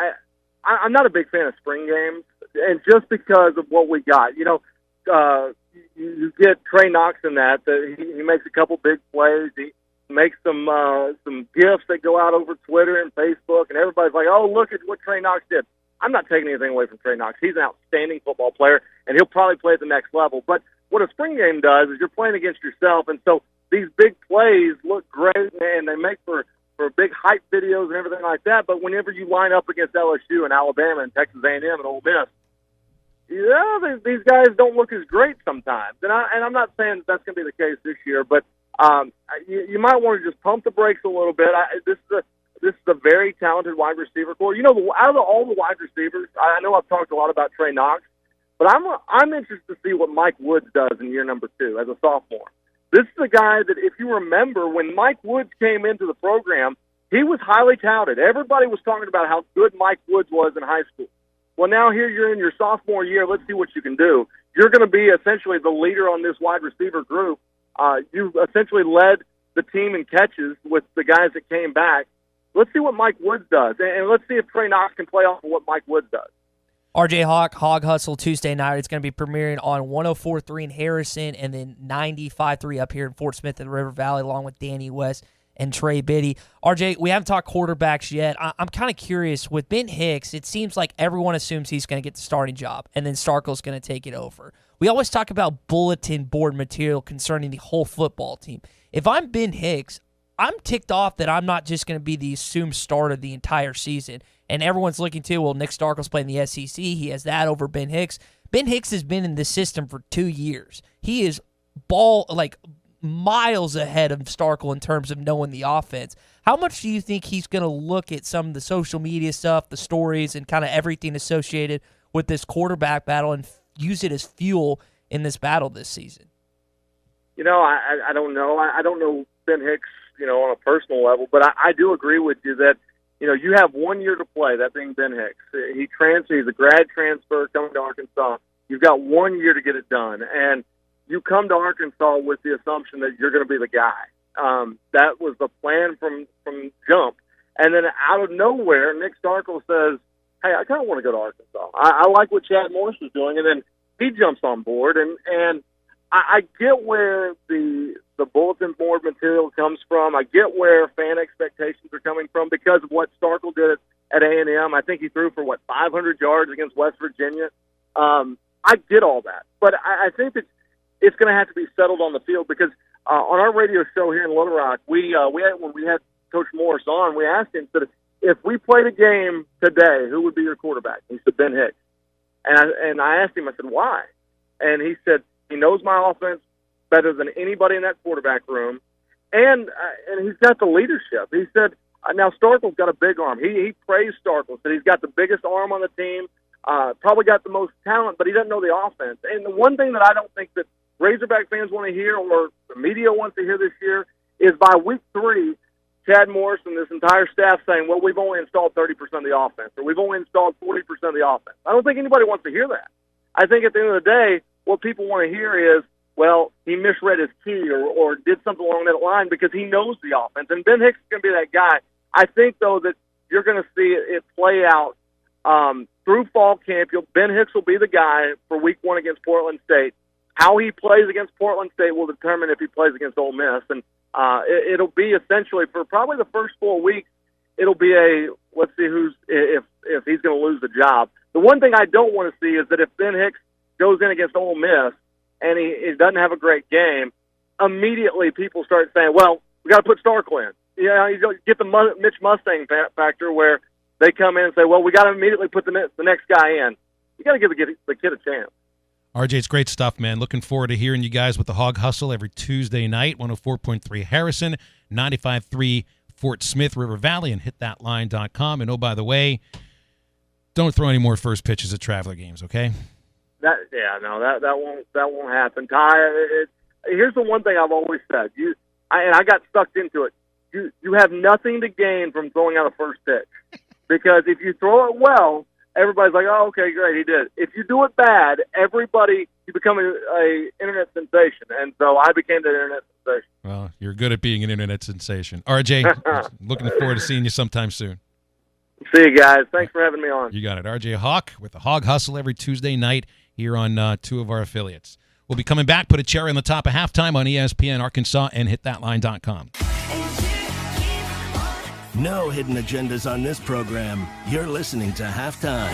I'm not a big fan of spring games, and just because of what we got, you know, you get Trey Knox in that he makes a couple big plays, he makes some gifts that go out over Twitter and Facebook, and everybody's like, oh, look at what Trey Knox did. I'm not taking anything away from Trey Knox. He's an outstanding football player, and he'll probably play at the next level. But what a spring game does is you're playing against yourself, and so these big plays look great, and they make for big hype videos and everything like that. But whenever you line up against LSU and Alabama and Texas A&M and Ole Miss, yeah, these guys don't look as great sometimes. And I'm not saying that's going to be the case this year, but you might want to just pump the brakes a little bit. This is a very talented wide receiver core. You know, out of all the wide receivers, I know I've talked a lot about Trey Knox, but I'm interested to see what Mike Woods does in year number 2 as a sophomore. This is a guy that, if you remember, when Mike Woods came into the program, he was highly touted. Everybody was talking about how good Mike Woods was in high school. Well, now here you're in your sophomore year. Let's see what you can do. You're going to be essentially the leader on this wide receiver group. You essentially led the team in catches with the guys that came back. Let's see what Mike Woods does, and let's see if Trey Knox can play off of what Mike Woods does. RJ Hog Hustle Tuesday night. It's going to be premiering on 104.3 in Harrison and then 95.3 up here in Fort Smith in the River Valley, along with Danny West and Trey Biddy. RJ, we haven't talked quarterbacks yet. I'm kind of curious. With Ben Hicks, it seems like everyone assumes he's going to get the starting job, and then Starkel's going to take it over. we always talk about bulletin board material concerning the whole football team. If I'm Ben Hicks, I'm ticked off that I'm not just going to be the assumed starter the entire season. And everyone's looking to, well, Nick Starkel's playing the SEC. He has that over Ben Hicks. Ben Hicks has been in this system for 2 years. He is miles ahead of Starkel in terms of knowing the offense. How much do you think he's going to look at some of the social media stuff, the stories, and kind of everything associated with this quarterback battle and use it as fuel in this battle this season? I don't know. I don't know Ben Hicks, on a personal level, but I do agree with you that, you have 1 year to play, that being Ben Hicks. He's a grad transfer coming to Arkansas. You've got 1 year to get it done. And you come to Arkansas with the assumption that you're going to be the guy. That was the plan from jump. And then out of nowhere, Nick Starkel says, hey, I kind of want to go to Arkansas. I like what Chad Morris is doing. And then he jumps on board. And I get where the bulletin board material comes from. I get where fan expectations are coming from because of what Starkel did at A&M. I think he threw for, 500 yards against West Virginia. I get all that. But I think that it's going to have to be settled on the field because on our radio show here in Little Rock, when we had Coach Morris on, we asked him, said, if we played a game today, who would be your quarterback? He said, Ben Hicks. And I asked him, I said, why? And he said, he knows my offense better than anybody in that quarterback room, and he's got the leadership. He said, now Starkel's got a big arm. He praised Starkel, said he's got the biggest arm on the team, probably got the most talent, but he doesn't know the offense. And the one thing that I don't think that Razorback fans want to hear or the media wants to hear this year is by week 3, Chad Morris and this entire staff saying, well, we've only installed 30% of the offense, or we've only installed 40% of the offense. I don't think anybody wants to hear that. I think at the end of the day, what people want to hear is, well, he misread his key or did something along that line because he knows the offense. And Ben Hicks is going to be that guy. I think, though, that you're going to see it play out through fall camp. Ben Hicks will be the guy for week 1 against Portland State. How he plays against Portland State will determine if he plays against Ole Miss. And it'll be essentially for probably the first 4 weeks, it'll be let's see if he's going to lose the job. The one thing I don't want to see is that if Ben Hicks goes in against Ole Miss and he doesn't have a great game, immediately people start saying, well, we got to put Starkel in. You get the Mitch Mustang factor where they come in and say, well, we got to immediately put the next guy in. You got to give the kid a chance. RJ, it's great stuff, man. Looking forward to hearing you guys with the Hog Hustle every Tuesday night, 104.3 Harrison, 95.3 Fort Smith, River Valley, and hitthatline.com. And, oh, by the way, don't throw any more first pitches at Traveler games, okay? That won't happen. Tye, here's the one thing I've always said. I got sucked into it. You have nothing to gain from throwing out a first pitch because if you throw it well, everybody's like, oh, okay, great, he did. If you do it bad, you become a internet sensation, and so I became the internet sensation. Well, you're good at being an internet sensation. RJ, looking forward to seeing you sometime soon. See you guys. Thanks for having me on. You got it. RJ Hawk with the Hog Hustle every Tuesday night here on 2 of our affiliates. We'll be coming back, put a cherry on the top of halftime on ESPN Arkansas and hitthatline.com. No hidden agendas on this program. You're listening to Halftime.